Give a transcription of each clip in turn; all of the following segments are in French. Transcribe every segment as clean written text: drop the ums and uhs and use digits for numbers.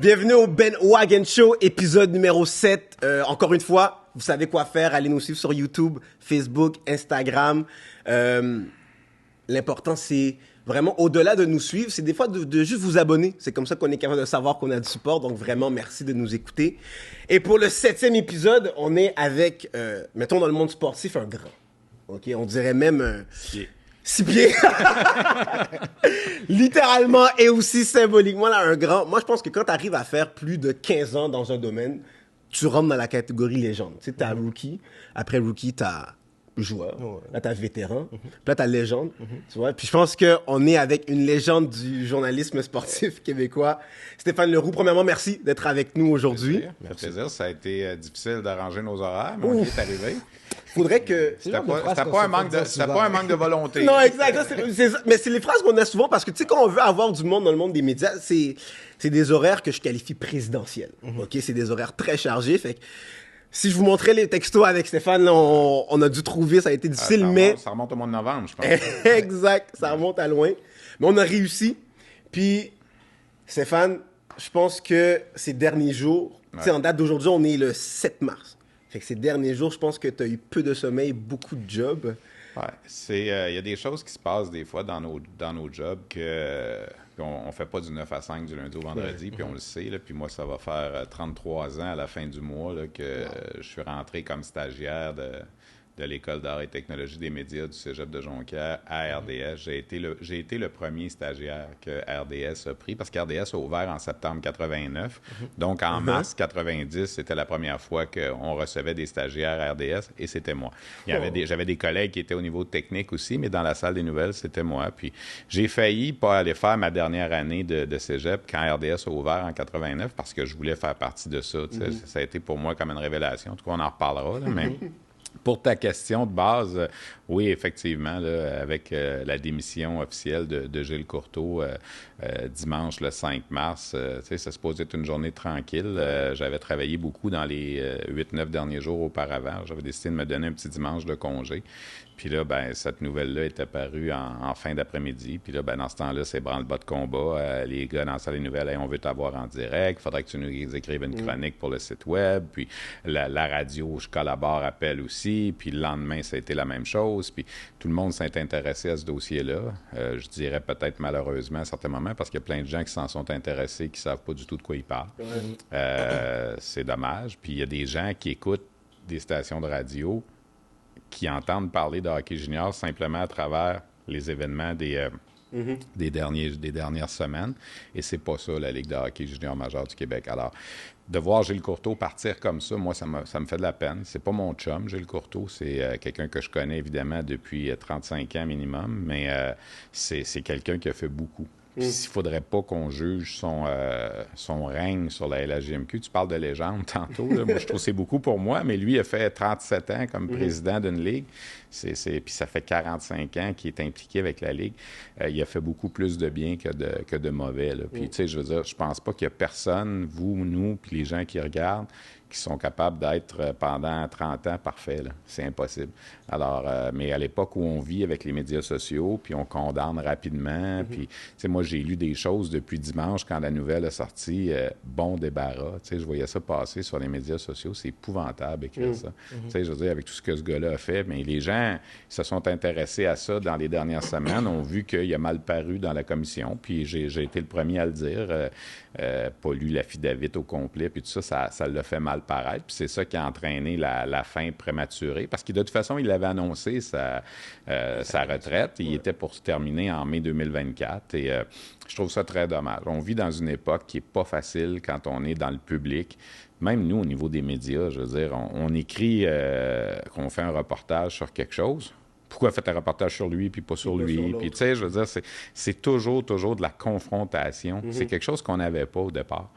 Bienvenue au Ben Wagon Show, épisode numéro 7. Encore une fois, vous savez quoi faire. Allez nous suivre sur YouTube, Facebook, Instagram. L'important, c'est vraiment, au-delà de nous suivre, c'est des fois de juste vous abonner. C'est comme ça qu'on est capable de savoir qu'on a du support. Donc, vraiment, merci de nous écouter. Et pour le 7e épisode, on est avec, mettons dans le monde sportif, un grand. OK? On dirait même... 6 pieds. Littéralement et aussi symboliquement, là, un grand. Moi, je pense que quand tu arrives à faire plus de 15 ans dans un domaine, tu rentres dans la catégorie légende. Tu sais, t'as rookie. Après rookie, t'as joueur. Là, t'as vétéran. Puis là, t'as légende. Tu vois? Puis je pense qu'on est avec une légende du journalisme sportif québécois. Stéphane Leroux, premièrement, merci d'être avec nous aujourd'hui. Ça fait plaisir. Ça a été difficile d'arranger nos horaires, mais on y est arrivé. Faudrait que... C'était pas un manque de volonté. Non, exact. Mais c'est les phrases qu'on a souvent parce que, tu sais, quand on veut avoir du monde dans le monde des médias, c'est des horaires que je qualifie présidentiels. OK? C'est des horaires très chargés. Fait que si je vous montrais les textos avec Stéphane, là, on a dû trouver, ça a été difficile, mais... Ça remonte au mois de novembre, je pense. Exact. Ça remonte à loin. Mais on a réussi. Puis, Stéphane, je pense que ces derniers jours, tu sais, en date d'aujourd'hui, on est le 7 mars. Fait que ces derniers jours, je pense que tu as eu peu de sommeil, beaucoup de jobs. Ouais, il y a des choses qui se passent des fois dans nos jobs qu'on ne fait pas du 9 à 5 du lundi au vendredi, puis on le sait. Là, puis moi, ça va faire 33 ans à la fin du mois là, que je suis rentré comme stagiaire de l'École d'art et technologie des médias du Cégep de Jonquière à RDS. J'ai été le premier stagiaire que RDS a pris parce qu'RDS a ouvert en septembre 89. Donc, en mars 90, c'était la première fois qu'on recevait des stagiaires à RDS et c'était moi. J'avais des collègues qui étaient au niveau technique aussi, mais dans la salle des nouvelles, c'était moi. Puis, j'ai failli pas aller faire ma dernière année de Cégep quand RDS a ouvert en 89 parce que je voulais faire partie de ça. Ça a été pour moi comme une révélation. En tout cas, on en reparlera, là, mais... Pour ta question de base, oui, effectivement, là, avec la démission officielle de Gilles Courteau dimanche le 5 mars, ça se posait être une journée tranquille. J'avais travaillé beaucoup dans les 8-9 derniers jours auparavant. J'avais décidé de me donner un petit dimanche de congé. Puis là, ben, cette nouvelle-là est apparue en fin d'après-midi. Puis là, ben, dans ce temps-là, c'est branle-bas de combat. Les gars dans la salle des nouvelles, hey, on veut t'avoir en direct. Il faudrait que tu nous écrives une chronique pour le site web. Puis la radio, je collabore, appelle aussi. Puis le lendemain, ça a été la même chose. Puis tout le monde s'est intéressé à ce dossier-là. Je dirais peut-être malheureusement à certains moments parce qu'il y a plein de gens qui s'en sont intéressés qui ne savent pas du tout de quoi ils parlent. C'est dommage. Puis il y a des gens qui écoutent des stations de radio qui entendent parler de hockey junior simplement à travers les événements des dernières semaines. Et c'est pas ça, la Ligue de hockey junior majeur du Québec. Alors, de voir Gilles Courteau partir comme ça, moi, ça me fait de la peine. C'est pas mon chum, Gilles Courteau. C'est quelqu'un que je connais, évidemment, depuis 35 ans minimum, mais c'est quelqu'un qui a fait beaucoup. Puis s'il ne faudrait pas qu'on juge son règne sur la LHJMQ, tu parles de légende tantôt. Là. Moi, je trouve que c'est beaucoup pour moi, mais lui a fait 37 ans comme président d'une ligue. Puis ça fait 45 ans qu'il est impliqué avec la ligue. Il a fait beaucoup plus de bien que de mauvais. Là. Puis, tu sais, je veux dire, je pense pas qu'il y a personne, vous, nous, puis les gens qui regardent, qui sont capables d'être pendant 30 ans parfaits. C'est impossible. Alors, mais à l'époque où on vit avec les médias sociaux, puis on condamne rapidement, puis, tu sais, moi, j'ai lu des choses depuis dimanche quand la nouvelle est sortie, bon débarras. Tu sais, je voyais ça passer sur les médias sociaux. C'est épouvantable d'écrire ça. Tu sais, je veux dire, avec tout ce que ce gars-là a fait, mais les gens se sont intéressés à ça dans les dernières semaines, ont vu qu'il a mal paru dans la commission, puis j'ai été le premier à le dire. Pas lu l'affidavit au complet, puis tout ça l'a fait mal paraître. Puis c'est ça qui a entraîné la fin prématurée, parce que de toute façon, il avait annoncé sa retraite. Il était pour se terminer en mai 2024, et je trouve ça très dommage. On vit dans une époque qui n'est pas facile quand on est dans le public. Même nous, au niveau des médias, je veux dire, on écrit qu'on fait un reportage sur quelque chose. Pourquoi faites un reportage sur lui puis pas sur lui? Puis, tu sais, je veux dire, c'est toujours de la confrontation. C'est quelque chose qu'on n'avait pas au départ.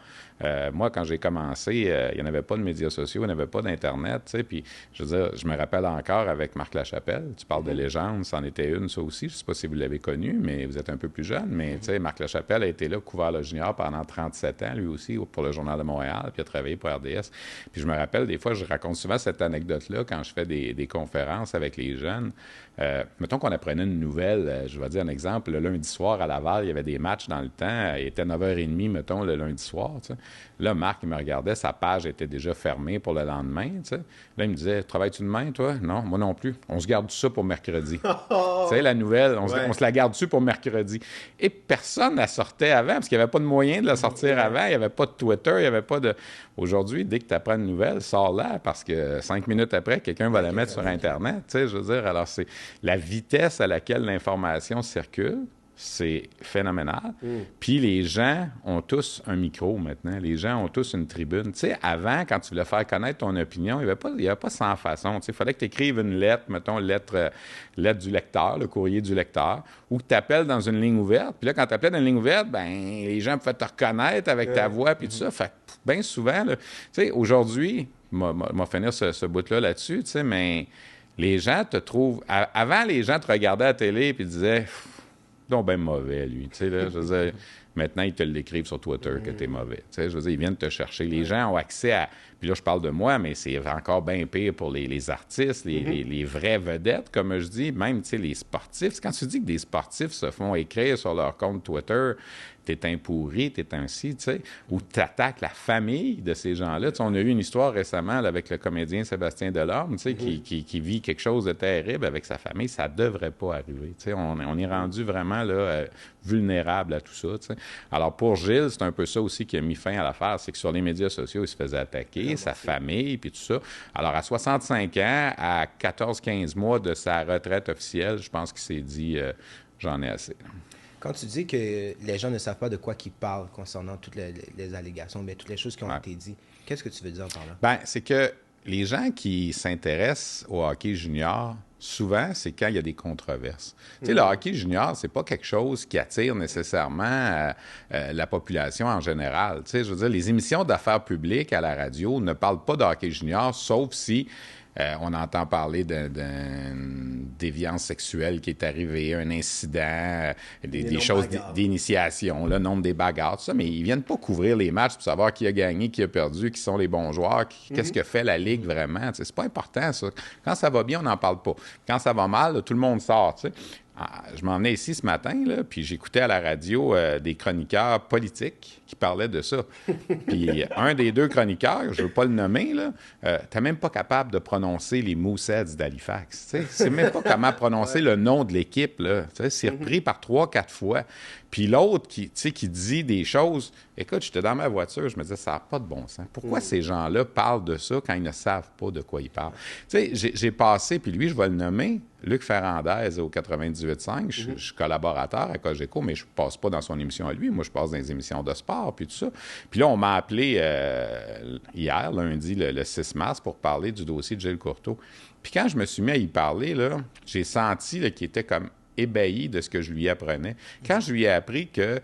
Moi, quand j'ai commencé, il n'y en avait pas de médias sociaux, il n'y en avait pas d'Internet, tu sais, puis je veux dire, je me rappelle encore avec Marc Lachapelle, tu parles de légende, c'en était une, ça aussi, je ne sais pas si vous l'avez connu, mais vous êtes un peu plus jeune, mais tu sais, Marc Lachapelle a été là, couvert le junior pendant 37 ans, lui aussi, pour le Journal de Montréal, puis a travaillé pour RDS. Puis je me rappelle, des fois, je raconte souvent cette anecdote-là quand je fais des conférences avec les jeunes. Mettons qu'on apprenait une nouvelle, je vais dire un exemple, le lundi soir à Laval, il y avait des matchs dans le temps, il était 9h30, mettons, le lundi soir, tu sais. Là, Marc, il me regardait, sa page était déjà fermée pour le lendemain, tu sais. Là, il me disait, travailles-tu demain, toi? Non, moi non plus. On se garde ça pour mercredi. Tu sais, la nouvelle, on se la garde-tu pour mercredi? Et personne la sortait avant, parce qu'il n'y avait pas de moyen de la sortir avant. Il n'y avait pas de Twitter, il n'y avait pas de... Aujourd'hui, dès que tu apprends une nouvelle, sors-la, parce que 5 minutes après, quelqu'un va la mettre sur Internet. Tu sais, je veux dire, alors c'est la vitesse à laquelle l'information circule. C'est phénoménal. Puis les gens ont tous un micro maintenant. Les gens ont tous une tribune. Tu sais, avant, quand tu voulais faire connaître ton opinion, il n'y avait pas 100 façons. Tu sais, il fallait que tu écrives une lettre, mettons, lettre du lecteur, le courrier du lecteur, ou que tu appelles dans une ligne ouverte. Puis là, quand tu appelais dans une ligne ouverte, ben les gens pouvaient te reconnaître avec ta voix, puis tout ça. Fait que, bien souvent, tu sais, aujourd'hui, m'a finir ce bout-là là-dessus, tu sais, mais les gens te trouvent... Avant, les gens te regardaient à la télé et disaient... Donc, ben mauvais, lui. Tu sais, là, je veux dire, maintenant, ils te l'écrivent sur Twitter que t'es mauvais. Tu sais, je veux dire, ils viennent te chercher. Les gens ont accès à... Puis là, je parle de moi, mais c'est encore bien pire pour les artistes, les vraies vedettes, comme je dis, même, tu sais, les sportifs. Quand tu dis que des sportifs se font écrire sur leur compte Twitter, t'es un pourri, t'es un ci, tu sais, ou t'attaques la famille de ces gens-là. Tu sais, on a eu une histoire récemment là, avec le comédien Sébastien Delorme, tu sais, qui vit quelque chose de terrible avec sa famille. Ça devrait pas arriver. Tu sais, on est rendu vraiment là, vulnérable à tout ça. Tu sais. Alors, pour Gilles, c'est un peu ça aussi qui a mis fin à l'affaire. C'est que sur les médias sociaux, il se faisait attaquer, sa famille, puis tout ça. Alors, à 65 ans, à 14-15 mois de sa retraite officielle, je pense qu'il s'est dit j'en ai assez. Quand tu dis que les gens ne savent pas de quoi ils parlent concernant toutes les allégations, mais toutes les choses qui ont été dites, qu'est-ce que tu veux dire par là? Bien, c'est que les gens qui s'intéressent au hockey junior, souvent, c'est quand il y a des controverses. Tu sais, le hockey junior, c'est pas quelque chose qui attire nécessairement la population en général. Tu sais, je veux dire, les émissions d'affaires publiques à la radio ne parlent pas de hockey junior, sauf si on entend parler d'une déviance sexuelle qui est arrivée, un incident, des choses d'initiation, le nombre des bagarres, tout ça, mais ils viennent pas couvrir les matchs pour savoir qui a gagné, qui a perdu, qui sont les bons joueurs, qu'est-ce que fait la Ligue vraiment. Tu sais, c'est pas important, ça. Quand ça va bien, on n'en parle pas. Quand ça va mal, là, tout le monde sort, tu sais. Je m'en venais ici ce matin, là, puis j'écoutais à la radio des chroniqueurs politiques qui parlaient de ça. Puis un des deux chroniqueurs, je ne veux pas le nommer, là, t'es même pas capable de prononcer les Mooseheads d'Halifax. C'est même pas comment prononcer le nom de l'équipe. Là. C'est repris par 3-4 fois. Puis l'autre qui dit des choses... Écoute, j'étais dans ma voiture, je me disais, ça n'a pas de bon sens. Pourquoi ces gens-là parlent de ça quand ils ne savent pas de quoi ils parlent? Tu sais, j'ai passé, puis lui, je vais le nommer, Luc Ferrandez au 98.5. Je suis collaborateur à Cogeco, mais je ne passe pas dans son émission à lui. Moi, je passe dans les émissions de sport, puis tout ça. Puis là, on m'a appelé hier, lundi, le 6 mars, pour parler du dossier de Gilles Courteau. Puis quand je me suis mis à y parler, là, j'ai senti là, qu'il était comme ébahi de ce que je lui apprenais. Quand je lui ai appris que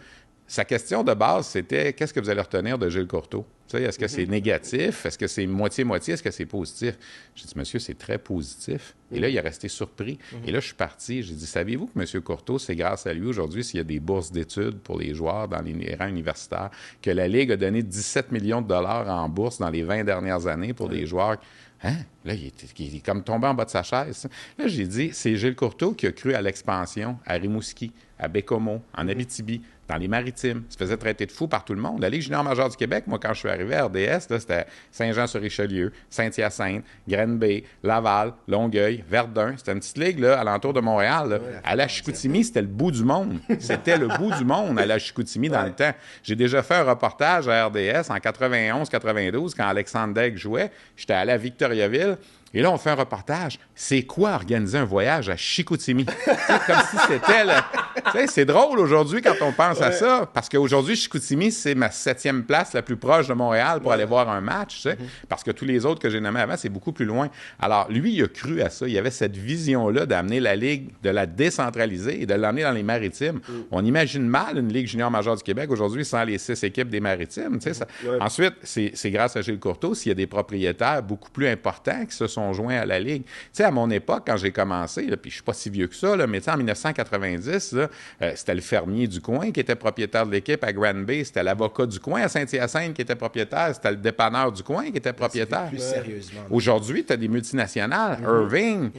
sa question de base, c'était « Qu'est-ce que vous allez retenir de Gilles Courteau? » Est-ce que c'est négatif? Est-ce que c'est moitié-moitié? Est-ce que c'est positif? J'ai dit « Monsieur, c'est très positif. » Et là, il est resté surpris. Et là, je suis parti. J'ai dit « Saviez-vous que M. Courteau, c'est grâce à lui aujourd'hui s'il y a des bourses d'études pour les joueurs dans les rangs universitaires, que la Ligue a donné 17 millions de dollars en bourse dans les 20 dernières années pour des joueurs... » Hein? Là, il est comme tombé en bas de sa chaise. Là, j'ai dit, c'est Gilles Courteau qui a cru à l'expansion à Rimouski, à Bécomo, en Abitibi, dans les Maritimes. Il se faisait traiter de fou par tout le monde. La Ligue junior majeure du Québec, moi, quand je suis arrivé à RDS, là, c'était Saint-Jean-sur-Richelieu, Saint-Hyacinthe, Granby, Laval, Longueuil, Verdun. C'était une petite ligue là, alentour de Montréal. Là. À la Chicoutimi, c'était le bout du monde. C'était le bout du monde à la Chicoutimi dans le temps. J'ai déjà fait un reportage à RDS en 91-92 quand Alexandre Daigle jouait. J'étais allé à Victoriaville. Et là, on fait un reportage. C'est quoi organiser un voyage à Chicoutimi? Comme si c'était... C'est drôle aujourd'hui quand on pense à ça, parce qu'aujourd'hui, Chicoutimi, c'est ma 7e place la plus proche de Montréal pour aller voir un match, tu sais, parce que tous les autres que j'ai nommés avant, c'est beaucoup plus loin. Alors, lui, il a cru à ça. Il avait cette vision-là d'amener la Ligue, de la décentraliser et de l'amener dans les Maritimes. On imagine mal une Ligue junior majeure du Québec aujourd'hui sans les 6 équipes des Maritimes. Tu sais, ça. Ensuite, c'est grâce à Gilles Courteau s'il y a des propriétaires beaucoup plus importants qui se sont joints à la Ligue. Tu sais, à mon époque, quand j'ai commencé, là, puis je suis pas si vieux que ça, là, mais en 1990, là, c'était le fermier du coin qui était propriétaire de l'équipe à Granby, c'était l'avocat du coin à Saint-Hyacinthe qui était propriétaire, c'était le dépanneur du coin qui était propriétaire. Plus sérieusement. Aujourd'hui, tu as des multinationales, Irving,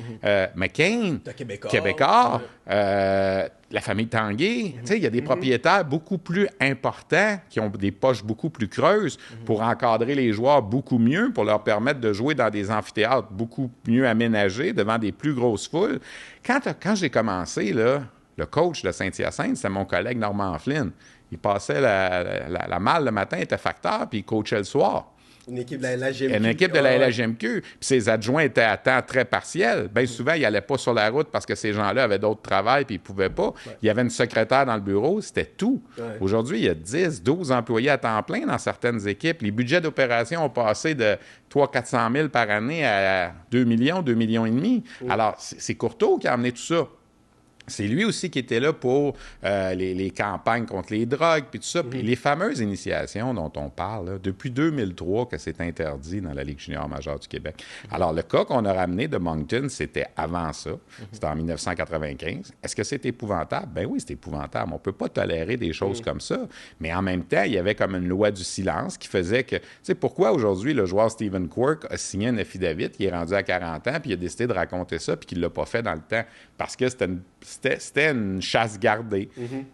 McCain, Québécois, la famille Tanguay. Tu sais, il y a des propriétaires beaucoup plus importants qui ont des poches beaucoup plus creuses pour encadrer les joueurs beaucoup mieux, pour leur permettre de jouer dans des amphithéâtres beaucoup mieux aménagés, devant des plus grosses foules. Quand j'ai commencé, là, le coach de Saint-Hyacinthe, c'est mon collègue Normand Flynn. Il passait la malle le matin, il était facteur, puis il coachait le soir. Une équipe de la LHJMQ. Une équipe de la LHJMQ. Puis ses adjoints étaient à temps très partiel. Bien souvent, ils n'allaient pas sur la route parce que ces gens-là avaient d'autres travails puis ils ne pouvaient pas. Ouais. Il y avait une secrétaire dans le bureau, c'était tout. Ouais. Aujourd'hui, il y a 10, 12 employés à temps plein dans certaines équipes. Les budgets d'opération ont passé de 300-400 000 par année à 2 millions, 2 millions et demi. Alors, c'est Courteau qui a amené tout ça. C'est lui aussi qui était là pour les campagnes contre les drogues, puis tout ça. Puis les fameuses initiations dont on parle, là, depuis 2003 que c'est interdit dans la Ligue junior majeure du Québec. Alors, le cas qu'on a ramené de Moncton, c'était avant ça. C'était en 1995. Est-ce que c'est épouvantable? Ben oui, c'est épouvantable. On ne peut pas tolérer des choses comme ça. Mais en même temps, il y avait comme une loi du silence qui faisait que... Tu sais, pourquoi aujourd'hui le joueur Stephen Quirk a signé un affidavit, qui est rendu à 40 ans, puis il a décidé de raconter ça, puis qu'il ne l'a pas fait dans le temps? Parce que c'était une chasse gardée.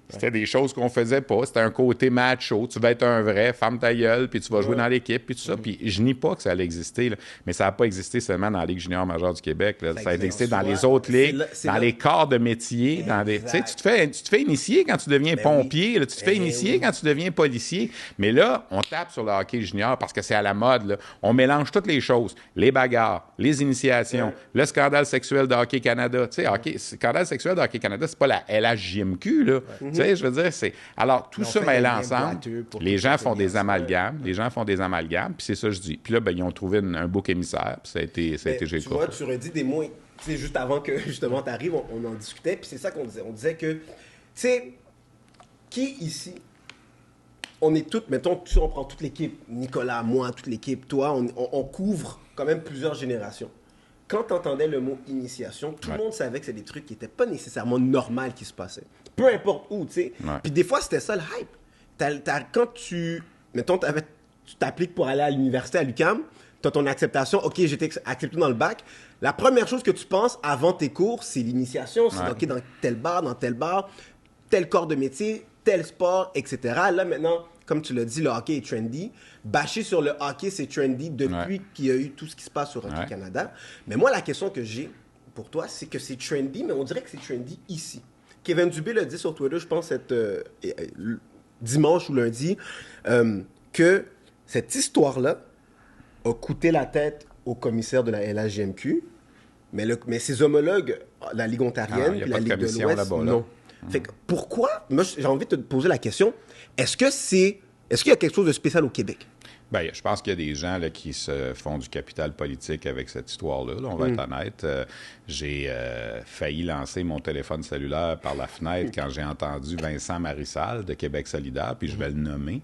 C'était des choses qu'on faisait pas. C'était un côté macho. Tu vas être un vrai, ferme ta gueule, puis tu vas jouer dans l'équipe, puis tout ça. Puis je nie pas que ça allait exister, là. Mais ça n'a pas existé seulement dans la Ligue junior majeure du Québec. Là. Ça a existé dans les autres ligues, dans les corps de métier. Tu sais, tu te fais initier quand tu deviens pompier. Là. Tu te fais initier quand tu deviens policier. Mais là, on tape sur le hockey junior parce que c'est à la mode. Là. On mélange toutes les choses. Les bagarres, les initiations, le scandale sexuel de Hockey Canada. Tu sais, scandale sexuel de Hockey Canada, c'est pas la LHJMQ, là. Tu sais, je veux dire, c'est... Alors, tout ça mêlé ensemble, les gens font des amalgames. Les gens font des amalgames, puis c'est ça que je dis. Puis là, ben, ils ont trouvé un bouc émissaire, puis ça a été tu vois, tu redis des mots, tu sais, juste avant que, justement, tu arrives, on en discutait, puis c'est ça qu'on disait. On disait que, tu sais, qui ici, on est toutes, mettons, on prend toute l'équipe, Nicolas, moi, toute l'équipe, toi, on couvre quand même plusieurs générations. Quand tu entendais le mot initiation, tout le monde savait que c'est des trucs qui n'étaient pas nécessairement normaux qui se passaient. Peu importe où, tu sais. Puis des fois, c'était ça le hype. Quand mettons, tu t'appliques pour aller à l'université à l'UQAM, tu as ton acceptation, OK, j'ai été accepté dans le bac. La première chose que tu penses avant tes cours, c'est l'initiation. C'est OK, dans tel bar, tel corps de métier, tel sport, etc. Là, maintenant, comme tu l'as dit, le hockey est trendy. Bâcher sur le hockey, c'est trendy depuis qu'il y a eu tout ce qui se passe sur Hockey Canada. Mais moi, la question que j'ai pour toi, c'est que c'est trendy, mais on dirait que c'est trendy ici. Kevin Dubé l'a dit sur Twitter, je pense, dimanche ou lundi, que cette histoire-là a coûté la tête au commissaire de la LHJMQ, mais ses homologues, la Ligue ontarienne et la Ligue de l'Ouest, là-bas, non. Fait que pourquoi, moi j'ai envie de te poser la question, est-ce qu'il y a quelque chose de spécial au Québec? Bien, je pense qu'il y a des gens là, qui se font du capital politique avec cette histoire-là. Là, on va être honnête. J'ai failli lancer mon téléphone cellulaire par la fenêtre quand j'ai entendu Vincent Marissal de Québec solidaire, puis je vais le nommer.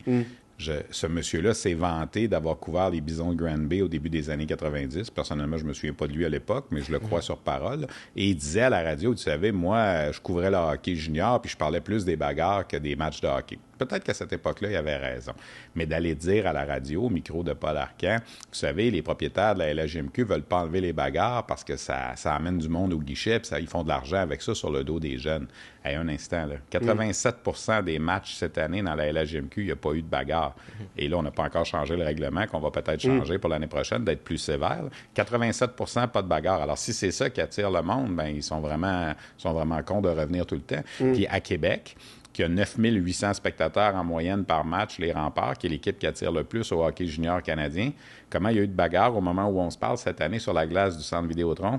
Ce monsieur-là s'est vanté d'avoir couvert les Bisons de Granby au début des années 90. Personnellement, je ne me souviens pas de lui à l'époque, mais je le crois sur parole. Et il disait à la radio, tu savais, moi, je couvrais le hockey junior, puis je parlais plus des bagarres que des matchs de hockey. Peut-être qu'à cette époque-là, il avait raison. Mais d'aller dire à la radio, au micro de Paul Arcand, vous savez, les propriétaires de la LHJMQ ne veulent pas enlever les bagarres parce que ça amène du monde au guichet, puis ils font de l'argent avec ça sur le dos des jeunes. Hey, un instant, là, 87% des matchs cette année dans la LHJMQ, il n'y a pas eu de bagarre. Et là, on n'a pas encore changé le règlement, qu'on va peut-être changer pour l'année prochaine, d'être plus sévère. 87%, pas de bagarre. Alors, si c'est ça qui attire le monde, ben ils sont vraiment cons de revenir tout le temps. Puis à Québec, qui a 9800 spectateurs en moyenne par match, les Remparts, qui est l'équipe qui attire le plus au hockey junior canadien. Comment il y a eu de bagarre au moment où on se parle cette année sur la glace du Centre Vidéotron?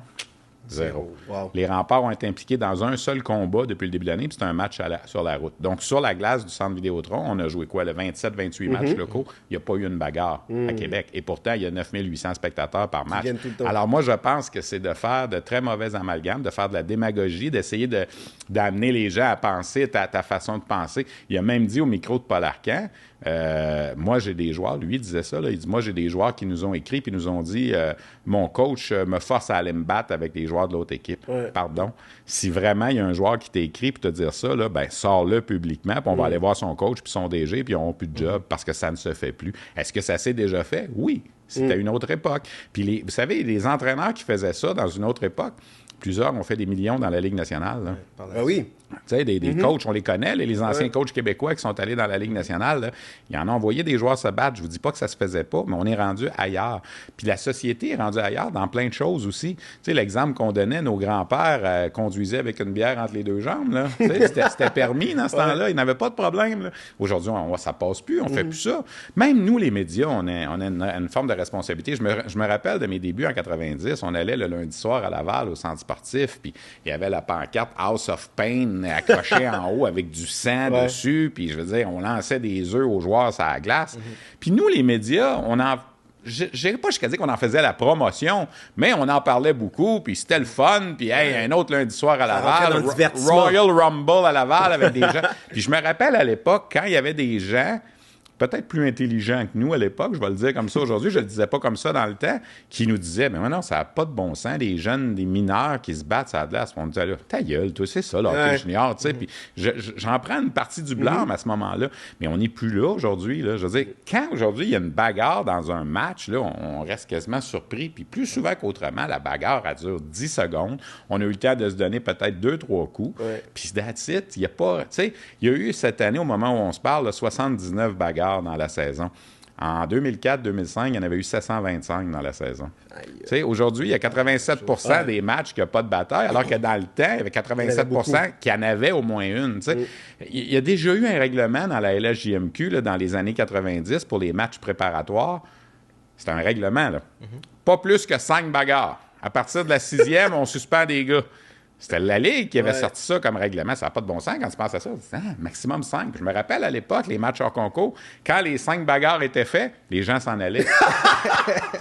Zéro. Wow. Les Remparts ont été impliqués dans un seul combat depuis le début de l'année, puis c'est un match sur la route. Donc, sur la glace du Centre Vidéotron, on a joué quoi? Le 27-28 matchs locaux. Il n'y a pas eu une bagarre à Québec. Et pourtant, il y a 9800 spectateurs par match. Alors, moi, je pense que c'est de faire de très mauvais amalgames, de faire de la démagogie, d'essayer d'amener les gens à penser ta façon de penser. Il a même dit au micro de Paul Arcand, moi, j'ai des joueurs, lui, il disait ça, là, il dit, moi, j'ai des joueurs qui nous ont écrit puis nous ont dit, mon coach me force à aller me battre avec des joueurs joueurs de l'autre équipe. Ouais. Pardon. Si vraiment il y a un joueur qui t'écrit pour te dire ça, là, ben, sors-le publiquement, puis on va aller voir son coach puis son DG, puis ils n'auront plus de job parce que ça ne se fait plus. Est-ce que ça s'est déjà fait? Oui. C'était une autre époque. Puis, vous savez, les entraîneurs qui faisaient ça dans une autre époque, plusieurs ont fait des millions dans la Ligue nationale. Là. Ben oui. Tu sais, des coachs, on les connaît, les anciens coachs québécois qui sont allés dans la Ligue nationale, là, ils en ont envoyé des joueurs se battre. Je vous dis pas que ça se faisait pas, mais on est rendu ailleurs. Puis la société est rendue ailleurs dans plein de choses aussi. Tu sais, l'exemple qu'on donnait, nos grands-pères conduisaient avec une bière entre les deux jambes. Là. Tu sais, c'était permis dans ce temps-là. Ils n'avaient pas de problème. Là. Aujourd'hui, ça passe plus, on fait plus ça. Même nous, les médias, on a une forme de responsabilité. Je me rappelle de mes débuts en 90, on allait le lundi soir à Laval au centre sportif, puis il y avait la pancarte House of Pain accroché en haut avec du sang dessus, puis je veux dire, on lançait des œufs aux joueurs sur la glace. Puis nous, les médias, je n'irais pas jusqu'à dire qu'on en faisait la promotion, mais on en parlait beaucoup, puis c'était le fun, puis hey, un autre lundi soir à Laval, Royal Rumble à Laval avec des gens. Puis je me rappelle à l'époque, quand il y avait des gens peut-être plus intelligents que nous à l'époque, je vais le dire comme ça aujourd'hui, je le disais pas comme ça dans le temps, qui nous disaient, mais non, ça n'a pas de bon sens, les jeunes, des mineurs qui se battent sur la glace. On disait, là, ta gueule, toi, c'est ça, l'hockey junior, tu sais. Puis j'en prends une partie du blâme à ce moment-là, mais on n'est plus là aujourd'hui. Là. Je veux dire, quand aujourd'hui il y a une bagarre dans un match, là, on reste quasiment surpris, puis plus souvent qu'autrement, la bagarre, elle dure 10 secondes. On a eu le temps de se donner peut-être 2-3 coups, puis that's it. Il y a pas, tu sais, il y a eu cette année, au moment où on se parle, là, 79 bagarres dans la saison. En 2004-2005, il y en avait eu 725 dans la saison. Tu sais, aujourd'hui, il y a 87 des matchs qui n'ont pas de bataille, alors que dans le temps, il y avait 87 qui en avaient au moins une. Tu sais. Il y a déjà eu un règlement dans la LHJMQ là, dans les années 90 pour les matchs préparatoires. C'est un règlement, là. Pas plus que 5 bagarres. À partir de la 6e, on suspend des gars. C'était la Ligue qui avait sorti ça comme règlement. Ça n'a pas de bon sens quand tu penses à ça. Maximum 5. Puis je me rappelle à l'époque, les matchs hors concours, quand les 5 bagarres étaient faits, les gens s'en allaient.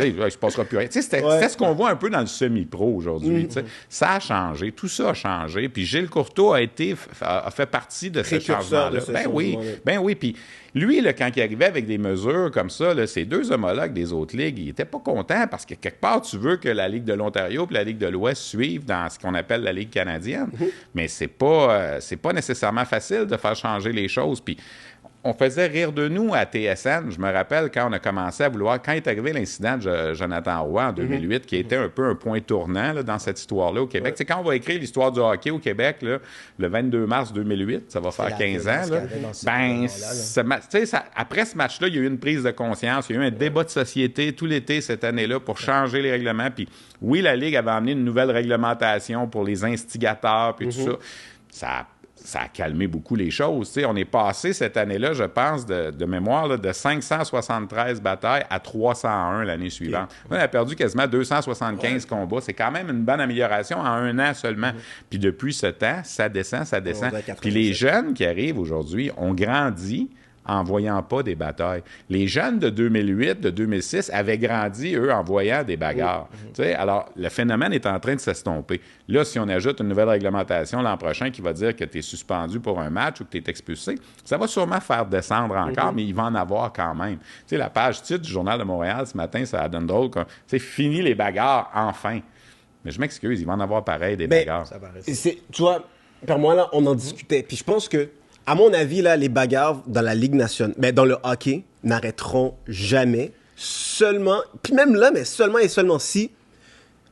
Il ne se passera plus rien. C'était ce qu'on voit un peu dans le semi-pro aujourd'hui. Ça a changé. Tout ça a changé. Puis Gilles Courteau a fait partie de ce changement-là. Ben oui. Puis lui, là, quand il arrivait avec des mesures comme ça, là, ces deux homologues des autres ligues, ils n'étaient pas contents parce que quelque part, tu veux que la Ligue de l'Ontario et la Ligue de l'Ouest suivent dans ce qu'on appelle la Ligue canadienne. Mais c'est pas nécessairement facile de faire changer les choses. Puis on faisait rire de nous à TSN. Je me rappelle quand on a commencé à vouloir... Quand est arrivé l'incident de Jonathan Roy en 2008, qui était un peu un point tournant là, dans cette histoire-là au Québec. Quand on va écrire l'histoire du hockey au Québec, là, le 22 mars 2008, ça va faire 15 ans. Là, après ce match-là, il y a eu une prise de conscience, il y a eu un débat de société tout l'été cette année-là pour changer les règlements. Puis oui, la Ligue avait amené une nouvelle réglementation pour les instigateurs puis tout ça. Ça a calmé beaucoup les choses. T'sais, on est passé cette année-là, je pense, de mémoire, là, de 573 batailles à 301 l'année suivante. On a perdu quasiment 275 combats. C'est quand même une bonne amélioration en un an seulement. Puis depuis ce temps, ça descend. Puis les jeunes qui arrivent aujourd'hui ont grandi en voyant pas des batailles. Les jeunes de 2008, de 2006 avaient grandi, eux, en voyant des bagarres. Alors, le phénomène est en train de s'estomper. Là, si on ajoute une nouvelle réglementation l'an prochain qui va dire que tu es suspendu pour un match ou que tu es expulsé, ça va sûrement faire descendre encore, mais il va en avoir quand même. La page titre du Journal de Montréal ce matin, ça donne drôle. C'est fini les bagarres, enfin. Mais je m'excuse, il va en avoir pareil des bagarres. Tu vois, par moi, là, on en discutait. Puis je pense que à mon avis, là, les bagarres dans la Ligue nationale, dans le hockey, n'arrêteront jamais. Seulement, puis même là, mais seulement et seulement si,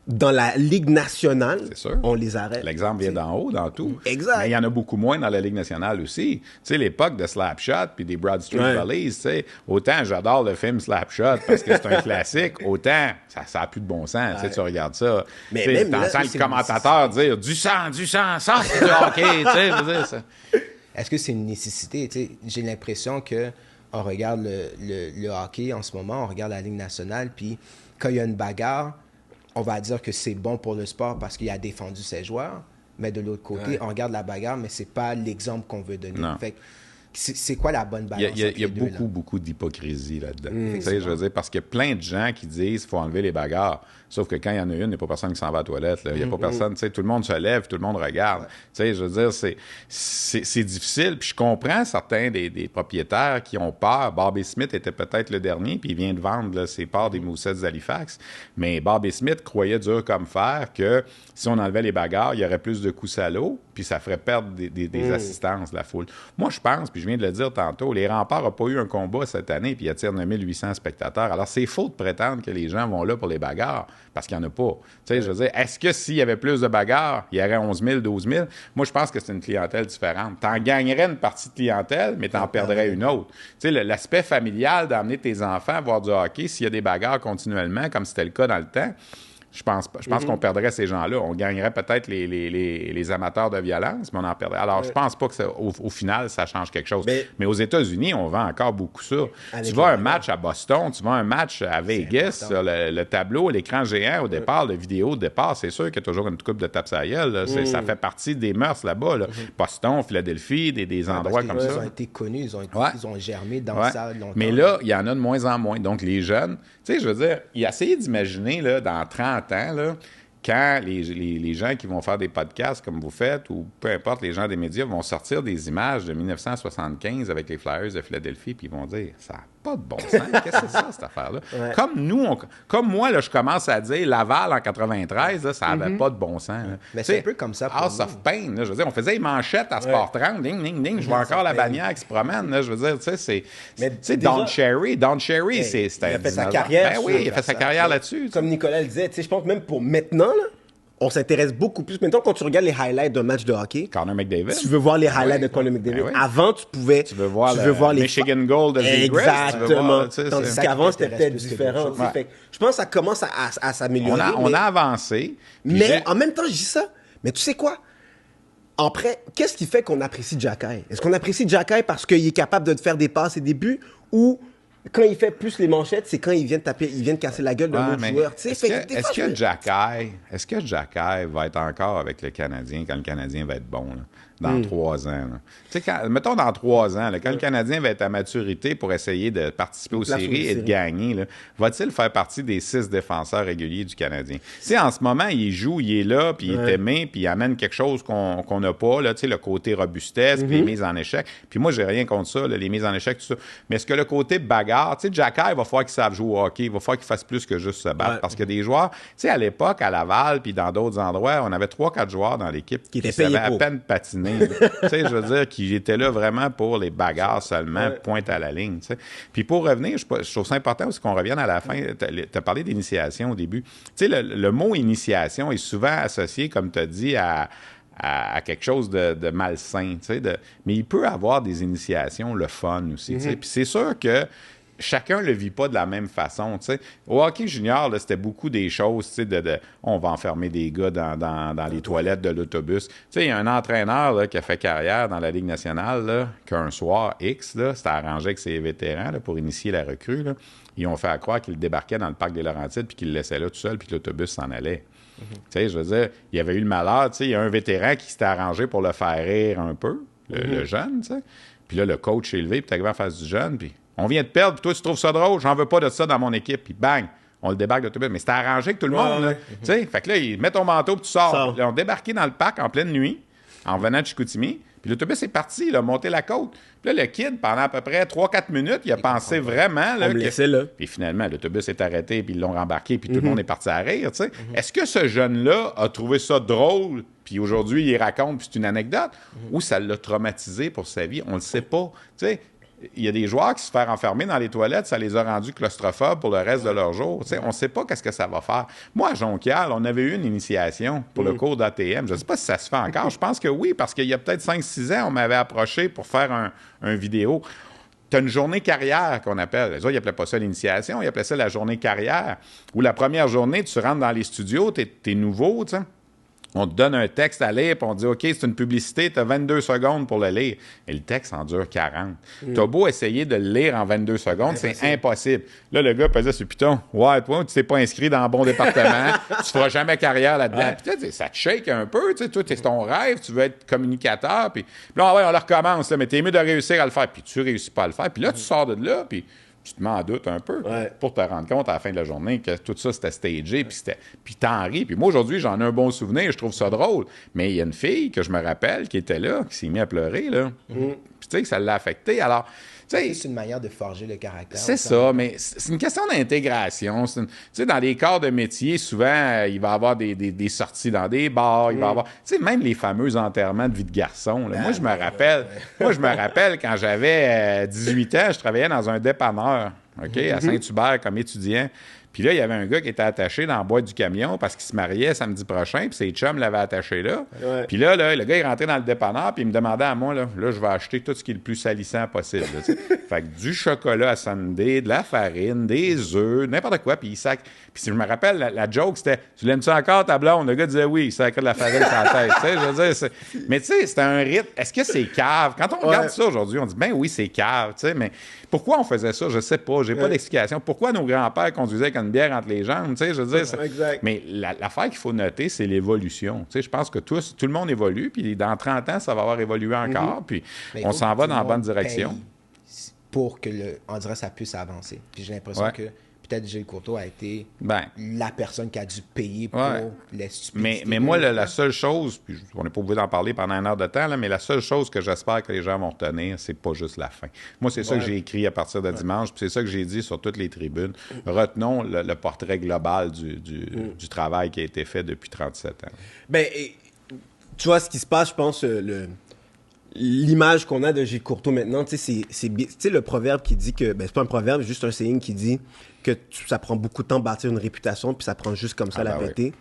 dans la Ligue nationale, on les arrête. L'exemple vient d'en haut, dans tout. Exact. Mais il y en a beaucoup moins dans la Ligue nationale aussi. Tu sais, l'époque de Slapshot puis des Broad Street Bullies, tu sais, autant j'adore le film Slapshot parce que c'est un classique, autant ça n'a plus de bon sens. Tu regardes ça. Mais même là, t'entends le commentateur dire « Du sang, ça, c'est du hockey! » Tu sais, je veux dire ça. Est-ce que c'est une nécessité? T'sais, j'ai l'impression qu'on regarde le hockey en ce moment, on regarde la Ligue nationale, puis quand il y a une bagarre, on va dire que c'est bon pour le sport parce qu'il a défendu ses joueurs, mais de l'autre côté, on regarde la bagarre, mais c'est pas l'exemple qu'on veut donner. Fait c'est quoi la bonne balance? Il y a beaucoup d'hypocrisie là-dedans. Tu sais, je veux dire, parce qu'il y a plein de gens qui disent qu'il faut enlever les bagarres. Sauf que quand il y en a une, il n'y a pas personne qui s'en va à la toilette. Là. Il n'y a pas personne, tu sais, tout le monde se lève, tout le monde regarde. Tu sais, je veux dire, c'est difficile. Puis je comprends certains des propriétaires qui ont peur. Bobby Smith était peut-être le dernier, puis il vient de vendre là, ses parts des Mooseheads d'Halifax. Mais Bobby Smith croyait dur comme fer que si on enlevait les bagarres, il y aurait plus de coups à l'eau, puis ça ferait perdre des assistances, la foule. Moi, je pense, puis je viens de le dire tantôt, les Remparts n'ont pas eu un combat cette année, puis ils attirent 9800 spectateurs. Alors, c'est faux de prétendre que les gens vont là pour les bagarres, parce qu'il n'y en a pas. Tu sais, je veux dire, est-ce que s'il y avait plus de bagarres, il y aurait 11 000, 12 000? Moi, je pense que c'est une clientèle différente. Tu en gagnerais une partie de clientèle, mais tu en perdrais une autre. Tu sais, l'aspect familial d'amener tes enfants à voir du hockey, s'il y a des bagarres continuellement, comme c'était le cas dans le temps, je pense qu'on perdrait ces gens-là. On gagnerait peut-être les amateurs de violence, mais on en perdrait. Alors, je pense pas que au final, ça change quelque chose. Mais aux États-Unis, on vend encore beaucoup ça. Tu vas à un match à Boston, tu vas à un match à Vegas, le tableau, l'écran géant au départ, la vidéo au départ, c'est sûr qu'il y a toujours une coupe de tape à la gueule. Ça fait partie des mœurs là-bas. Là. Boston, Philadelphie, des endroits comme ça. Ils ont été connus, ils ont germé dans ça longtemps. Mais là, il y en a de moins en moins. Donc, les jeunes, tu sais, je veux dire, essayez d'imaginer, là, dans 30 ans, là, quand les gens qui vont faire des podcasts comme vous faites, ou peu importe, les gens des médias vont sortir des images de 1975 avec les Flyers de Philadelphie, puis ils vont dire, ça n'a pas de bon sens. Qu'est-ce que c'est ça, cette affaire-là? Ouais. Comme moi, là, je commence à dire, Laval en 93, là, ça n'avait pas de bon sens. Là. Mais c'est un peu comme ça pour House of Pain, là, je veux dire, on faisait les manchettes à Sport 30, ding, ding, ding, je vois encore la bannière qui se promène, là, je veux dire, tu sais, c'est Don Cherry. Don Cherry, c'était il a fait sa carrière. Ben oui, il a fait sa carrière là-dessus. Comme Nicolas le disait, tu sais, je pense même pour maintenant, là, on s'intéresse beaucoup plus. Maintenant, quand tu regardes les highlights d'un match de hockey, Connor McDavid. Tu veux voir les highlights de Connor McDavid. Avant, tu veux voir les Michigan Goal de Zegras. Exactement. Tandis qu'avant, c'était peut-être différent. Je pense que ça commence à s'améliorer. On a avancé. Mais en même temps, je dis ça. Mais tu sais quoi? Après, qu'est-ce qui fait qu'on apprécie Xhekaj? Est-ce qu'on apprécie Xhekaj parce qu'il est capable de faire des passes et des buts, ou quand il fait plus les manchettes, c'est quand il vient de casser la gueule d'un autre joueur? Est-ce que Xhekaj va être encore avec le Canadien quand le Canadien va être bon, là, dans 3 ans? Tu sais, mettons dans 3 ans, là, quand le Canadien va être à maturité pour essayer de participer aux séries et de gagner, là, va-t-il faire partie des 6 défenseurs réguliers du Canadien? Tu sais, en ce moment, il joue, il est là, puis il est aimé, puis il amène quelque chose qu'on n'a pas, là, tu sais, le côté robustesse, puis les mises en échec. Puis moi, j'ai rien contre ça, là, les mises en échec, tout ça. Mais est-ce que le côté bagarre, tu sais, Xhekaj, il va falloir qu'il sache jouer au hockey, il va falloir qu'il fasse plus que juste se battre. Parce que des joueurs, tu sais, à l'époque, à Laval, puis dans d'autres endroits, on avait 3-4 joueurs dans l'équipe qui savaient à peine patiner. Tu sais, je veux dire, qui étaient là vraiment pour les bagarres seulement, pointe à la ligne, tu sais. Puis pour revenir, je trouve ça important aussi qu'on revienne à la fin. Tu as parlé d'initiation au début. Tu sais, le mot initiation est souvent associé, comme tu as dit, à quelque chose de malsain, tu sais. Mais il peut avoir des initiations, le fun aussi, tu sais. Puis c'est sûr que chacun ne le vit pas de la même façon, tu sais. Au hockey junior, là, c'était beaucoup des choses, tu sais, on va enfermer des gars dans les toilettes de l'autobus. Tu sais, il y a un entraîneur là, qui a fait carrière dans la Ligue nationale, là, qu'un soir X, là, c'était arrangé avec ses vétérans là, pour initier la recrue, là. Ils ont fait croire qu'il débarquait dans le parc des Laurentides puis qu'il le laissait là tout seul puis que l'autobus s'en allait. Tu sais, je veux dire, il y avait eu le malheur, tu sais, il y a un vétéran qui s'était arrangé pour le faire rire un peu, le jeune, tu sais. Puis là, le coach s'est levé, puis t'es arrivé en face du jeune, puis on vient de perdre, puis toi, tu trouves ça drôle, j'en veux pas de ça dans mon équipe, puis bang, on le débarque de l'autobus. Mais c'était arrangé avec tout le monde, là. Tu sais, fait que là, il met ton manteau, puis tu sors. Là, on débarquait dans le parc en pleine nuit, en venant de Chicoutimi, puis l'autobus est parti, il a monté la côte. Puis là, le kid, pendant à peu près 3-4 minutes, il a pensé vraiment... Là, là. Puis finalement, l'autobus est arrêté, puis ils l'ont rembarqué, puis tout le monde est parti à rire, tu sais. Est-ce que ce jeune-là a trouvé ça drôle, puis aujourd'hui, il raconte, puis c'est une anecdote, ou ça l'a traumatisé pour sa vie? On le sait pas, tu sais. Il y a des joueurs qui se font enfermer dans les toilettes, ça les a rendus claustrophobes pour le reste de leur jour. T'sais, on ne sait pas qu'est-ce que ça va faire. Moi, à Jonquière, on avait eu une initiation pour le cours d'ATM. Je ne sais pas si ça se fait encore. Je pense que oui, parce qu'il y a peut-être 5-6 ans, on m'avait approché pour faire un vidéo. Tu as une journée carrière qu'on appelle. Les autres, ils n'appelaient pas ça l'initiation, ils appelaient ça la journée carrière. Où la première journée, tu rentres dans les studios, tu es nouveau, tu sais. On te donne un texte à lire, puis on dit, OK, c'est une publicité, tu as 22 secondes pour le lire. Et le texte en dure 40. Tu as beau essayer de le lire en 22 secondes, c'est impossible. Là, le gars pesait sur Python. Ouais, toi, tu t'es pas inscrit dans un bon département, tu feras jamais carrière là-dedans. Puis là, ça te shake un peu, tu sais, toi, c'est ton rêve, tu veux être communicateur, puis là, ouais, on le recommence, là, mais t'es mieux de réussir à le faire, puis tu réussis pas à le faire, puis là, tu sors de là, puis tu te mets en doute un peu pour te rendre compte à la fin de la journée que tout ça, c'était stagé, puis t'en ris. Puis moi, aujourd'hui, j'en ai un bon souvenir, je trouve ça drôle. Mais il y a une fille que je me rappelle qui était là, qui s'est mise à pleurer, là. Puis tu sais, que ça l'a affecté. Alors, c'est une manière de forger le caractère. C'est ça, mais c'est une question d'intégration. Tu sais, dans les corps de métier, souvent, il va y avoir des sorties dans des bars, il va y avoir... Tu sais, même les fameux enterrements de vie de garçon. Là. Moi, je me rappelle quand j'avais 18 ans, je travaillais dans un dépanneur, OK, à Saint-Hubert comme étudiant. Puis là, il y avait un gars qui était attaché dans la boîte du camion parce qu'il se mariait samedi prochain, puis ses chums l'avaient attaché là. Ouais. Puis là, le gars, il rentrait dans le dépanneur, puis il me demandait à moi, là, je vais acheter tout ce qui est le plus salissant possible. Là, fait que du chocolat à sundae, de la farine, des œufs, n'importe quoi, puis il sac. Puis si je me rappelle, la joke, c'était « Tu l'aimes-tu encore, ta blonde? » Le gars disait « Oui, il sacrait de la farine sur la tête. » Tu sais, je veux dire, mais tu sais, c'était un rythme. Est-ce que c'est cave? Quand on regarde ça aujourd'hui, on dit « Ben oui, c'est cave. » Tu sais, mais pourquoi on faisait ça? Je sais pas. J'ai pas d'explication. Pourquoi nos grands-pères conduisaient avec une bière entre les jambes? Tu sais, je veux dire, mais l'affaire qu'il faut noter, c'est l'évolution. Tu sais, je pense que tout le monde évolue, puis dans 30 ans, ça va avoir évolué encore, puis on s'en va dans la bonne direction. Pour que, on dirait, ça puisse avancer. Puis j'ai l'impression que peut-être Gilles Courteau a été la personne qui a dû payer pour les stupidités. Mais moi, la seule chose, puis on n'est pas obligé d'en parler pendant une heure de temps, là, mais la seule chose que j'espère que les gens vont retenir, c'est pas juste la fin. Moi, c'est ça que j'ai écrit à partir de dimanche, puis c'est ça que j'ai dit sur toutes les tribunes. Retenons le portrait global du travail qui a été fait depuis 37 ans. Ben, tu vois, ce qui se passe, je pense, l'image qu'on a de Gilles Courteau maintenant, tu sais, le proverbe qui dit que, ben, c'est pas un proverbe, c'est juste un saying qui dit que ça prend beaucoup de temps de bâtir une réputation, puis ça prend juste comme ça à la péter.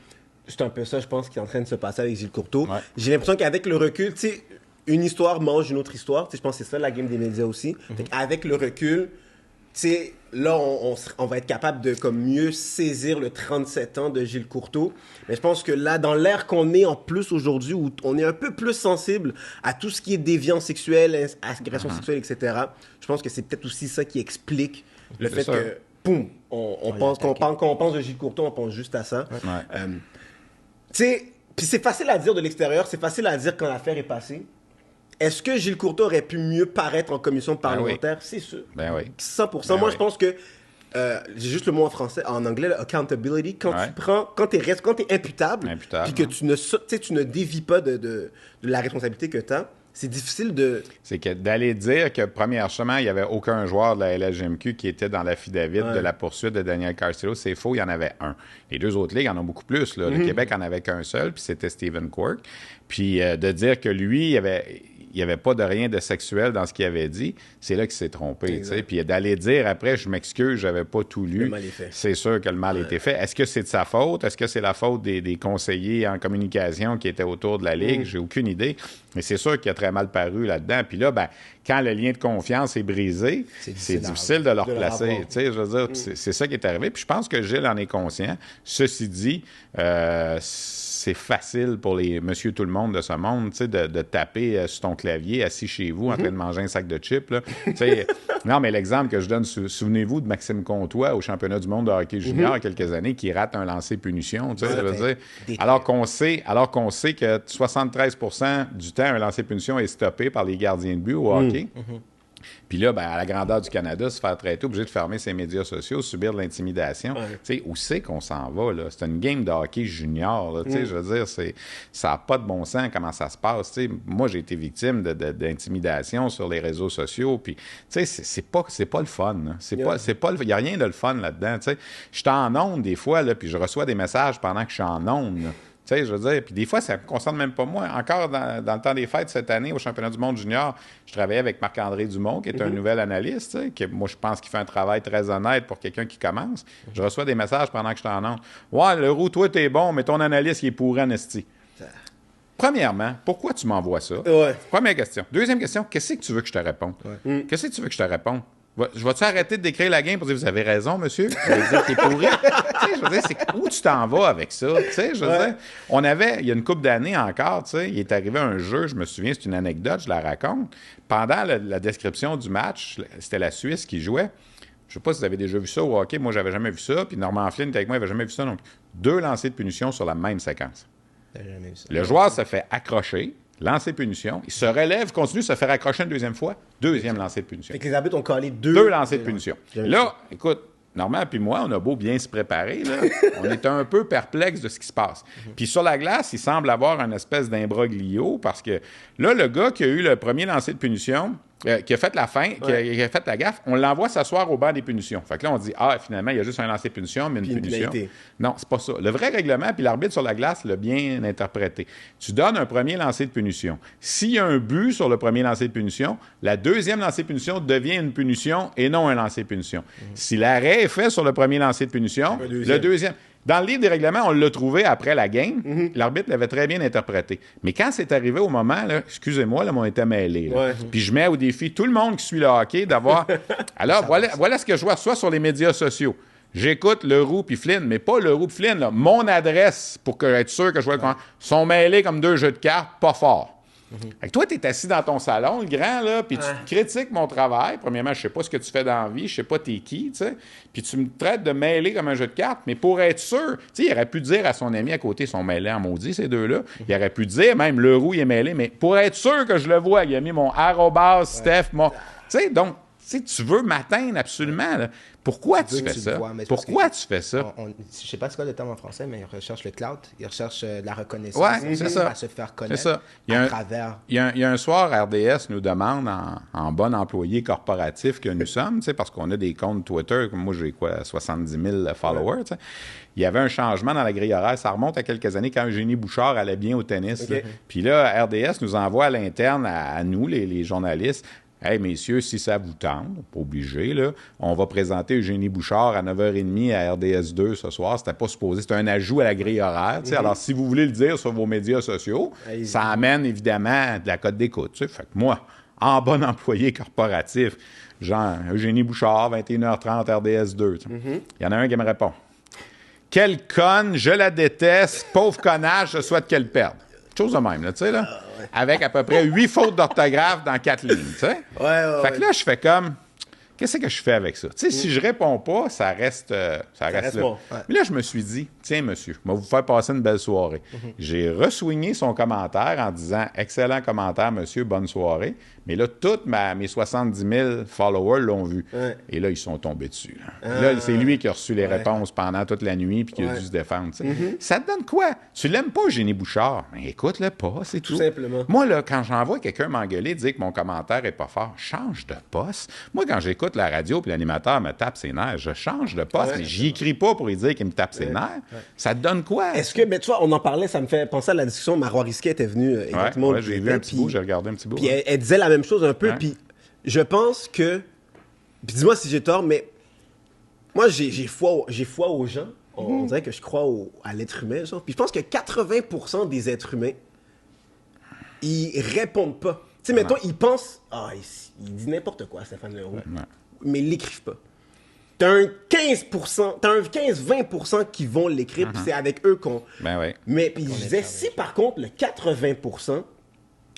C'est un peu ça, je pense, qui est en train de se passer avec Gilles Courteau. Ouais. J'ai l'impression qu'avec le recul, tu sais, une histoire mange une autre histoire. Tu sais, je pense que c'est ça la game des médias aussi. Avec le recul, tu sais, là, on va être capable de comme mieux saisir le 37 ans de Gilles Courteau. Mais je pense que là, dans l'ère qu'on est en plus aujourd'hui, où on est un peu plus sensible à tout ce qui est déviance sexuelle, agression sexuelle, etc., je pense que c'est peut-être aussi ça qui explique le fait que, boum, quand on pense de Gilles Courteau, on pense juste à ça. Ouais. Tu sais, puis c'est facile à dire de l'extérieur, c'est facile à dire quand l'affaire est passée. Est-ce que Gilles Courteau aurait pu mieux paraître en commission parlementaire? C'est sûr. Ben oui. 100%. Moi, je pense que, j'ai juste le mot en anglais, là, accountability, quand t'es imputable, puis que tu ne dévies pas de la responsabilité que t'as, c'est difficile de... C'est que d'aller dire que, premièrement, il n'y avait aucun joueur de la LHJMQ qui était dans l'affidavit de la poursuite de Daniel Carcillo, c'est faux, il y en avait un. Les deux autres ligues en ont beaucoup plus. Là. Le Québec en avait qu'un seul, puis c'était Stephen Quirk. Puis de dire que lui, il n'y avait pas de rien de sexuel dans ce qu'il avait dit, c'est là qu'il s'est trompé. Puis d'aller dire après, je m'excuse, j'avais pas tout lu, le mal est fait. C'est sûr que le mal a été fait. Est-ce que c'est de sa faute? Est-ce que c'est la faute des conseillers en communication qui étaient autour de la Ligue? J'ai aucune idée. Mais c'est sûr qu'il a très mal paru là-dedans. Puis là, ben, quand le lien de confiance est brisé, c'est difficile de le replacer. Je veux dire, c'est ça qui est arrivé. Puis je pense que Gilles en est conscient. Ceci dit, c'est facile pour les monsieur tout le monde de ce monde, de taper sur ton clavier assis chez vous en train de manger un sac de chips. Là. Non, mais l'exemple que je donne, souvenez-vous de Maxime Comtois au championnat du monde de hockey junior il y a quelques années qui rate un lancer punition. Ça veut dire, alors qu'on sait que 73% du temps, un lancer punition est stoppé par les gardiens de but au hockey. Puis là, ben, à la grandeur du Canada, se faire traiter, obligé de fermer ses médias sociaux, subir de l'intimidation. Où c'est qu'on s'en va, là? C'est une game de hockey junior, là. Je veux dire, ça n'a pas de bon sens comment ça se passe. Moi, j'ai été victime d'intimidation sur les réseaux sociaux, puis c'est pas le fun. Il n'y a rien de le fun là-dedans. Je suis en onde des fois, là, puis je reçois des messages pendant que je suis en onde, là. Je veux dire, puis des fois, ça ne me concerne même pas moi. Encore dans le temps des fêtes cette année, au championnat du monde junior, je travaillais avec Marc-André Dumont, qui est un nouvel analyste, que moi, je pense qu'il fait un travail très honnête pour quelqu'un qui commence. Je reçois des messages pendant que je suis en onde. « Ouais, Leroux, toi, t'es bon, mais ton analyste, il est pourri en esti. » Premièrement, pourquoi tu m'envoies ça? Première question. Deuxième question, qu'est-ce que tu veux que je te réponde? Qu'est-ce que tu veux que je te réponde? Je vais-tu arrêter de décrire la game pour dire, vous avez raison, monsieur? Je vais dire, t'es pourri. Tu sais, je veux dire, c'est où tu t'en vas avec ça? Tu sais, je veux dire, il y a une couple d'années encore, tu sais, il est arrivé un jeu, je me souviens, c'est une anecdote, je la raconte. Pendant la description du match, c'était la Suisse qui jouait. Je ne sais pas si vous avez déjà vu ça au hockey. Moi, j'avais jamais vu ça. Puis Normand Flynn était avec moi, il n'avait jamais vu ça. Donc, 2 lancers de punition sur la même séquence. Jamais vu ça. Le joueur se fait accrocher, lancer punition. Il se relève, continue de se faire accrocher une deuxième fois. Deuxième lancer de punition. Fait que les arbitres ont collé 2 lancers de punition. Là, écoute, Normand puis moi, on a beau bien se préparer, là, on est un peu perplexe de ce qui se passe. Puis sur la glace, il semble avoir une espèce d'imbroglio parce que là, le gars qui a eu le premier lancer de punition, qui a fait la fin, qui a fait la gaffe, on l'envoie s'asseoir au banc des punitions. Fait que là, on dit, finalement, il y a juste un lancer de punition, mais une punition. Non, c'est pas ça. Le vrai règlement, puis l'arbitre sur la glace l'a bien interprété. Tu donnes un premier lancer de punition. S'il y a un but sur le premier lancer de punition, la deuxième lancer de punition devient une punition et non un lancer de punition. Si l'arrêt est fait sur le premier lancer de punition, le deuxième... Dans le livre des règlements, on l'a trouvé après la game. L'arbitre l'avait très bien interprété. Mais quand c'est arrivé au moment, là, excusez-moi, là, on était mêlés. Puis je mets au défi tout le monde qui suit le hockey d'avoir... Alors, voilà ce que je vois, soit sur les médias sociaux. J'écoute Leroux puis Flynn, mais pas Leroux puis Flynn. Là. Mon adresse, pour être sûr que je vois le commentaire, sont mêlés comme 2 jeux de cartes, pas fort. Fait que toi, tu es assis dans ton salon, le grand, là, puis tu critiques mon travail. Premièrement, je sais pas ce que tu fais dans la vie, je sais pas t'es qui, tu sais. Puis tu me traites de mêler comme un jeu de cartes, mais pour être sûr, tu sais, il aurait pu dire à son ami à côté, ils sont mêlés en maudit, ces deux-là. Il aurait pu dire, même Leroux, il est mêlé, mais pour être sûr que je le vois, il a mis mon @ Steph, mon... Tu sais, donc, tu veux m'atteindre absolument, là. Pourquoi tu fais ça? Pourquoi tu fais ça? Je ne sais pas ce qu'est le terme en français, mais ils recherchent le clout, ils recherchent la reconnaissance. Oui, c'est ça. À se faire connaître à travers. Il y a un soir, RDS nous demande, en bon employé corporatif que nous sommes, parce qu'on a des comptes Twitter, comme moi j'ai 70 000 followers, t'sais. Il y avait un changement dans la grille horaire. Ça remonte à quelques années quand Eugénie Bouchard allait bien au tennis. Okay. Puis là, RDS nous envoie à l'interne, à nous, les journalistes, « Hey, messieurs, si ça vous tente, pas obligé, là, on va présenter Eugénie Bouchard à 9h30 à RDS 2 ce soir. » C'était pas supposé. C'était un ajout à la grille horaire. Alors, si vous voulez le dire sur vos médias sociaux, ça amène évidemment de la cote d'écoute. Fait que moi, en bon employé corporatif, genre Eugénie Bouchard, 21h30, RDS 2. Il y en a un qui me répond. « Quelle conne, je la déteste, pauvre connasse, je souhaite qu'elle perde. » Chose de même, là, tu sais, là. Avec à peu près 8 fautes d'orthographe dans 4 lignes, tu sais. Fait que là, je fais comme, qu'est-ce que je fais avec ça? Tu sais, si je réponds pas, ça reste là. Bon. Mais là, je me suis dit, tiens, monsieur, je vais vous faire passer une belle soirée. J'ai ressouigné son commentaire en disant, excellent commentaire, monsieur, bonne soirée. Mais là, tous mes 70 000 followers l'ont vu. Et là, ils sont tombés dessus. Là, c'est lui qui a reçu les réponses pendant toute la nuit puis qui a dû se défendre. Ça te donne quoi? Tu l'aimes pas, Eugénie Bouchard? Ben, écoute-le pas, c'est tout. Tout simplement. Moi, là, quand j'envoie quelqu'un m'engueuler, dire que mon commentaire est pas fort, change de poste. Moi, quand j'écoute la radio puis l'animateur me tape ses nerfs, je change de poste. Mais j'y écris pas pour lui dire qu'il me tape ses nerfs. Ça te donne quoi? Est-ce que, tu vois, on en parlait, ça me fait penser à la discussion. Marois Risquet était venu exactement. Ouais, j'ai vu un petit bout, j'ai regardé un petit bout. Puis elle disait la même chose un peu. Puis je pense que. Puis dis-moi si j'ai tort, mais moi, j'ai foi aux gens. On dirait que je crois à l'être humain. Genre. Puis je pense que 80% des êtres humains, ils répondent pas. Tu sais, mettons, ils pensent. Il dit n'importe quoi, Stéphane Leroux. Mais ils l'écrivent pas. T'as un 15%, t'as un 15-20% qui vont l'écrire, puis c'est avec eux qu'on... Ben oui. Mais puis je disais, si par contre, le 80%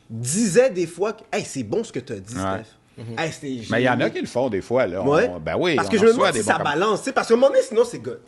disait des fois que « Hey, c'est bon ce que t'as dit, Steph. » Mais il y en a qui le font des fois. Là. Ben oui, parce que je me demande si ça balance. Parce qu'à un moment donné, sinon, c'est good.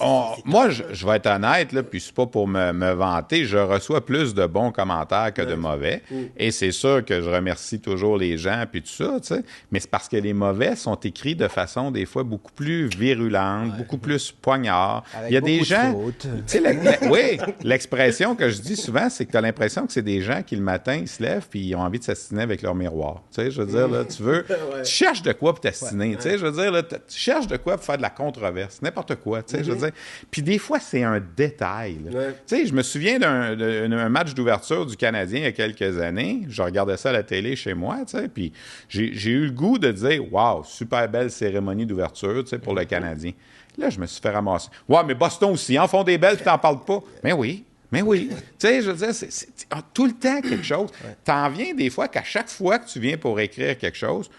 Moi, je vais être honnête, là, puis c'est pas pour me vanter, je reçois plus de bons commentaires que de mauvais. Et c'est sûr que je remercie toujours les gens, puis tout ça, tu sais. Mais c'est parce que les mauvais sont écrits de façon, des fois, beaucoup plus virulente, beaucoup plus poignard. Il y a des gens... Tu sais, oui, l'expression que je dis souvent, c'est que tu as l'impression que c'est des gens qui, le matin, ils se lèvent puis ils ont envie de s'assiner avec leur miroir. Tu sais, je veux dire, là, tu veux... Tu cherches de quoi pour t'assiner, tu sais, je veux dire, là, tu cherches de quoi pour faire de la controverse, n'importe quoi, tu sais, je veux dire. Puis des fois, c'est un détail. Tu sais, je me souviens d'un match d'ouverture du Canadien il y a quelques années. Je regardais ça à la télé chez moi, tu sais, puis j'ai eu le goût de dire, waouh, super belle cérémonie d'ouverture, tu sais, pour le Canadien. Là, je me suis fait ramasser. Ouais, mais Boston aussi, en font des belles, puis t'en parles pas. Mais oui. Tu sais, je veux dire, c'est tout le temps quelque chose. T'en viens des fois qu'à chaque fois que tu viens pour écrire quelque chose,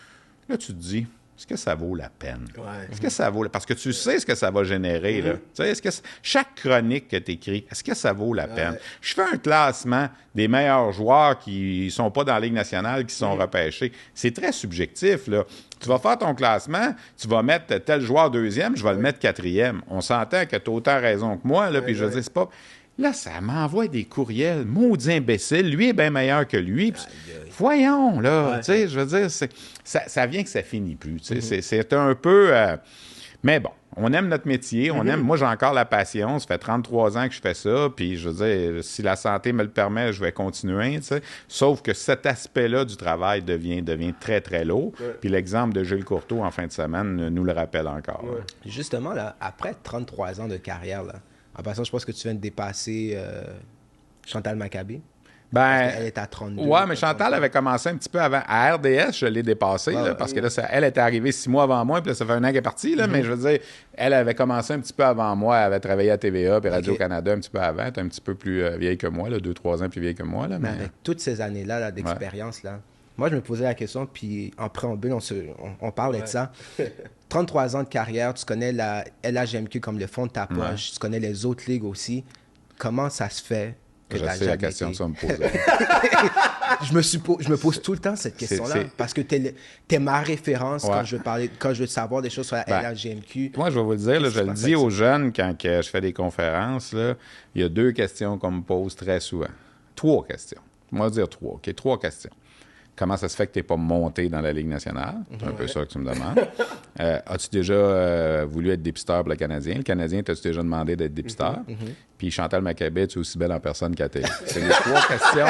là, tu te dis, est-ce que ça vaut la peine? Ouais. Est-ce que ça vaut... Parce que tu sais ce que ça va générer, là. Tu sais, est-ce que chaque chronique que tu écris, est-ce que ça vaut la peine? Je fais un classement des meilleurs joueurs qui sont pas dans la Ligue nationale, qui sont repêchés. C'est très subjectif, là. Tu vas faire ton classement, tu vas mettre tel joueur deuxième, je vais le mettre quatrième. On s'entend que tu as autant raison que moi, là, puis je veux dire, c'est pas... Là, ça m'envoie des courriels. Maudit imbécile. Lui est bien meilleur que lui. Voyons, là. Tu sais, je veux dire, ça vient que ça finit plus. Tu sais, c'est un peu... mais bon, on aime notre métier. On aime... Moi, j'ai encore la passion. Ça fait 33 ans que je fais ça. Puis, je veux dire, si la santé me le permet, je vais continuer. Tu sais. Sauf que cet aspect-là du travail devient très, très lourd. Puis l'exemple de Gilles Courteau en fin de semaine nous le rappelle encore. Justement, là, après 33 ans de carrière, là, en passant, je pense que tu viens de dépasser Chantal Maccabé. Ben, elle est à 32. Oui, mais Chantal avait commencé un petit peu avant. À RDS, je l'ai dépassée, parce que là, elle était arrivée 6 mois avant moi, puis là, ça fait 1 an qu'elle est partie, là, mais je veux dire, elle avait commencé un petit peu avant moi. Elle avait travaillé à TVA puis Radio-Canada un petit peu avant. Elle est un petit peu plus vieille que moi, 2-3 ans plus vieille que moi. Là, mais avec toutes ces années-là là, d'expérience, là, moi, je me posais la question, puis en préambule, on parlait de ça. 33 ans de carrière, tu connais la LHMQ comme le fond de ta poche, tu connais les autres ligues aussi. Comment ça se fait que je sais la question que ça me pose. je me pose tout le temps cette question-là, parce que t'es ma référence quand je veux savoir des choses sur la LHMQ. Moi, je vais vous le dire, là, je le dis aux jeunes quand je fais des conférences, là, il y a 2 questions qu'on me pose très souvent. 3 questions. On va dire 3. OK, 3 questions. Comment ça se fait que tu n'es pas monté dans la Ligue nationale? C'est un peu ça que tu me demandes. As-tu déjà voulu être dépisteur pour le Canadien? Le Canadien, t'as-tu déjà demandé d'être dépisteur? Puis Chantal Maccabé, tu es aussi belle en personne qu'à télé. C'est les 3 questions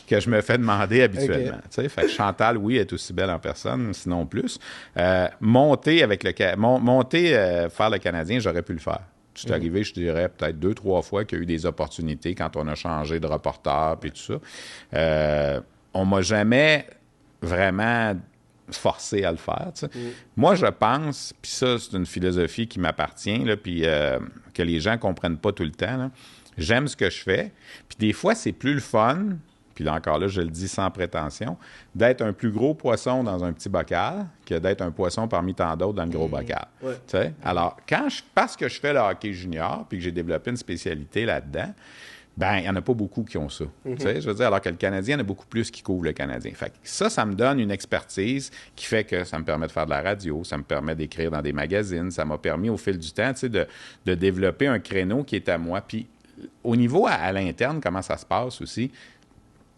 que je me fais demander habituellement. Fait que Chantal, oui, est aussi belle en personne, sinon plus. Monter faire le Canadien, j'aurais pu le faire. C'est arrivé, je dirais, peut-être 2-3 fois qu'il y a eu des opportunités quand on a changé de reporter puis tout ça. On m'a jamais vraiment forcé à le faire. Moi, je pense, puis ça, c'est une philosophie qui m'appartient, puis que les gens ne comprennent pas tout le temps. Là. J'aime ce que je fais. Puis des fois, c'est plus le fun, puis là encore là, je le dis sans prétention, d'être un plus gros poisson dans un petit bocal que d'être un poisson parmi tant d'autres dans le gros bocal. Alors, parce que je fais le hockey junior, puis que j'ai développé une spécialité là-dedans, ben il n'y en a pas beaucoup qui ont ça. Je veux dire, alors que le Canadien, il y en a beaucoup plus qui couvrent le Canadien. Fait que ça me donne une expertise qui fait que ça me permet de faire de la radio, ça me permet d'écrire dans des magazines, ça m'a permis au fil du temps de développer un créneau qui est à moi. Puis au niveau à l'interne, comment ça se passe aussi,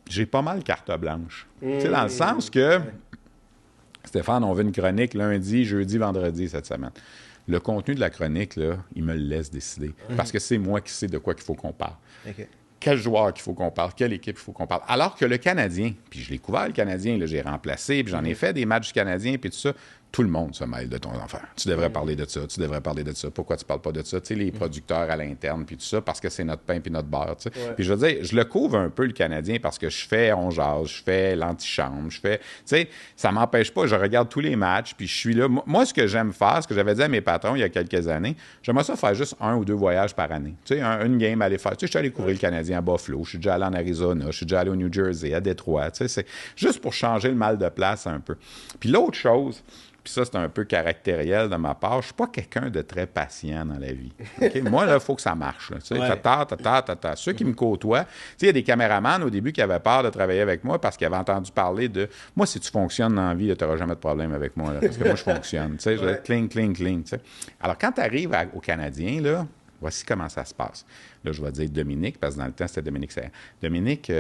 j'ai pas mal carte blanche. Dans le sens que, Stéphane, on veut une chronique lundi, jeudi, vendredi cette semaine. Le contenu de la chronique, là, il me le laisse décider. Parce que c'est moi qui sais de quoi qu'il faut qu'on parle. Quel joueur qu'il faut qu'on parle, quelle équipe il faut qu'on parle. Alors que le Canadien, puis je l'ai couvert le Canadien, là, j'ai remplacé, puis j'en ai fait des matchs du Canadien, puis tout ça. Tout le monde se mêle de ton affaire. Tu devrais parler de ça, tu devrais parler de ça. Pourquoi tu parles pas de ça? Tu sais, les producteurs à l'interne, puis tout ça, parce que c'est notre pain puis notre beurre, tu sais. Puis je veux dire, je le couvre un peu, le Canadien, parce que je fais On jase, je fais l'antichambre, je fais... Tu sais, ça m'empêche pas, je regarde tous les matchs, puis je suis là. Moi, ce que j'aime faire, ce que j'avais dit à mes patrons il y a quelques années, j'aimerais ça faire juste 1 ou 2 voyages par année. Tu sais, une game, aller faire... Tu sais, je suis allé couvrir le Canadien à Buffalo, je suis déjà allé en Arizona, je suis déjà allé au New Jersey, à Détroit, tu sais, c'est juste pour changer le mal de place un peu. Puis l'autre chose... Puis ça, c'est un peu caractériel de ma part. Je suis pas quelqu'un de très patient dans la vie. Okay? Moi, là, il faut que ça marche. Là. Tu sais, Ceux qui me côtoient, tu sais, il y a des caméramans au début qui avaient peur de travailler avec moi parce qu'ils avaient entendu parler de « Moi, si tu fonctionnes dans la vie, tu n'auras jamais de problème avec moi. Là, parce que moi, je fonctionne. » Tu sais, je vais cling, cling, cling. Tu sais. Alors, quand tu arrives au Canadien, là, voici comment ça se passe. Là, je vais dire Dominique, parce que dans le temps, c'était Dominique Serra. Dominique,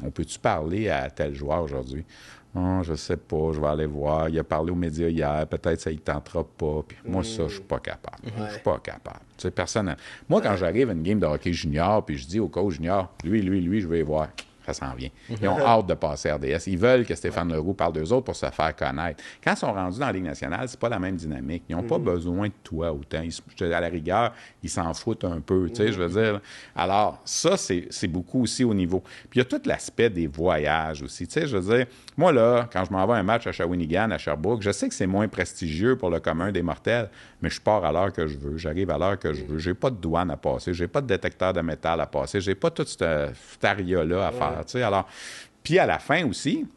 on peut-tu parler à tel joueur aujourd'hui? Oh, je sais pas, je vais aller voir. Il a parlé aux médias hier, peut-être ça ne tentera pas. Puis moi, ça, je suis pas capable. Je suis pas capable. Tu sais, personne... Moi, quand j'arrive à une game de hockey junior, puis je dis au coach junior, lui, je vais y voir. Ça s'en vient. Ils ont hâte de passer à RDS. Ils veulent que Stéphane Leroux parle d'eux autres pour se faire connaître. Quand ils sont rendus dans la Ligue nationale, c'est pas la même dynamique. Ils n'ont pas besoin de toi autant. À la rigueur, ils s'en foutent un peu, tu sais, je veux dire. Alors, ça, c'est beaucoup aussi au niveau. Puis il y a tout l'aspect des voyages aussi. Tu sais, je veux dire, moi, là, quand je m'en vais à un match à Shawinigan, à Sherbrooke, je sais que c'est moins prestigieux pour le commun des mortels, mais je pars à l'heure que je veux. J'arrive à l'heure que je veux. J'ai pas de douane à passer. J'ai pas de détecteur de métal à passer. J'ai pas tout cet aria-là à faire. Tu sais, alors, puis à la fin aussi,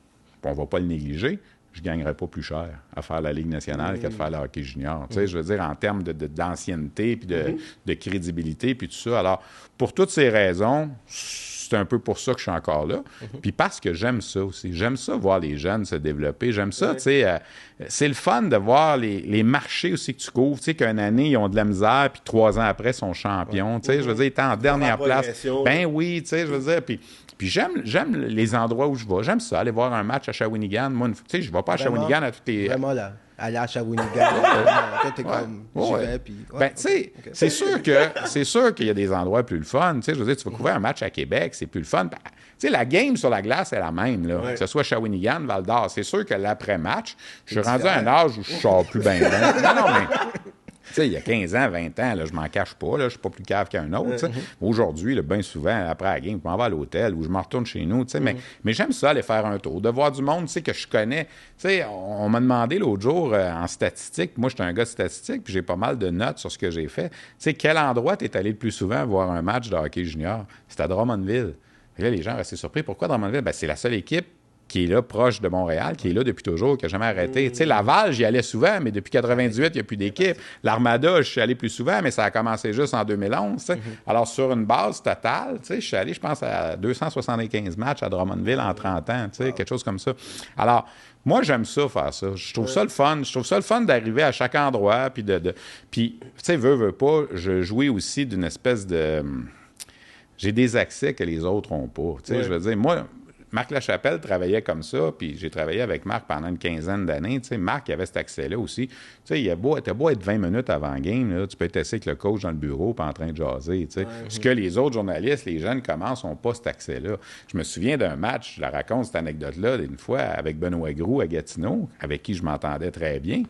on ne va pas le négliger, je ne gagnerais pas plus cher à faire la Ligue nationale qu'à faire le hockey junior. Tu sais, je veux dire, en termes d'ancienneté, puis de crédibilité, puis tout ça. Alors, pour toutes ces raisons, c'est un peu pour ça que je suis encore là. Puis parce que j'aime ça aussi. J'aime ça, voir les jeunes se développer. J'aime ça, tu sais, c'est le fun de voir les marchés aussi que tu couvres. Tu sais, qu'une année, ils ont de la misère, puis 3 ans après, ils sont champions. Tu sais, je veux dire, ils étaient en dernière place. Ben oui, tu sais, je veux dire, puis j'aime les endroits où je vais. J'aime ça, aller voir un match à Shawinigan. Moi, tu sais, je ne vais pas à Shawinigan à toutes les... Vraiment, là, aller à Shawinigan, toi, t'es comme... J'y vais, puis... Ben, tu sais, c'est sûr qu'il y a des endroits plus le fun. Tu sais, je veux dire, tu vas couvrir un match à Québec, c'est plus le fun. Tu sais, la game sur la glace est la même, là. Que ce soit Shawinigan, Val-d'Or. C'est sûr que l'après-match, je suis rendu à un âge où je sors plus bien. Non, mais... Tu sais, il y a 15 ans, 20 ans, là, je m'en cache pas, là, je suis pas plus cave qu'un autre. Aujourd'hui, bien souvent, après la game, je m'en vais à l'hôtel ou je me retourne chez nous. Mais j'aime ça, aller faire un tour, de voir du monde que je connais. T'sais, on m'a demandé l'autre jour en statistique, moi, je suis un gars de statistique, puis j'ai pas mal de notes sur ce que j'ai fait. Tu sais, quel endroit tu es allé le plus souvent voir un match de hockey junior? C'est à Drummondville. Et là, les gens restaient surpris. Pourquoi Drummondville? Ben, c'est la seule équipe qui est là, proche de Montréal, qui est là depuis toujours, qui n'a jamais arrêté. Tu sais, Laval, j'y allais souvent, mais depuis 98, il n'y a plus d'équipe. L'Armada, je suis allé plus souvent, mais ça a commencé juste en 2011. T'sais. Alors, sur une base totale, je suis allé, je pense, à 275 matchs à Drummondville en 30 ans, quelque chose comme ça. Alors, moi, j'aime ça, faire ça. Je trouve ça le fun. Je trouve ça le fun d'arriver à chaque endroit, puis Puis, tu sais, veux pas, je jouis aussi d'une espèce de... J'ai des accès que les autres n'ont pas. Tu sais, je veux dire, moi... Marc Lachapelle travaillait comme ça, puis j'ai travaillé avec Marc pendant une quinzaine d'années. Tu sais, Marc avait cet accès-là aussi. Tu sais, il était beau être 20 minutes avant le game, là, tu peux être assis avec le coach dans le bureau puis en train de jaser. Tu sais. Ce que les autres journalistes, les jeunes commencent, n'ont pas cet accès-là. Je me souviens d'un match, je la raconte cette anecdote-là, une fois avec Benoît Groux à Gatineau, avec qui je m'entendais très bien.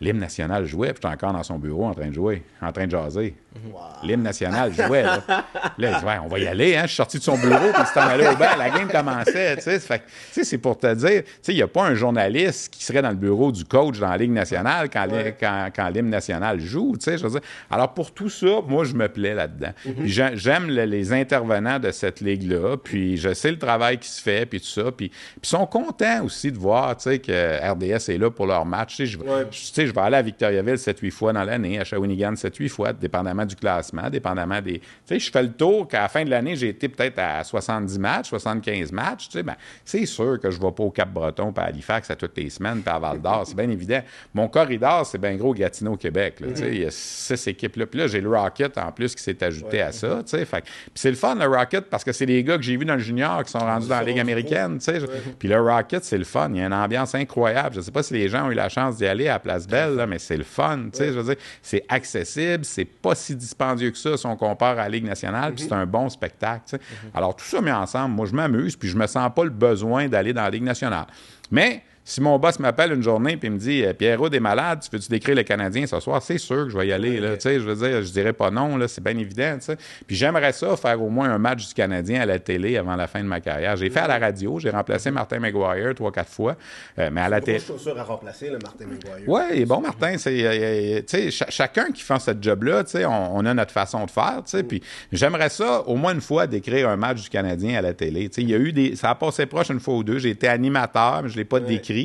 L'hymne national jouait, puis j'étais encore dans son bureau en train de jouer, en train de jaser. Wow. L'hymne national jouait, là. Là, il dit, ouais, on va y aller, hein. Je suis sorti de son bureau, puis il s'en allait au banc. La game commençait, tu sais. Fait, c'est pour te dire, tu sais, il n'y a pas un journaliste qui serait dans le bureau du coach dans la Ligue nationale quand l'hymne national joue, tu sais. Je veux dire. Alors, pour tout ça, moi, je me plais là-dedans. Puis j'aime les intervenants de cette ligue-là, puis je sais le travail qui se fait, puis tout ça. Puis ils sont contents aussi de voir, tu sais, que RDS est là pour leur match. Tu sais, je vais aller à Victoriaville 7-8 fois dans l'année, à Shawinigan 7-8 fois, dépendamment du classement, dépendamment des... Tu sais, je fais le tour qu'à la fin de l'année, j'ai été peut-être à 70 matchs, 75 matchs, tu sais, ben, c'est sûr que je ne vais pas au Cap-Breton puis à Halifax à toutes les semaines puis à Val-d'Or, c'est bien évident. Mon corridor, c'est bien gros Gatineau, Québec, là, tu sais, il y a 6 équipes-là. Puis là, j'ai le Rocket en plus qui s'est ajouté à ça, tu sais, fait... Puis c'est le fun, le Rocket, parce que c'est des gars que j'ai vus dans le junior qui sont rendus dans la Ligue américaine, tu sais. Puis le Rocket, c'est le fun, il y a une ambiance incroyable. Je ne sais pas si les gens ont eu la chance d'y aller à Place Belle, là, mais c'est le fun, tu sais, je veux dire, c'est accessible, c'est pas si dispendieux que ça si on compare à la Ligue nationale, puis c'est un bon spectacle, tu sais. Alors, tout ça mis ensemble, moi, je m'amuse, puis je me sens pas le besoin d'aller dans la Ligue nationale. Mais... si mon boss m'appelle une journée et me dit « Pierrot, t'es malade, tu veux-tu décrire le Canadien ce soir? » C'est sûr que je vais y aller. Là, je veux dire, je dirais pas non, là, c'est bien évident. T'sais. Puis j'aimerais ça, faire au moins un match du Canadien à la télé avant la fin de ma carrière. J'ai fait à la radio, j'ai remplacé Martin McGuire 3-4 fois. Mais à la télé... C'est chaussure à remplacer, le Martin McGuire. Oui, et bon, Martin, c'est chacun qui fait ce job-là, on a notre façon de faire. Puis j'aimerais ça, au moins une fois, décrire un match du Canadien à la télé. Il y a eu ça a passé proche une fois ou deux. J'ai été animateur, mais je ne l'ai pas décrit.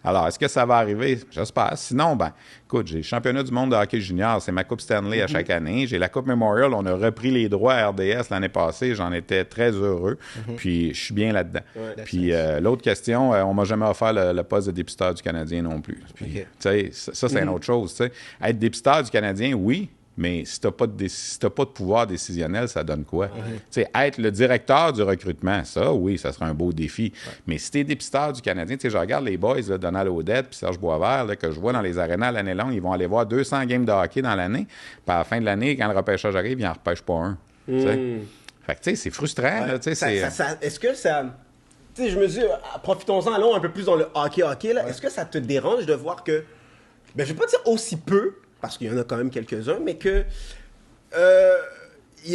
Alors, est-ce que ça va arriver? J'espère. Sinon, ben, écoute, j'ai le championnat du monde de hockey junior, c'est ma Coupe Stanley à chaque année. J'ai la Coupe Memorial, on a repris les droits à RDS l'année passée, j'en étais très heureux, puis je suis bien là-dedans. Puis l'autre question, on m'a jamais offert le poste de dépisteur du Canadien non plus. Puis, tu sais, ça, c'est une autre chose. T'sais. Être dépisteur du Canadien, oui, mais si tu n'as pas de pouvoir décisionnel, ça donne quoi? Être le directeur du recrutement, ça, oui, ça serait un beau défi. Mais si tu es dépisteur du Canadien, je regarde les boys, là, Donald Odette puis Serge Boisvert, là, que je vois dans les arénas l'année longue, ils vont aller voir 200 games de hockey dans l'année. Puis à la fin de l'année, quand le repêchage arrive, ils n'en repêchent pas un. Fait que, c'est frustrant. Là, est-ce que ça... Tu sais, je me dis, profitons-en, allons un peu plus dans le hockey, là. Est-ce que ça te dérange de voir que... Ben, je vais pas dire aussi peu, parce qu'il y en a quand même quelques-uns, mais que il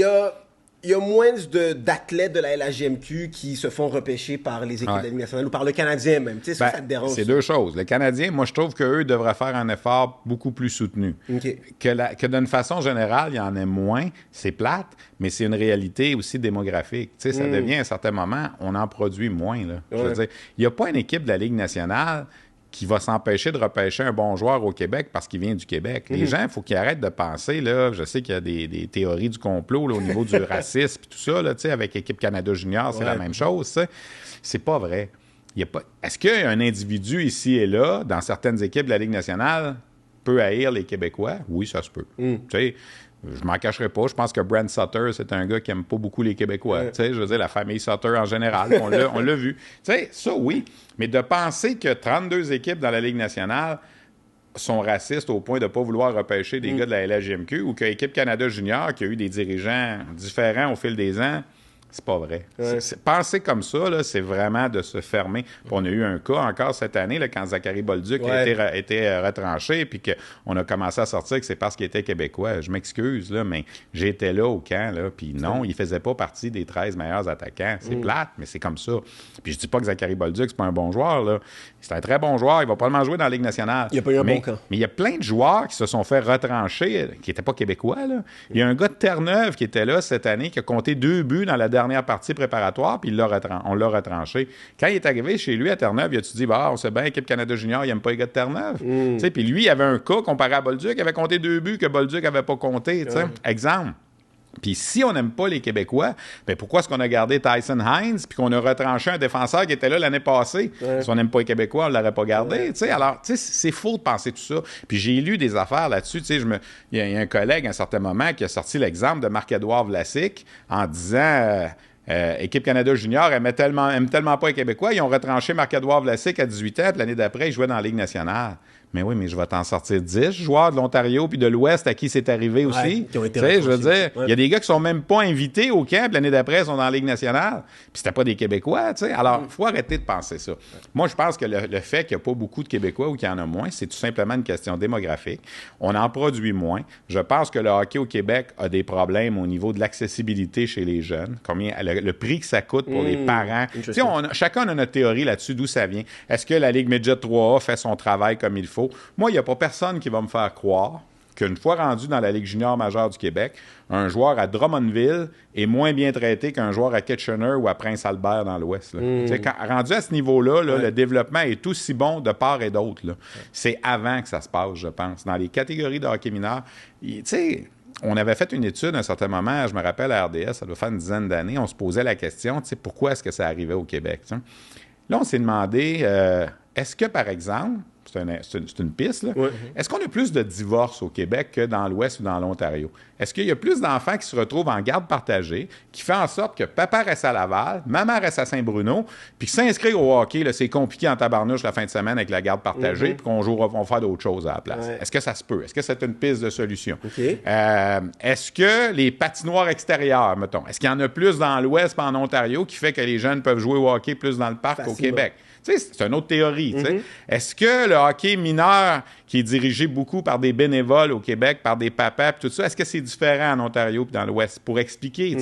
y a moins d'athlètes de la LHJMQ qui se font repêcher par les équipes de la Ligue nationale ou par le Canadien même. Tu sais, ça te dérange? C'est deux choses. Le Canadien, moi, je trouve qu'eux devraient faire un effort beaucoup plus soutenu. Que d'une façon générale, il y en ait moins. C'est plate, mais c'est une réalité aussi démographique. Tu sais, ça devient, à un certain moment, on en produit moins. Là. Je veux dire, il n'y a pas une équipe de la Ligue nationale qui va s'empêcher de repêcher un bon joueur au Québec parce qu'il vient du Québec. Les gens, il faut qu'ils arrêtent de penser, là, je sais qu'il y a des théories du complot là, au niveau du racisme et tout ça, là, avec Équipe Canada Junior, c'est la même chose. Ça. C'est pas vrai. Est-ce qu'un individu ici et là, dans certaines équipes de la Ligue nationale, peut haïr les Québécois? Oui, ça se peut. Tu sais, je m'en cacherai pas. Je pense que Brent Sutter, c'est un gars qui aime pas beaucoup les Québécois. Tu sais, je veux dire, la famille Sutter en général, on l'a vu. Tu sais, ça, oui. Mais de penser que 32 équipes dans la Ligue nationale sont racistes au point de ne pas vouloir repêcher des gars de la LHJMQ ou que l'Équipe Canada Junior, qui a eu des dirigeants différents au fil des ans, c'est pas vrai. Penser comme ça, là, c'est vraiment de se fermer. Puis on a eu un cas encore cette année, là, quand Zachary Bolduc a été retranché, puis qu'on a commencé à sortir que c'est parce qu'il était québécois. Je m'excuse, là, mais j'étais là au camp, là, puis non, il faisait pas partie des 13 meilleurs attaquants. C'est plate, mais c'est comme ça. Puis je dis pas que Zachary Bolduc, c'est pas un bon joueur, là. C'est un très bon joueur. Il va probablement jouer dans la Ligue nationale. Il a pas eu un bon camp. Mais il y a plein de joueurs qui se sont fait retrancher, qui n'étaient pas québécois, là. Il y a un gars de Terre-Neuve qui était là cette année, qui a compté 2 buts dans la dernière partie préparatoire, puis on l'a retranché. Quand il est arrivé chez lui à Terre-Neuve, il a-tu dit, on sait bien, Équipe Canada Junior, il n'aime pas les gars de Terre-Neuve. Puis lui, il avait un cas comparé à Bolduc, il avait compté 2 buts que Bolduc n'avait pas compté. Exemple. Puis si on n'aime pas les Québécois, bien pourquoi est-ce qu'on a gardé Tyson Hines puis qu'on a retranché un défenseur qui était là l'année passée? Si on n'aime pas les Québécois, on ne l'aurait pas gardé. Alors, c'est faux de penser tout ça. Puis j'ai lu des affaires là-dessus. Il y a un collègue à un certain moment qui a sorti l'exemple de Marc-Édouard Vlasic en disant... Équipe Canada Junior aime tellement pas les Québécois, ils ont retranché Marc-Édouard Vlasic à 18 ans, puis l'année d'après, il jouait dans la Ligue nationale. Mais oui, mais je vais t'en sortir 10 joueurs de l'Ontario puis de l'Ouest à qui c'est arrivé aussi. Qui ont été je veux dire, il y a des gars qui sont même pas invités au camp, puis l'année d'après, ils sont dans la Ligue nationale. Puis c'était pas des Québécois, tu sais. Alors, il faut arrêter de penser ça. Moi, je pense que le fait qu'il n'y a pas beaucoup de Québécois ou qu'il y en a moins, c'est tout simplement une question démographique. On en produit moins. Je pense que le hockey au Québec a des problèmes au niveau de l'accessibilité chez les jeunes. Le prix que ça coûte pour les parents. Tu sais, chacun a notre théorie là-dessus, d'où ça vient. Est-ce que la Ligue Midget 3A fait son travail comme il faut? Moi, il n'y a pas personne qui va me faire croire qu'une fois rendu dans la Ligue junior majeure du Québec, un joueur à Drummondville est moins bien traité qu'un joueur à Kitchener ou à Prince-Albert dans l'Ouest. Rendu à ce niveau-là, le développement est aussi bon de part et d'autre. C'est avant que ça se passe, je pense. Dans les catégories de hockey mineur, tu sais... On avait fait une étude à un certain moment, je me rappelle à RDS, ça doit faire une dizaine d'années, on se posait la question, pourquoi est-ce que ça arrivait au Québec? T'sais? Là, on s'est demandé, est-ce que, par exemple, c'est une piste, là, est-ce qu'on a plus de divorces au Québec que dans l'Ouest ou dans l'Ontario? Est-ce qu'il y a plus d'enfants qui se retrouvent en garde partagée, qui fait en sorte que papa reste à Laval, maman reste à Saint-Bruno, puis que s'inscrire au hockey, là, c'est compliqué en tabarnouche la fin de semaine avec la garde partagée, puis qu'on va faire d'autres choses à la place? Est-ce que ça se peut? Est-ce que c'est une piste de solution? Est-ce que les patinoires extérieures, mettons, est-ce qu'il y en a plus dans l'Ouest et en Ontario qui fait que les jeunes peuvent jouer au hockey plus dans le parc qu'au Québec? C'est une autre théorie. Est-ce que le hockey mineur, qui est dirigé beaucoup par des bénévoles au Québec, par des papas, tout ça, est-ce que c'est différent en Ontario et dans l'Ouest? Pour expliquer,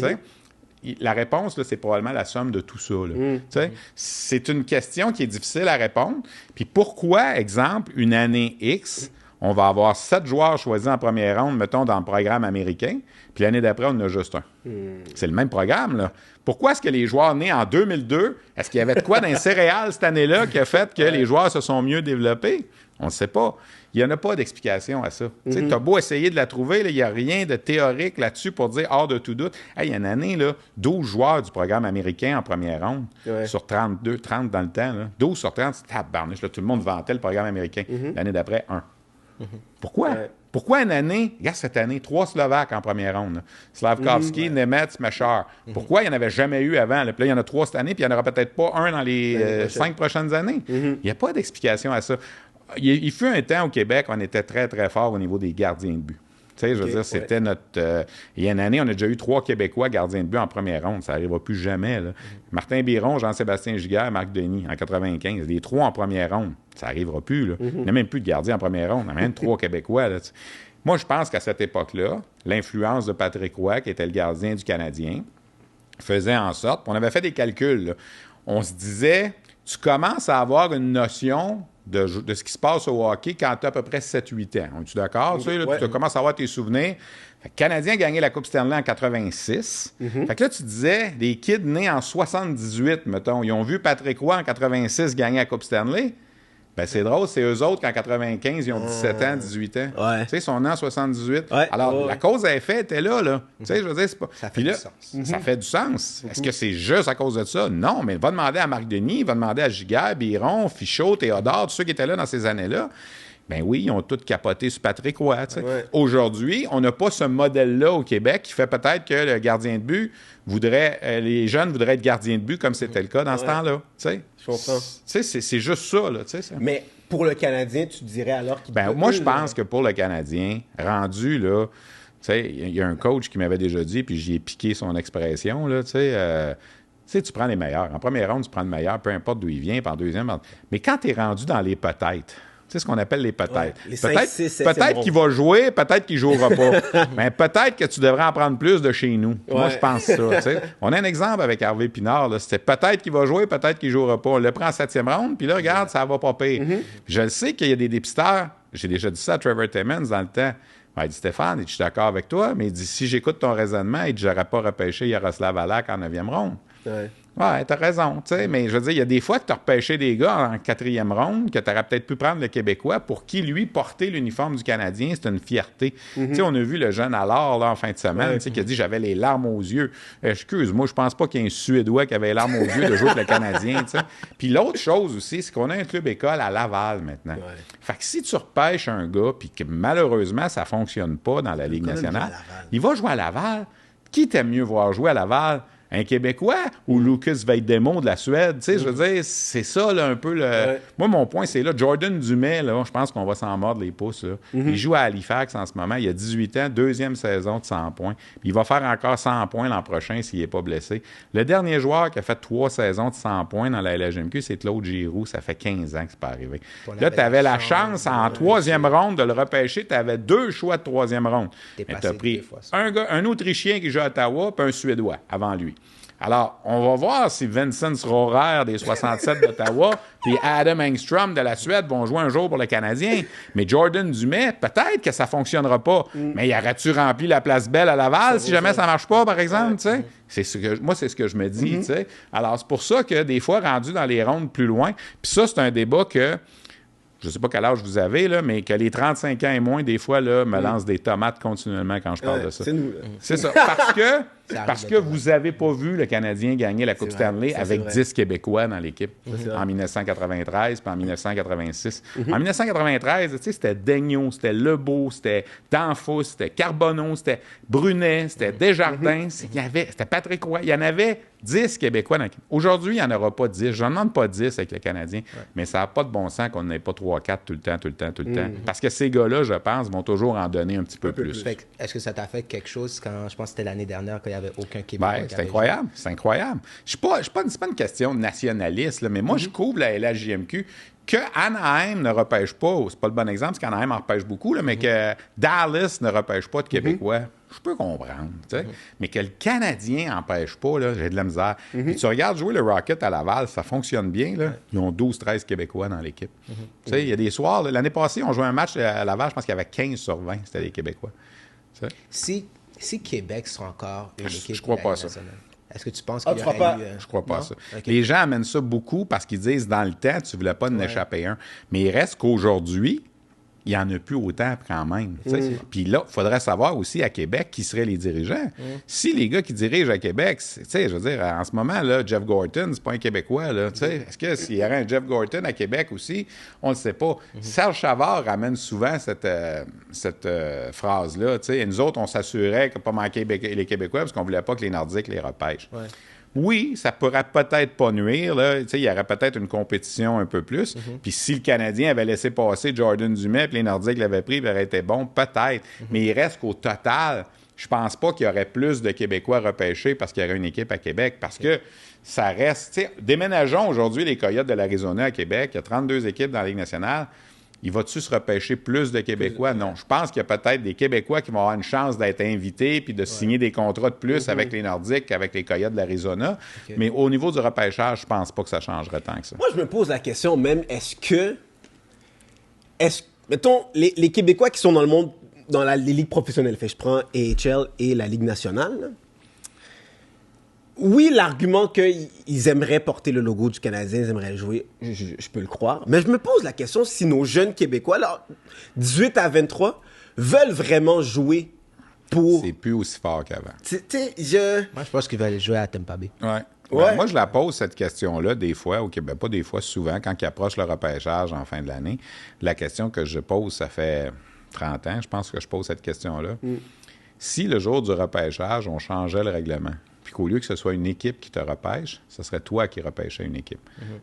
la réponse, là, c'est probablement la somme de tout ça. C'est une question qui est difficile à répondre. Puis pourquoi, exemple, une année X, on va avoir 7 joueurs choisis en première ronde, mettons, dans le programme américain, puis l'année d'après, on en a juste un. C'est le même programme, là. Pourquoi est-ce que les joueurs nés en 2002, est-ce qu'il y avait de quoi dans les céréales cette année-là qui a fait que les joueurs se sont mieux développés? On ne sait pas. Il n'y en a pas d'explication à ça. Tu as beau essayer de la trouver, il n'y a rien de théorique là-dessus pour dire hors de tout doute. Il y a une année, là, 12 joueurs du programme américain en première ronde sur 32, 30 dans le temps. Là. 12 sur 30, c'est tabarnouche. Tout le monde vantait le programme américain. L'année d'après, 1. Pourquoi? Pourquoi une année? Regarde cette année, 3 Slovaques en première ronde. Là. Slavkovski, Nemetz, Machar. Pourquoi il n'y en avait jamais eu avant? Là? Puis là, il y en a 3 cette année, puis il n'y en aura peut-être pas un dans les 5 prochaines années. Il n'y a pas d'explication à ça. Il fut un temps au Québec, on était très, très fort au niveau des gardiens de but. Tu sais, je veux dire, c'était notre... il y a une année, on a déjà eu 3 Québécois gardiens de but en première ronde. Ça n'arrivera plus jamais. Là. Martin Biron, Jean-Sébastien Giguère, Marc Denis, en 95. Les 3 en première ronde. Ça n'arrivera plus. Là. Il n'y a même plus de gardiens en première ronde. Il y a même 3 Québécois. Là. Moi, je pense qu'à cette époque-là, l'influence de Patrick Roy, qui était le gardien du Canadien, faisait en sorte... On avait fait des calculs. Là. On se disait, tu commences à avoir une notion... De ce qui se passe au hockey quand tu as à peu près 7-8 ans. Es-tu d'accord? Tu sais, là, tu commences à avoir tes souvenirs. Le Canadien a gagné la Coupe Stanley en 86. Fait que là, tu disais, des kids nés en 78, mettons, ils ont vu Patrick Roy en 86 gagner la Coupe Stanley. Ben, c'est drôle, c'est eux autres qu'en 95, ils ont 17 ans, 18 ans. Ouais. Tu sais, ils sont nés en 78. Ouais. Alors, la cause à effet était là. Tu sais, je veux dire, c'est pas... Ça fait Puis là, du sens. ça fait du sens. Est-ce que c'est juste à cause de ça? Non, mais va demander à Marc Denis, va demander à Giguère, Biron, Fichot, Théodore, tous ceux qui étaient là dans ces années-là. Ben oui, ils ont tous capoté sur Patrick Roy. Tu sais. Ouais. Aujourd'hui, on n'a pas ce modèle-là au Québec qui fait peut-être que le gardien de but voudrait, les jeunes voudraient être gardiens de but comme c'était le cas dans ce temps-là. Tu sais. Je comprends. Tu sais, c'est juste ça. Là, tu sais, ça. Mais pour le Canadien, tu dirais alors qu'il Ben, moi, je pense que pour le Canadien, rendu là, tu sais, il y a un coach qui m'avait déjà dit, puis j'y ai piqué son expression, là, tu sais, tu prends les meilleurs. En première ronde, tu prends le meilleur, peu importe d'où il vient, puis en deuxième. Mais quand tu es rendu dans les peut-être, tu sais ce qu'on appelle les peut-être. Ouais, les 5, 6, 7, Peut-être qu'il va jouer, peut-être qu'il ne jouera pas. Mais peut-être que tu devrais en prendre plus de chez nous. Ouais. Moi, je pense ça. Tu sais. On a un exemple avec Harvey Pinard. Là. C'était peut-être qu'il va jouer, peut-être qu'il ne jouera pas. On le prend en 7e ronde, puis là, regarde, ça va pas pire. Je le sais qu'il y a des dépisteurs. J'ai déjà dit ça à Trevor Timmons dans le temps. Il dit, Stéphane, je suis d'accord avec toi, mais il dit, si j'écoute ton raisonnement, il dit, j'aurais pas repêché Yaroslav Halak en 9e ronde. Ouais, t'as raison, tu sais, mais je veux dire, il y a des fois que tu as repêché des gars en 4e ronde, que tu aurais peut-être pu prendre le Québécois pour qui, lui, porter l'uniforme du Canadien, c'est une fierté. Tu sais, on a vu le jeune Allard, là, en fin de semaine, tu sais, qui a dit, j'avais les larmes aux yeux. Excuse-moi, je pense pas qu'il y ait un Suédois qui avait les larmes aux yeux de jouer pour le Canadien, tu sais. Puis l'autre chose aussi, c'est qu'on a un club école à Laval maintenant. Fait que si tu repêches un gars, puis que malheureusement, ça fonctionne pas dans la Ligue nationale, il va jouer à Laval. Qui t'aime mieux voir jouer à Laval? Un Québécois ou Lucas Veidemo de la Suède? Tu sais, je veux dire, c'est ça, là, un peu le... Ouais. Moi, mon point, c'est là, Jordan Dumais, là, je pense qu'on va s'en mordre les pouces, là. Il joue à Halifax en ce moment. Il a 18 ans, 2e saison de 100 points. Puis il va faire encore 100 points l'an prochain s'il n'est pas blessé. Le dernier joueur qui a fait 3 saisons de 100 points dans la LHMQ, c'est Claude Giroux. Ça fait 15 ans que c'est pas arrivé. Là, tu avais la chance, en 3e ronde, de le repêcher. Tu avais 2 choix de 3e ronde. Mais tu as pris un Autrichien qui joue à Ottawa puis un Suédois avant lui. Alors, on va voir si Vincent Rohrer des 67 d'Ottawa puis Adam Engstrom de la Suède vont jouer un jour pour le Canadien. Mais Jordan Dumais, peut-être que ça ne fonctionnera pas. Mais y aurais-tu rempli la place Belle à Laval si jamais ça ne marche pas, par exemple? Ouais. C'est ce que, moi, c'est ce que je me dis. T'sais. Alors, c'est pour ça que des fois, rendu dans les rondes plus loin, puis ça, c'est un débat que... Je ne sais pas quel âge vous avez, là, mais que les 35 ans et moins, des fois, là, me lancent des tomates continuellement quand je parle de ça. C'est nous. C'est ça. Parce que vous n'avez pas vu le Canadien gagner la Coupe Stanley avec 10 Québécois dans l'équipe en 1993 puis en 1986. En 1993, tu sais, c'était Daigneault, c'était Lebeau, c'était Danfous, c'était Carbonneau, c'était Brunet, c'était Desjardins, c'était Patrick Roy. Il y en avait 10 Québécois dans l'équipe. Aujourd'hui, il n'y en aura pas 10. Je n'en demande pas 10 avec le Canadien, mais ça n'a pas de bon sens qu'on n'ait pas 3-4 tout le temps. Parce que ces gars-là, je pense, vont toujours en donner un petit peu plus. Est-ce que ça t'a fait quelque chose quand, je pense que c'était l'année dernière, quand il n'y avait aucun Québécois? C'est incroyable. C'est incroyable. C'est pas une question nationaliste, là, mais moi, je couvre la LHJMQ. Que Anaheim ne repêche pas, c'est pas le bon exemple, parce qu'Anaheim en repêche beaucoup, là, mais que Dallas ne repêche pas de Québécois, je peux comprendre. Mais que le Canadien n'empêche pas, là, j'ai de la misère. Puis tu regardes jouer le Rocket à Laval, ça fonctionne bien. Là. Ils ont 12-13 Québécois dans l'équipe. Il y a des soirs, là, l'année passée, on jouait un match à Laval, je pense qu'il y avait 15 sur 20, c'était des Québécois. Si Québec sera encore une équipe je crois pas ça. Est-ce que tu penses qu'il y aurait eu... Je crois pas ça. Okay. Les gens amènent ça beaucoup parce qu'ils disent, dans le temps, tu voulais pas en échapper un. Mais il reste qu'aujourd'hui, il n'y en a plus autant quand même. Puis là, il faudrait savoir aussi à Québec qui seraient les dirigeants. Si les gars qui dirigent à Québec, je veux dire, en ce moment, là, Jeff Gorton, c'est pas un Québécois. Là, est-ce que s'il y aurait un Jeff Gorton à Québec aussi, on ne le sait pas. Serge Chavard ramène souvent cette phrase-là. Et nous autres, on s'assurait de ne pas manquer les Québécois parce qu'on ne voulait pas que les Nordiques les repêchent. Ouais. Oui, ça pourrait peut-être pas nuire. Là. Il y aurait peut-être une compétition un peu plus. Puis si le Canadien avait laissé passer Jordan Dumais puis les Nordiques l'avaient pris, il aurait été bon, peut-être. Mais il reste qu'au total, je pense pas qu'il y aurait plus de Québécois repêchés parce qu'il y aurait une équipe à Québec. Parce que ça reste... Déménageons aujourd'hui les Coyotes de l'Arizona à Québec. Il y a 32 équipes dans la Ligue nationale. Il va-tu se repêcher plus de Québécois? Non. Je pense qu'il y a peut-être des Québécois qui vont avoir une chance d'être invités puis de signer des contrats de plus avec les Nordiques qu'avec les Coyotes de l'Arizona. Okay. Mais au niveau du repêchage, je pense pas que ça changerait tant que ça. Moi, je me pose la question même, mettons, les Québécois qui sont dans le monde, dans les ligues professionnelles, je prends AHL et la Ligue nationale, là, Oui, l'argument qu'ils aimeraient porter le logo du Canadien, ils aimeraient jouer, je peux le croire. Mais je me pose la question si nos jeunes Québécois, là, 18 à 23, veulent vraiment jouer pour... C'est plus aussi fort qu'avant. Moi, je pense qu'ils veulent jouer à Tampa Bay. Ouais. Ouais. Ben, moi, je la pose, cette question-là, des fois, au Québec, pas des fois, souvent, quand ils approchent le repêchage en fin de l'année. La question que je pose, ça fait 30 ans, je pense que je pose cette question-là. Si le jour du repêchage, on changeait le règlement, puis qu'au lieu que ce soit une équipe qui te repêche, ce serait toi qui repêchais une équipe.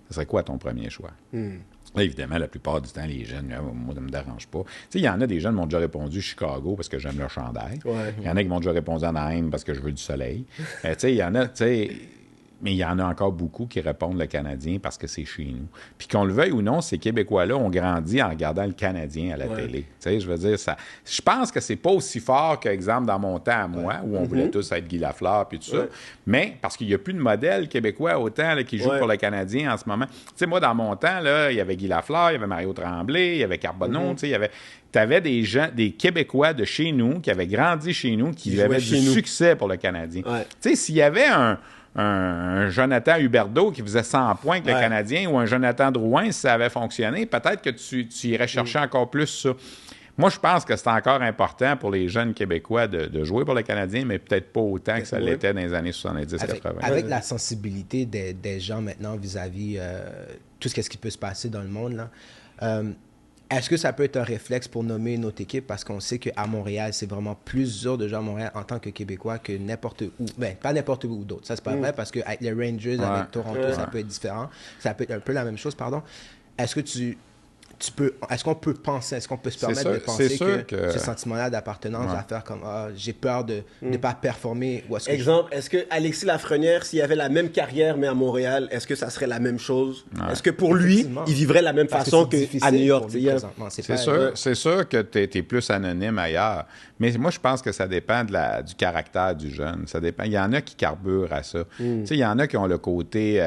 Ce serait quoi ton premier choix? Là, évidemment, la plupart du temps, les jeunes, moi, ça ne me dérange pas. Tu sais, il y en a des jeunes qui m'ont déjà répondu Chicago parce que j'aime leur chandail. Il y en a qui m'ont déjà répondu Anaheim parce que je veux du soleil. Tu sais, il y en a, tu sais... Mais il y en a encore beaucoup qui répondent le Canadien parce que c'est chez nous. Puis qu'on le veuille ou non, ces Québécois-là ont grandi en regardant le Canadien à la télé. Tu sais, je veux dire, ça. Je pense que c'est pas aussi fort qu'exemple dans mon temps à moi, où on voulait tous être Guy Lafleur puis tout ça. Mais parce qu'il n'y a plus de modèle québécois autant là, qui joue pour le Canadien en ce moment. Tu sais, moi, dans mon temps, là, il y avait Guy Lafleur, il y avait Mario Tremblay, il y avait Carbonneau, tu sais, il y avait... Tu avais des gens, des Québécois de chez nous, qui avaient grandi chez nous, qui avaient du succès pour le Canadien. Tu sais, s'il y avait un Jonathan Huberdeau qui faisait 100 points avec le Canadien ou un Jonathan Drouin, si ça avait fonctionné, peut-être que tu irais chercher encore plus ça. Moi, je pense que c'est encore important pour les jeunes Québécois de jouer pour le Canadien, mais peut-être pas autant que ça l'était dans les années 70-80. Avec la sensibilité des gens maintenant vis-à-vis tout ce qui peut se passer dans le monde, là, est-ce que ça peut être un réflexe pour nommer notre équipe? Parce qu'on sait qu'à Montréal, c'est vraiment plus dur de jouer à Montréal en tant que Québécois que n'importe où. Ben, pas n'importe où d'autre. Ça, c'est pas vrai parce qu'avec les Rangers, avec Toronto, ça peut être différent. Ça peut être un peu la même chose, pardon. Est-ce que est-ce qu'on peut penser, est-ce qu'on peut se permettre de penser que ce sentiment-là d'appartenance va faire comme j'ai peur de ne pas performer ou Exemple, est-ce que Alexis Lafrenière, s'il avait la même carrière mais à Montréal, est-ce que ça serait la même chose? Est-ce que pour lui, il vivrait de la même façon qu'à New York? C'est sûr que tu es plus anonyme ailleurs. Mais moi, je pense que ça dépend du caractère du jeune. Ça dépend. Il y en a qui carburent à ça. Tu sais, il y en a qui ont le côté...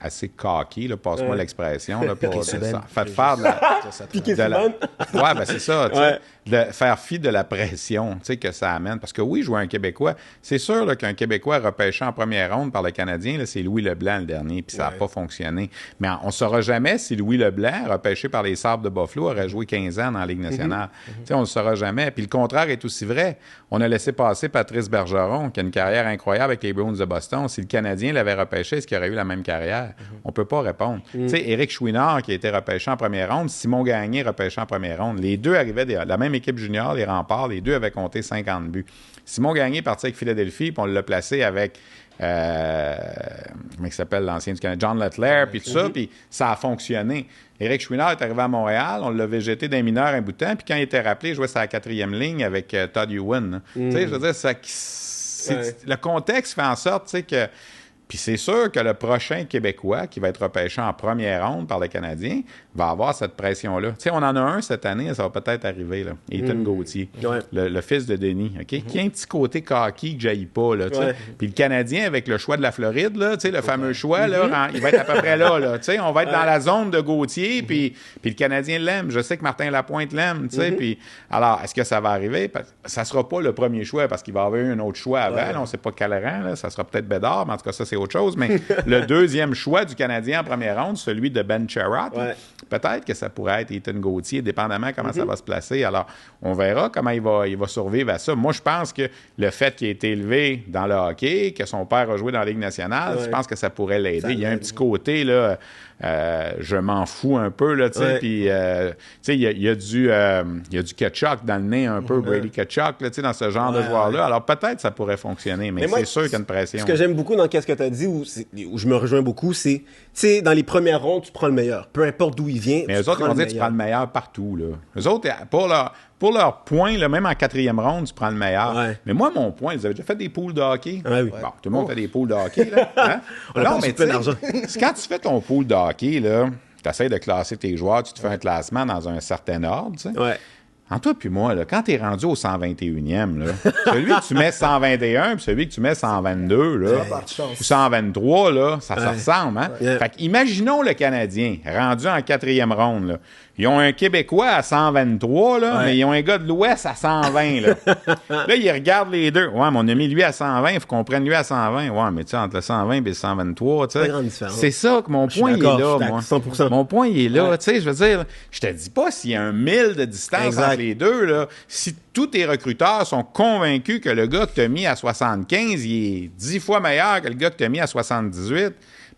assez cocky, là, passe-moi l'expression, là, pour faire de la... Ouais, ben c'est ça, tu sais, de faire fi de la pression, tu sais, que ça amène. Parce que oui, jouer un Québécois, c'est sûr là, qu'un Québécois repêché en première ronde par le Canadien, là, c'est Louis Leblanc le dernier, puis ça n'a pas fonctionné. Mais on ne saura jamais si Louis Leblanc, repêché par les Sabres de Buffalo, aurait joué 15 ans dans la Ligue nationale. Tu sais, on ne le saura jamais. Puis le contraire est aussi vrai. On a laissé passer Patrice Bergeron, qui a une carrière incroyable avec les Bruins de Boston. Si le Canadien l'avait repêché, est-ce qu'il aurait eu la même carrière? On ne peut pas répondre. Tu sais, Éric Chouinard, qui a été repêché en première ronde, Simon Gagné, repêché en première ronde. Les deux arrivaient de la même équipe junior, les Remparts. Les deux avaient compté 50 buts. Simon Gagné est parti avec Philadelphie, puis on l'a placé avec... comment il s'appelle, l'ancien du Canada? John Leclerc, puis tout ça, puis ça a fonctionné. Éric Chouinard est arrivé à Montréal, on l'a végété d'un mineur un bout de temps, puis quand il était rappelé, il jouait sa 4e ligne avec Todd Ewan. Tu sais, je veux dire, le contexte fait en sorte, tu sais, que... Puis c'est sûr que le prochain Québécois qui va être repêché en première ronde par le Canadien va avoir cette pression-là. Tu sais, on en a un cette année, ça va peut-être arriver, là. Ethan Gauthier, le fils de Denis, OK? Qui a un petit côté cocky que j'haïs pas, là, tu sais. Puis le Canadien, avec le choix de la Floride, là, tu sais, le fameux choix, là, il va être à peu près là, tu sais. On va être dans la zone de Gauthier, puis le Canadien l'aime. Je sais que Martin Lapointe l'aime, tu sais. Puis alors, est-ce que ça va arriver? Ça sera pas le premier choix, parce qu'il va y avoir eu un autre choix avant. Là, on sait pas quel rang, là. Ça sera peut-être Bédard, mais en tout cas, ça, c'est autre chose, mais le deuxième choix du Canadien en première ronde, celui de Ben Chirot, peut-être que ça pourrait être Ethan Gauthier, dépendamment comment ça va se placer. Alors, on verra comment il va survivre à ça. Moi, je pense que le fait qu'il ait été élevé dans le hockey, que son père a joué dans la Ligue nationale, je pense que ça pourrait l'aider. Il y a un petit côté, là, je m'en fous un peu, là, tu sais, puis, tu sais, il y a du Tkachuk dans le nez un peu, Brady Tkachuk, là, tu sais, dans ce genre de joueur-là. Alors, peut-être ça pourrait fonctionner, mais c'est sûr qu'il y a une pression. Ce que j'aime beaucoup dans ce que tu as dit, où je me rejoins beaucoup, c'est, tu sais, dans les premières rondes, tu prends le meilleur. Peu importe d'où il vient, mais eux autres, ils vont dire que tu prends le meilleur partout, là. Eux autres, pour leur point, là, même en 4e ronde, tu prends le meilleur. Mais moi, mon point, ils avaient déjà fait des poules de hockey. Bon, tout le monde fait des poules de hockey, là. Hein? Non, mais tu sais, quand tu fais ton pool de hockey, là, tu essaies de classer tes joueurs, tu te fais un classement dans un certain ordre, tu sais. Entre toi puis moi, là, quand tu es rendu au 121e, là, celui que tu mets 121 puis celui que tu mets 122, là, ou 123, là, ça se ressemble. Hein? Fait qu'imaginons le Canadien rendu en 4e ronde. Là. Ils ont un Québécois à 123, là, mais ils ont un gars de l'Ouest à 120. Là, là ils regardent les deux. Ouais, mais on a mis lui à 120, il faut qu'on prenne lui à 120. Ouais, mais tu sais, entre le 120 et le 123, tu sais. C'est ça que mon point il est là, moi. 100%. Mon point, il est là. Tu sais, je veux dire, je te dis pas s'il y a un 1000 de distance entre les deux, là. Si tous tes recruteurs sont convaincus que le gars que tu as mis à 75, il est 10 fois meilleur que le gars que tu as mis à 78,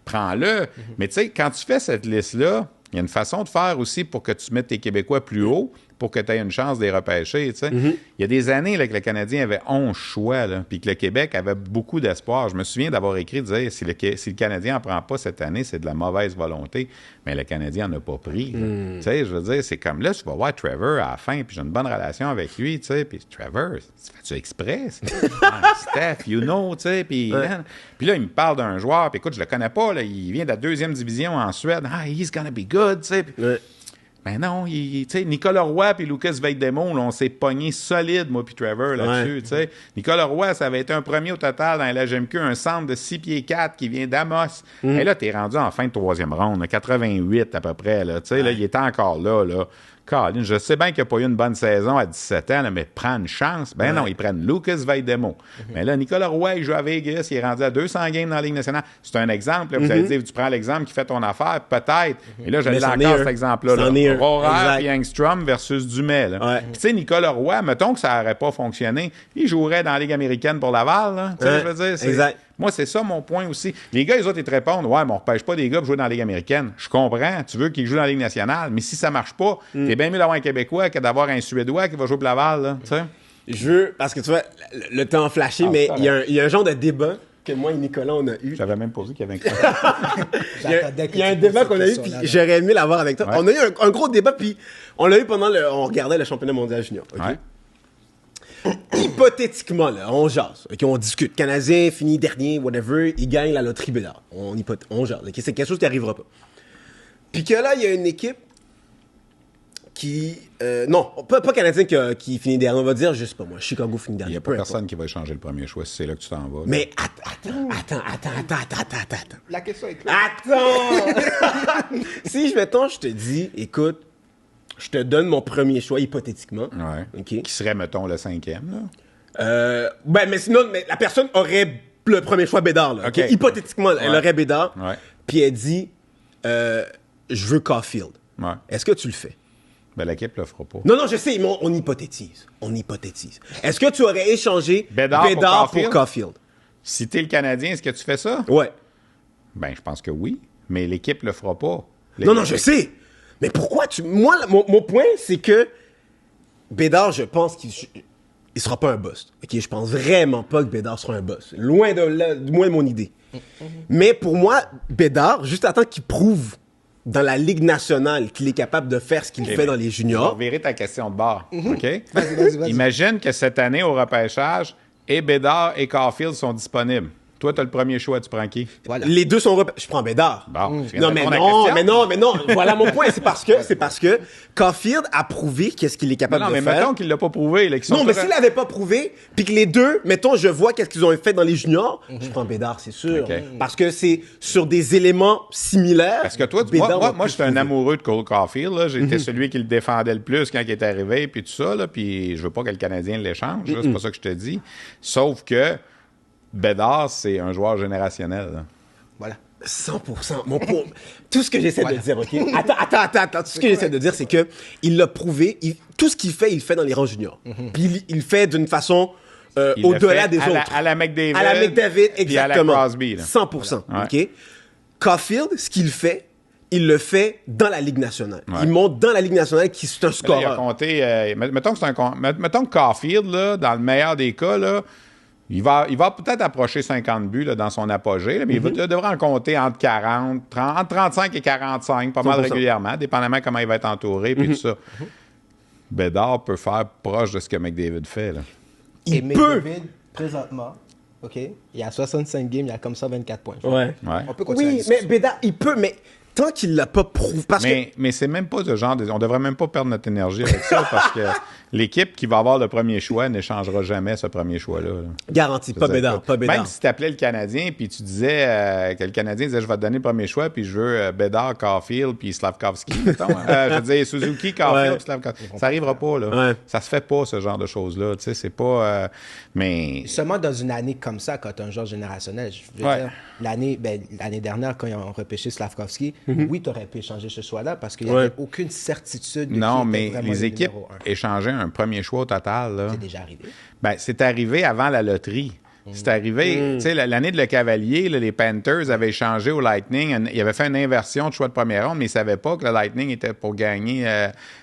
prends-le. Mais tu sais, quand tu fais cette liste-là, il y a une façon de faire aussi pour que tu mettes tes Québécois plus haut pour que tu aies une chance de les repêcher. Tu sais. Il y a des années là, que le Canadien avait 11 choix, là, puis que le Québec avait beaucoup d'espoir. Je me souviens d'avoir écrit, de dire, si le Canadien n'en prend pas cette année, c'est de la mauvaise volonté. Mais le Canadien n'en a pas pris. Tu sais, je veux dire, c'est comme là, tu vas voir Trevor à la fin, puis j'ai une bonne relation avec lui, tu sais, puis Trevor, fais-tu exprès? Steph, you know, tu sais, puis là, il me parle d'un joueur, puis écoute, je le connais pas, là, il vient de la 2e division en Suède. Ah, he's gonna be good, tu sais. Mais non, tu sais, Nicolas Roy et Lucas Veidemont, on s'est pogné solide, moi puis Trevor, là-dessus, tu sais. Nicolas Roy, ça avait été un premier au total dans la GMQ, un centre de 6 pieds 4 qui vient d'Amos. Et là, t'es rendu en fin de 3e ronde, 88 à peu près, là, tu sais, là, il était encore là. Colin, je sais bien qu'il n'a pas eu une bonne saison à 17 ans, là, mais prends une chance. Ben non, ils prennent Lucas Veidemont. Mais là, Nicolas Roy, il joue à Vegas, il est rendu à 200 games dans la Ligue nationale. C'est un exemple. Là, vous allez dire, tu prends l'exemple qui fait ton affaire, peut-être. Et là, je l'ai encore, cet exemple-là. Rohrer et Engstrom versus Dumais. Puis tu sais, Nicolas Roy, mettons que ça n'aurait pas fonctionné, il jouerait dans la Ligue américaine pour Laval. Là. Je veux dire, exact. Moi, c'est ça mon point aussi. Les gars, les autres, ils te répondent, ouais, mais on ne repêche pas des gars pour jouer dans la Ligue américaine. Je comprends. Tu veux qu'ils jouent dans la Ligue nationale, mais si ça ne marche pas, t'es bien mieux d'avoir un Québécois que d'avoir un Suédois qui va jouer pour Laval. Là, t'sais. Je veux, parce que tu vois, le temps a flashé, mais il y a un genre de débat que moi et Nicolas, on a eu. J'avais même pas vu qu'il y avait un il y a un débat qu'on a eu, puis j'aurais aimé l'avoir avec toi. Ouais. On a eu un gros débat, puis on l'a eu pendant on regardait le championnat mondial junior. Okay? Ouais. Hypothétiquement, là, on jase, okay, on discute. Canadien finit dernier, whatever, il gagne la loterie Bédard. On jase. Okay? C'est quelque chose qui n'arrivera pas. Puis que là, il y a une équipe qui... non, pas Canadien qui finit dernier. On va dire, je sais pas moi, Chicago finit dernier. Il n'y a pas personne qui va échanger le premier choix si c'est là que tu t'en vas. Là. Mais attends. La question est claire. Attends! Si, mettons, je te dis, écoute, je te donne mon premier choix, hypothétiquement. Ouais. Okay. Qui serait, mettons, le 5e, là? Mais sinon, la personne aurait le premier choix Bédard, là. Okay. Hypothétiquement, elle aurait Bédard. Ouais. Puis elle dit, je veux Caulfield. Ouais. Est-ce que tu le fais? Ben, l'équipe le fera pas. Non, je sais, mais on hypothétise. Est-ce que tu aurais échangé Bédard pour Caulfield? Si t'es le Canadien, est-ce que tu fais ça? Ouais. Ben, je pense que oui. Mais l'équipe le fera pas. Non, je sais. Mais pourquoi Moi, mon point, c'est que Bédard, je pense qu'il sera pas un boss. OK, je pense vraiment pas que Bédard sera un boss. Loin de mon idée. Mais pour moi, Bédard, juste attends qu'il prouve dans la Ligue nationale qu'il est capable de faire ce qu'il fait dans les juniors. Je vais revirer ta question de bord. OK? Vas-y. Imagine que cette année, au repêchage, et Bédard et Caulfield sont disponibles. Toi, tu as le premier choix, tu prends qui? Voilà. Les deux sont je prends Bédard. Bon, mais non. Voilà mon point. C'est parce que Caulfield a prouvé qu'est-ce qu'il est capable de faire. Non, mais mettons qu'il l'a pas prouvé. Là, non, mais s'il l'avait pas prouvé, puis que les deux, mettons, je vois qu'est-ce qu'ils ont fait dans les juniors, je prends Bédard, c'est sûr. Okay. Parce que c'est sur des éléments similaires. Parce que toi, moi je suis un amoureux de Cole Caulfield. J'étais celui qui le défendait le plus quand il est arrivé, puis tout ça. Là, puis je veux pas que le Canadien l'échange. C'est pas ça que je te dis. Sauf que Bédard, c'est un joueur générationnel. Là. Voilà. 100%. Tout ce que j'essaie de dire, OK? Attends. Tout ce que j'essaie de dire, c'est que il l'a prouvé. Tout ce qu'il fait dans les rangs juniors. Puis il fait d'une façon au-delà des autres. À la McDavid. À la McDavid, exactement. À la Crosby. Là. 100%. Ouais. OK? Caulfield, ce qu'il fait, il le fait dans la Ligue nationale. Ouais. Il monte dans la Ligue nationale qui c'est un scoreur. Il a compté... mettons que Caulfield, là, dans le meilleur des cas, là, il va peut-être approcher 50 buts là, dans son apogée, là, mais il devra en compter entre 35 et 45, pas mal régulièrement, dépendamment comment il va être entouré, puis tout ça. Bédard peut faire proche de ce que McDavid fait. Là. Il peut! McDavid, présentement, OK, il y a 65 games, il y a comme ça 24 points. Ouais. On peut continuer. Oui, mais Bédard, il peut, mais tant qu'il l'a pas prouvé. Parce que Mais c'est même pas ce genre on devrait même pas perdre notre énergie avec ça parce que l'équipe qui va avoir le premier choix n'échangera jamais ce premier choix-là. Là. garanti, pas Bédard. Même si tu appelais le Canadien puis tu disais que le Canadien disait je vais te donner le premier choix puis je veux Bédard, Caulfield puis Slavkovski, mettons. Je veux dire Suzuki, Caulfield puis Slavkovski. Ça arrivera pas, là. Ouais. Ça se fait pas, ce genre de choses-là. Tu sais, c'est pas... mais... Seulement dans une année comme ça, quand tu as un joueur générationnel, je veux dire, l'année dernière, quand ils ont repêché Slavkovski, oui, tu aurais pu échanger ce choix-là parce qu'il n'y avait aucune certitude de Non, qui mais était vraiment les le équipes numéro un. échangeaient un premier choix au total. Là. C'est déjà arrivé. Ben, c'est arrivé avant la loterie. C'est arrivé, tu sais, l'année de le Cavalier, là, les Panthers avaient échangé au Lightning. Ils avaient fait une inversion de choix de première ronde, mais ils ne savaient pas que le Lightning était pour gagner,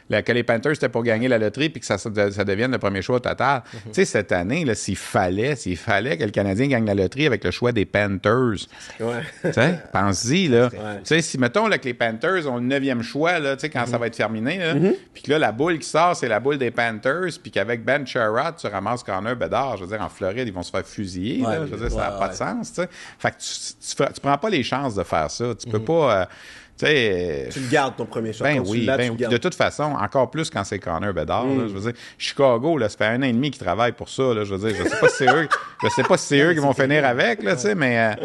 que les Panthers étaient pour gagner la loterie puis que ça devienne le premier choix au total. Tu sais, cette année, là, s'il fallait que le Canadien gagne la loterie avec le choix des Panthers, tu sais, pense-y, là. Tu sais, si, mettons, là, que les Panthers ont le 9e choix, là, tu sais, quand ça va être terminé, là, puis que là, la boule qui sort, c'est la boule des Panthers, puis qu'avec Ben Sherratt, tu ramasses Connor Bedard, je veux dire, en Floride, ils vont se faire fusiller. Là, je veux dire, ça n'a pas de sens. T'sais. Fait que tu prends pas les chances de faire ça. Tu peux pas. Tu le gardes ton premier choix. Ben oui, de toute façon, encore plus quand c'est Connor Bedard. Là, je veux dire, Chicago, là, ça fait 1 an et demi qu'ils travaillent pour ça. Là, je veux dire, je sais pas si c'est eux qui vont finir avec, là, mais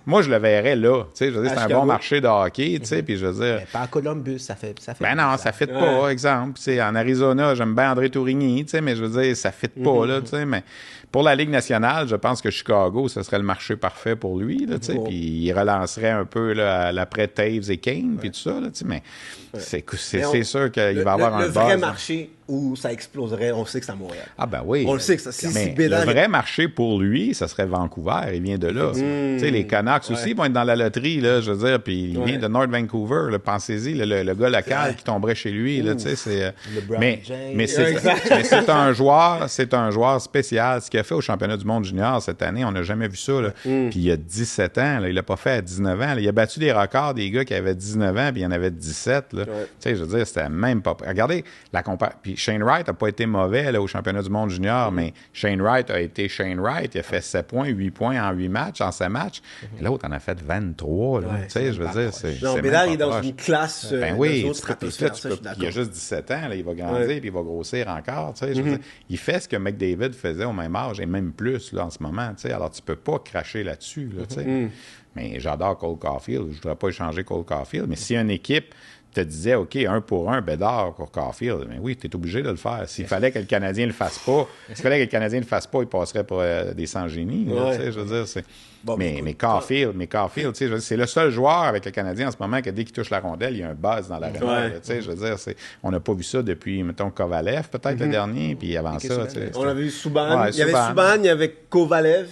moi, je le verrais là. Je veux dire, c'est un bon marché de hockey, puis je veux dire. Mais pas à Columbus, ça fait. Ben non, ça ne fit pas, exemple. En Arizona, j'aime bien André Tourigny, mais je veux dire, ça ne fit pas, là, mais pour la Ligue nationale, je pense que Chicago, ce serait le marché parfait pour lui, là, puis il relancerait un peu là, l'après Taves et Kane, puis tout ça, là, mais c'est sûr qu'il va y avoir un buzz. Le vrai marché où ça exploserait, on sait que c'est à Montréal. Ah ben oui. On le sait que ça, le vrai marché pour lui, ça serait Vancouver. Il vient de là. Les Canucks aussi vont être dans la loterie, là, je veux dire, puis il vient de North Vancouver. Là, pensez-y, le gars local qui tomberait chez lui. Là, mais c'est un joueur spécial. Ce qu'il a fait au championnat du monde junior cette année, on n'a jamais vu ça. Là. Puis il a 17 ans. Là, il l'a pas fait à 19 ans. Là. Il a battu des records des gars qui avaient 19 ans, puis il y en avait 17. Là. Je veux dire, c'était même pas... Regardez la comparaison. Puis Shane Wright n'a pas été mauvais là, au championnat du monde junior, mais Shane Wright a été Shane Wright. Il a fait 7 points, 8 points en 8 matchs, en 7 matchs. Et l'autre en a fait 23. Là, je veux dire, c'est Bédard est dans une classe oui, il a juste 17 ans. Là, il va grandir puis il va grossir encore. Je veux dire, il fait ce que McDavid faisait au même âge et même plus là, en ce moment. Alors, tu peux pas cracher là-dessus. Là, mais j'adore Cole Caulfield. Je ne voudrais pas échanger Cole Caulfield. Mais si une équipe te disait, OK, 1 pour 1, Bédard pour Caulfield, mais oui, tu es obligé de le faire. S'il fallait que le Canadien ne le fasse pas, il passerait pour des sans-génies. Je veux dire, c'est... Bon, mais Caulfield, c'est le seul joueur avec le Canadien en ce moment que dès qu'il touche la rondelle, il y a un buzz dans la rondelle. Je veux dire, on n'a pas vu ça depuis, mettons, Kovalev, peut-être le dernier, puis avant ça. On avait vu Subban. Il y avait Subban, il y avait Kovalev.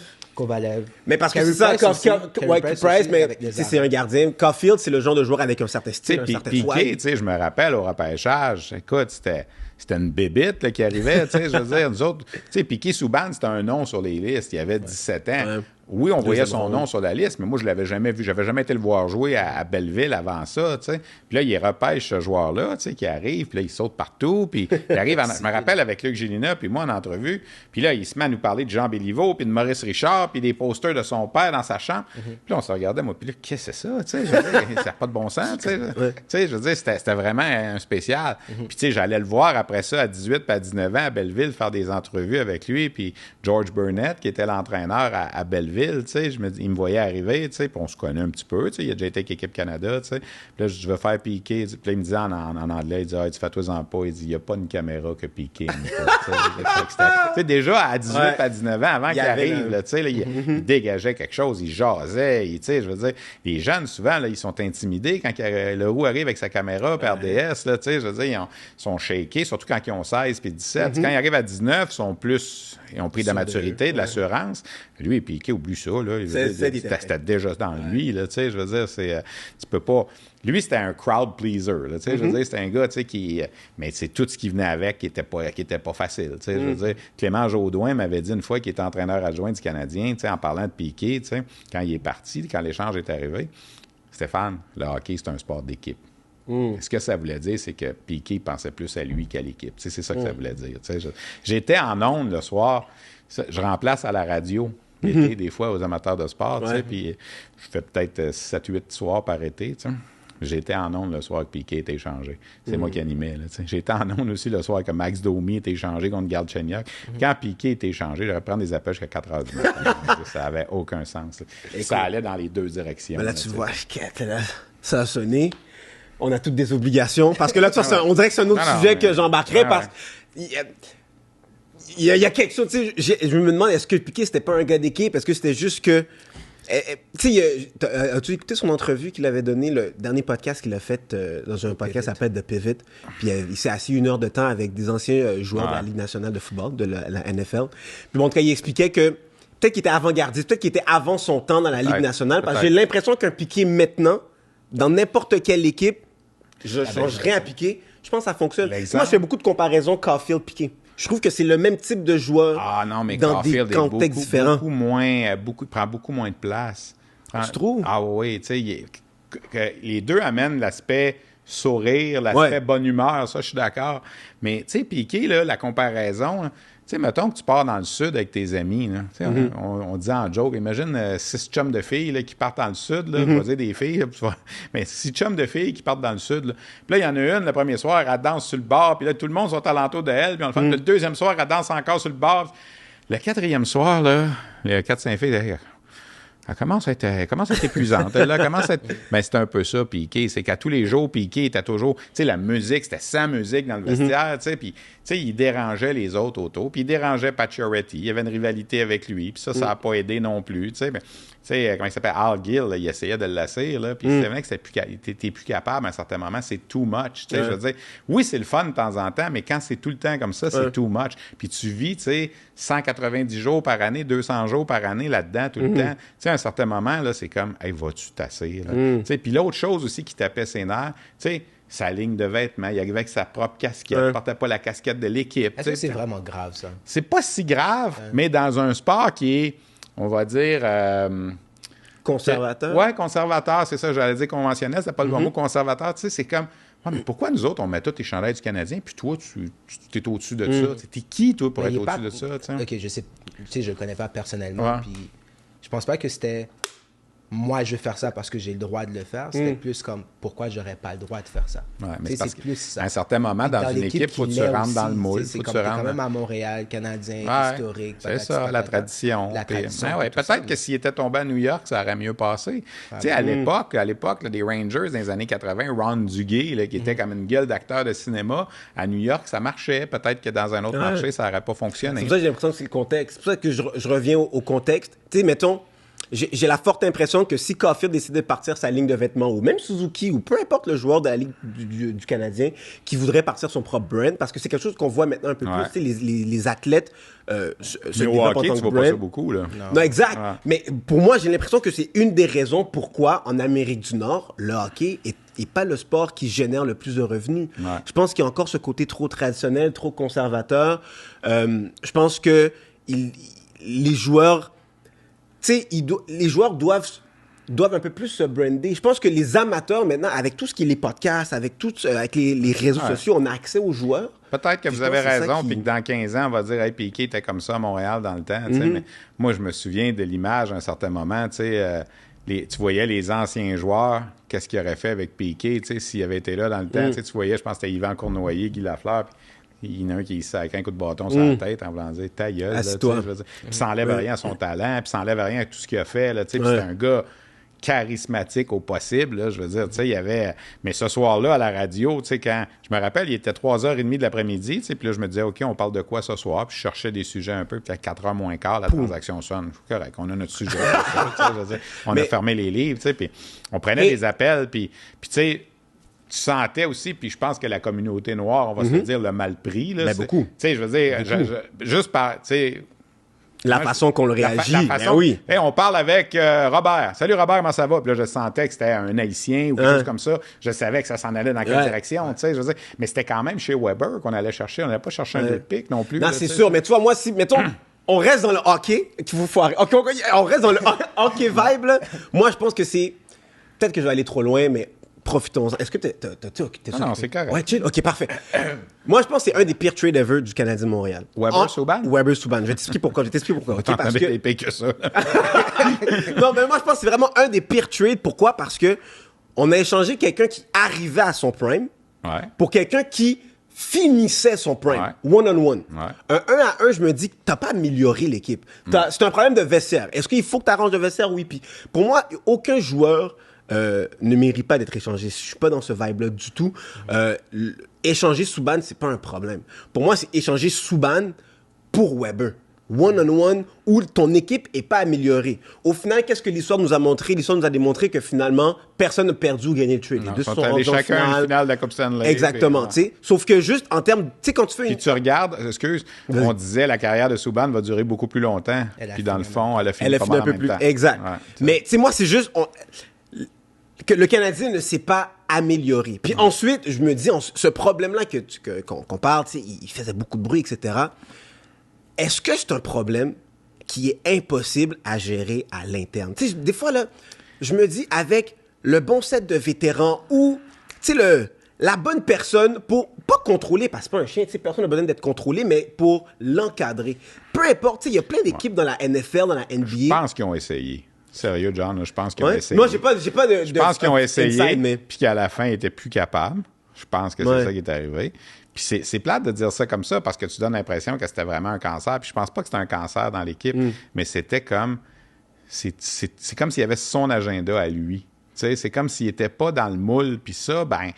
Mais parce que c'est ça, Price, mais c'est un gardien. Caulfield, c'est le genre de joueur avec un certain style, un certain Piqué, je me rappelle au repêchage, écoute, c'était une bébite là, qui arrivait, je veux dire, nous autres, Piqué Subban, c'était un nom sur les listes, il avait 17 ans. Oui, on voyait son nom sur la liste, mais moi, je l'avais jamais vu. J'avais jamais été le voir jouer à Belleville avant ça, tu sais. Puis là, il repêche ce joueur-là, tu sais, qui arrive, puis là, il saute partout, puis il arrive, je me rappelle, avec Luc Gélina, puis moi, en entrevue, puis là, il se met à nous parler de Jean Béliveau, puis de Maurice Richard, puis des posters de son père dans sa chambre. Puis là, on se regardait, moi, puis là, qu'est-ce que c'est ça, tu sais, je veux dire, ça n'a pas de bon sens, tu sais. Tu sais, je veux dire, c'était vraiment un spécial. Puis, tu sais, j'allais le voir après ça, à 18 puis à 19 ans, à Belleville, faire des entrevues avec lui, puis George Burnett, qui était l'entraîneur à Belleville, tu sais, il me voyait arriver, tu sais, puis on se connaît un petit peu, tu sais, il a déjà été avec l'équipe Canada, tu sais. Puis là, je veux faire Piqué. Puis là, il me disait en anglais, il dit, tu fais-toi-en pas. Il dit, il n'y a pas une caméra que Piqué. Tu sais, déjà à 18, à 19 ans, avant qu'il arrive, là, tu sais, il dégageait quelque chose, il jasait, tu sais, je veux dire, les jeunes, souvent, là, ils sont intimidés quand le roux arrive avec sa caméra par RDS, là, tu sais, je veux dire, ils sont shakés, surtout quand ils ont 16 puis 17. Quand ils arrivent à 19, ils ont pris de la maturité, de l'assurance. Lui, Piqué, oublie ça, là. C'était déjà dans lui, là, tu sais, je veux dire, tu peux pas... Lui, c'était un crowd pleaser, là, tu sais, je veux dire, c'était un gars, tu sais, qui... Mais c'est tout ce qui venait avec qui était pas facile, tu sais, je veux dire. Clément Jaudoin m'avait dit une fois qu'il était entraîneur adjoint du Canadien, tu sais, en parlant de Piqué, tu sais, quand il est parti, quand l'échange est arrivé, Stéphane, le hockey, c'est un sport d'équipe. Ce que ça voulait dire, c'est que Piqué pensait plus à lui qu'à l'équipe. Tu sais, c'est ça que ça voulait dire. Tu sais, j'étais en ondes le soir, je remplace à la radio l'été, des fois, aux amateurs de sport, tu sais, puis je fais peut-être 7-8 soirs par été, tu sais. J'étais en ondes le soir que Piqué était échangé. C'est moi qui animais. Là, j'étais en ondes aussi le soir que Max Domi était échangé contre Galchenyuk. Quand Piqué était échangé, j'aurais prendre des appels jusqu'à 4 heures du matin. Ça n'avait aucun sens. Ça allait dans les deux directions. Mais là, tu vois, ça a sonné. On a toutes des obligations. Parce que là, on dirait que c'est un autre sujet que j'embarquerais parce qu'il y a quelque chose. Je me demande, est-ce que Piqué, c'était pas un gars d'équipe? Est-ce que c'était juste que. As-tu écouté son entrevue qu'il avait donné, le dernier podcast qu'il a fait dans un podcast qui s'appelle The Pivot? Puis il s'est assis 1 heure de temps avec des anciens joueurs de la Ligue nationale de football, de la NFL. Puis bon, il expliquait que peut-être qu'il était avant-gardiste, peut-être qu'il était avant son temps dans la Ligue nationale, parce que j'ai l'impression qu'un Piqué maintenant, dans n'importe quelle équipe, je changerais un Piqué, je pense que ça fonctionne. Moi, je fais beaucoup de comparaisons Caulfield-Piqué. Je trouve que c'est le même type de joueur dans des contextes différents. Il prend beaucoup moins de place. Tu trouves? Ah oui, tu sais, les deux amènent l'aspect sourire, l'aspect bonne humeur, ça, je suis d'accord. Mais, tu sais, Piqué, là, la comparaison, tu sais, mettons que tu pars dans le sud avec tes amis, là, on dit en joke, imagine 6 chums de filles là, qui partent dans le sud, là, je vais dire des filles, là, mais 6 chums de filles qui partent dans le sud. Là. Puis là, il y en a une, le premier soir, elle danse sur le bord, puis là, tout le monde sont alentour d'elle, puis on le fait, le deuxième soir, elle danse encore sur le bord. Le 4e soir, là, les 4-5 filles, elle commence à être épuisante. Ben, c'est un peu ça, Piqué. C'est qu'à tous les jours, Piqué était toujours... Tu sais, la musique, c'était sa musique dans le vestiaire, tu sais. Puis, tu sais, il dérangeait les autres autour. Puis, il dérangeait Pacioretty. Il y avait une rivalité avec lui. Puis ça n'a pas aidé non plus, tu sais. Mais, tu sais, comment il s'appelle? Al Gill, là, il essayait de le lasser, là. Puis c'est vrai que t'es plus capable à un certain moment. C'est too much, tu sais. Je veux dire, oui, c'est le fun de temps en temps, mais quand c'est tout le temps comme ça, c'est too much. Puis tu vis, tu sais, 190 jours par année, 200 jours par année là-dedans, tout le temps. Tu sais, à un certain moment, là, c'est comme, hey, vas-tu tasser, là? Puis l'autre chose aussi qui tapait ses nerfs, tu sais, sa ligne de vêtements, il arrivait avec sa propre casquette, il portait pas la casquette de l'équipe. Est-ce que c'est vraiment grave, ça? C'est pas si grave, mais dans un sport qui est, on va dire... conservateur? Oui, conservateur, c'est ça, j'allais dire conventionnel, c'est pas le bon mot, conservateur, tu sais, c'est comme... Ouais, mais pourquoi nous autres, on met tous tes chandails du Canadien, puis toi, tu es au-dessus de ça? T'es qui, toi, pour être au-dessus de ça? T'sais? OK, je sais, tu sais, je le connais pas personnellement, puis je pense pas que c'était... Moi, je veux faire ça parce que j'ai le droit de le faire. C'était plus comme, pourquoi j'aurais pas le droit de faire ça? Ouais, mais c'est plus ça. À un certain moment, dans une équipe, il faut que tu rentres dans le moule. C'est comme quand même à Montréal, Canadien, historique. C'est ça, la tradition. Peut-être que s'il était tombé à New York, ça aurait mieux passé. Tu sais, à l'époque, là, des Rangers, dans les années 80, Ron Duguay, là, qui était comme une gueule d'acteur de cinéma, à New York, ça marchait. Peut-être que dans un autre marché, ça n'aurait pas fonctionné. C'est pour ça que j'ai l'impression que c'est le contexte. C'est pour ça que je reviens au contexte. Tu sais, mettons... J'ai la forte impression que si Caulfield décidait de partir sa ligne de vêtements, ou même Suzuki, ou peu importe le joueur de la Ligue du Canadien, qui voudrait partir son propre brand, parce que c'est quelque chose qu'on voit maintenant un peu plus, tu sais, les athlètes se développent en tant que brand. Pas ça beaucoup, là. Non, exact. Ouais. Mais pour moi, j'ai l'impression que c'est une des raisons pourquoi, en Amérique du Nord, le hockey est pas le sport qui génère le plus de revenus. Ouais. Je pense qu'il y a encore ce côté trop traditionnel, trop conservateur. Je pense que les joueurs... Tu sais, les joueurs doivent un peu plus se brander. Je pense que les amateurs, maintenant, avec tout ce qui est les podcasts, avec les réseaux sociaux, on a accès aux joueurs. Peut-être que vous avez raison, puis que dans 15 ans, on va dire « Hey, Piqué était comme ça à Montréal dans le temps. Mais moi, je me souviens de l'image à un certain moment. Tu voyais les anciens joueurs, qu'est-ce qu'ils auraient fait avec Piqué, s'il avait été là dans le temps. Tu voyais, je pense que c'était Yvan Cournoyer, Guy Lafleur, il y en a un qui avec un coup de bâton sur la tête en voulant dire ta gueule. Puis ça n'enlève rien à son talent, puis ça n'enlève rien à tout ce qu'il a fait. Là, puis c'est un gars charismatique au possible. Là, je veux dire, il y avait... Mais ce soir-là, à la radio, quand... Je me rappelle, il était 3h30 de l'après-midi, puis là, je me disais, OK, on parle de quoi ce soir? Puis je cherchais des sujets un peu, puis à 4h moins quart, la transaction sonne. Correct, on a notre sujet. Je veux dire, on a fermé les livres, puis on prenait des appels, puis tu sais... Tu sentais aussi, puis je pense que la communauté noire, on va se dire, le mal pris. Là, beaucoup. Tu sais, je veux dire, juste par... La façon qu'on le réagit, oui. Hey, on parle avec Robert. Salut Robert, comment ça va? Puis là, je sentais que c'était un Haïtien ou quelque chose comme ça. Je savais que ça s'en allait dans quelle direction, tu sais, je veux dire. Mais c'était quand même chez Weber qu'on allait chercher. On n'allait pas chercher un good pick non plus. Non, c'est sûr. Mais tu vois, moi, si, mettons... On reste dans le hockey. On reste dans le hockey vibe, là. Moi, je pense que c'est... Peut-être que je vais aller trop loin, mais... Profitons-en. Est-ce que t'es Non, c'est correct. Ouais, chill. OK, parfait. Moi, je pense que c'est un des pires trades ever du Canadien de Montréal. Weber-Subban? Weber-Subban. Je vais t'expliquer pourquoi. Okay, parce que... que ça. Non, mais moi, je pense que c'est vraiment un des pires trades. Pourquoi? Parce que On a échangé quelqu'un qui arrivait à son prime pour quelqu'un qui finissait son prime, one-on-one. Un 1-1, je me dis que t'as pas amélioré l'équipe. C'est un problème de vestiaire. Est-ce qu'il faut que tu arranges le vestiaire? Oui. Puis pour moi, aucun joueur ne mérite pas d'être échangé. Je suis pas dans ce vibe-là du tout. Échanger Subban, c'est pas un problème. Pour moi, c'est échanger Subban pour Weber. One-on-one, où ton équipe est pas améliorée. Au final, qu'est-ce que l'histoire nous a montré? L'histoire nous a démontré que finalement, personne n'a perdu ou gagné le trade. Les deux sont allés chacun à une finale de la Coupe Stanley. Exactement, tu sais. Sauf que juste en termes, tu sais, quand tu fais Puis tu regardes, on disait la carrière de Subban va durer beaucoup plus longtemps. Puis dans le fond, elle a fini pas mal en même temps. Exact. Mais tu sais, moi, c'est juste que le Canadien ne s'est pas amélioré. Puis ensuite, je me dis, ce problème-là qu'on parle, tu sais, il faisait beaucoup de bruit, etc. Est-ce que c'est un problème qui est impossible à gérer à l'interne? Tu sais, des fois, là, je me dis, avec le bon set de vétérans ou, tu sais, la bonne personne pour, pas contrôler, parce que c'est pas un chien, tu sais, personne n'a besoin d'être contrôlé, mais pour l'encadrer. Peu importe, tu sais, il y a plein d'équipes dans la NFL, dans la NBA. Je pense qu'ils ont essayé. Sérieux, John, là, je pense qu'ils ont essayé. Moi, j'ai pas de je pense qu'ils ont essayé, puis qu'à la fin, ils étaient plus capables. Je pense que c'est ça qui est arrivé. Puis c'est plate de dire ça comme ça parce que tu donnes l'impression que c'était vraiment un cancer. Puis je pense pas que c'était un cancer dans l'équipe, mais c'était comme... C'est comme s'il y avait son agenda à lui. Tu sais, c'est comme s'il était pas dans le moule. Puis ça, ben... Tu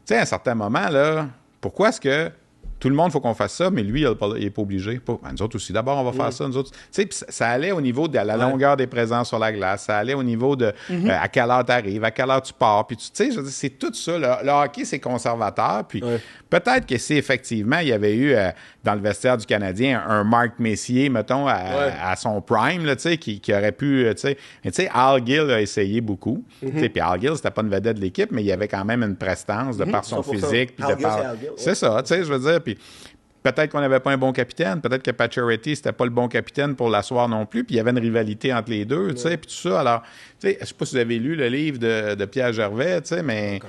sais, à un certain moment, là, pourquoi est-ce que tout le monde, il faut qu'on fasse ça, mais lui, il n'est pas obligé? Ben, nous autres aussi, d'abord, on va faire ça, nous autres. Tu sais, puis ça allait au niveau de la longueur des présences sur la glace, ça allait au niveau de à quelle heure tu arrives, à quelle heure tu pars, puis tu sais, je veux dire, c'est tout ça. Le hockey, c'est conservateur, puis peut-être que si effectivement, il y avait eu dans le vestiaire du Canadien un Marc Messier, mettons, à son prime, là, tu sais, qui aurait pu, tu sais, mais tu sais, Al Gill a essayé beaucoup, tu sais, puis Al Gill, c'était pas une vedette de l'équipe, mais il y avait quand même une prestance de par son 100%. Physique, puis de par... C'est ça, tu sais, je veux dire, puis peut-être qu'on n'avait pas un bon capitaine, peut-être que Pacioretty, c'était pas le bon capitaine pour l'asseoir non plus, puis il y avait une rivalité entre les deux, tu sais, puis tout ça. Alors, tu sais, je sais pas si vous avez lu le livre de Pierre Gervais, tu sais, mais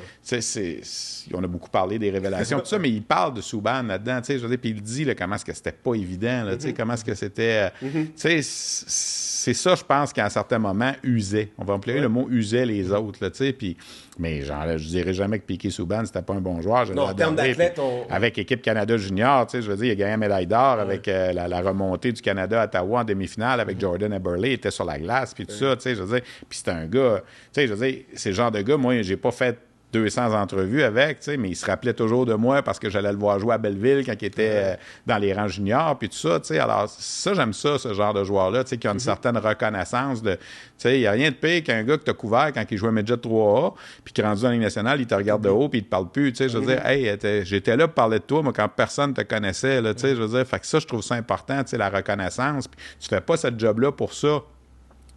on a beaucoup parlé des révélations, tout ça, mais il parle de Subban là-dedans, tu sais, je veux dire, puis il dit là, comment est-ce que c'était pas évident, là, tu sais, comment est-ce que c'était... tu sais, c'est ça, je pense, qu'à un certain moment, usait. On va employer le mot « usait » les autres, là, tu sais, puis... Mais je dirais jamais que Piquet Subban, c'était pas un bon joueur. Non, en termes d'athlète, avec Équipe Canada Junior, tu sais, je veux dire, il a gagné la médaille d'or avec la remontée du Canada à Ottawa en demi-finale avec Jordan Eberle, il était sur la glace, puis tout ça, tu sais, je veux dire. Puis c'était un gars, tu sais, je veux dire, c'est le genre de gars, moi, j'ai pas fait 200 entrevues avec, tu sais, mais il se rappelait toujours de moi parce que j'allais le voir jouer à Belleville quand il était dans les rangs juniors, puis tout ça, tu sais. Alors, ça, j'aime ça, ce genre de joueur-là, tu sais, qui a une certaine reconnaissance de... Tu sais, il n'y a rien de pire qu'un gars que tu as couvert quand il jouait Midget 3A, puis qui est rendu dans la Ligue nationale, il te regarde de haut, puis il te parle plus, tu sais. Je veux dire, hey, j'étais là pour parler de toi, moi, quand personne te connaissait, là, tu sais. Je veux dire, fait que ça, je trouve ça important, tu sais, la reconnaissance. Puis tu fais pas cette job-là pour ça.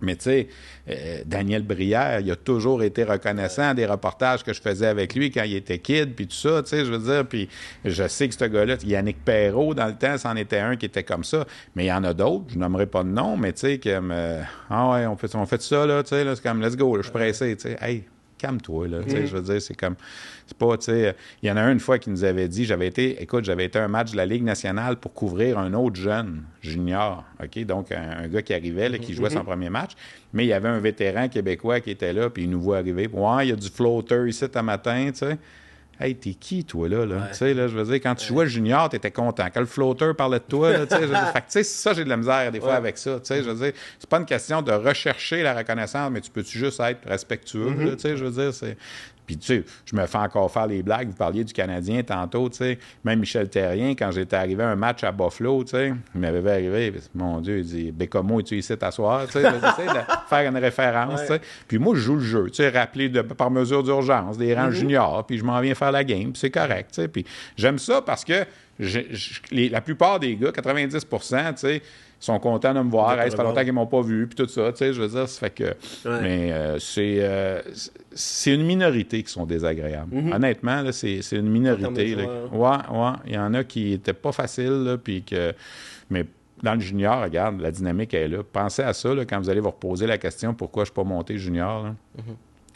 Mais tu sais, Daniel Brière, il a toujours été reconnaissant des reportages que je faisais avec lui quand il était kid, puis tout ça, tu sais, je veux dire, puis je sais que ce gars-là, Yannick Perrault, dans le temps, c'en était un qui était comme ça, mais il y en a d'autres, je nommerai pas de nom, mais tu sais, comme, ah ouais, on fait ça, là, tu sais, là, c'est comme, let's go, là, je suis pressé, tu sais, hey, calme-toi, là, tu sais, je veux dire, c'est comme, c'est pas, tu sais, il y en a une fois qui nous avait dit, j'avais été à un match de la Ligue nationale pour couvrir un autre jeune junior, OK, donc un gars qui arrivait, là, qui jouait son premier match, mais il y avait un vétéran québécois qui était là, puis il nous voit arriver, ouais, il y a du floater ici ce matin, tu sais. Hey, t'es qui, toi, là? Tu sais, là, je veux dire, quand tu jouais junior, t'étais content. Quand le flotteur parlait de toi, là, tu sais, fait que, tu sais, ça, j'ai de la misère, des fois, avec ça, tu sais, je veux dire, c'est pas une question de rechercher la reconnaissance, mais tu peux-tu juste être respectueux, là, tu sais, je veux dire, c'est... Puis, tu sais, je me fais encore faire les blagues. Vous parliez du Canadien tantôt, tu sais. Même Michel Therrien, quand j'étais arrivé à un match à Buffalo, tu sais, il m'avait vu arriver. Mon Dieu, il dit, Bécomo, es-tu ici t'asseoir? Tu sais, de faire une référence, tu sais. Puis moi, je joue le jeu, tu sais, rappelé par mesure d'urgence, des rangs juniors, puis je m'en viens faire la game, puis c'est correct, tu sais. Puis j'aime ça parce que la plupart des gars, 90%, tu sais, sont contents de me voir. Hey, ça fait longtemps qu'ils m'ont pas vu, puis tout ça, tu sais, je veux dire, ça fait que... Mais c'est une minorité qui sont désagréables. Honnêtement, là, c'est une minorité. Ouais, il y en a qui n'étaient pas faciles, là, puis que... Mais dans le junior, regarde, la dynamique est là. Pensez à ça, là, quand vous allez vous reposer la question « Pourquoi je ne suis pas monté junior? »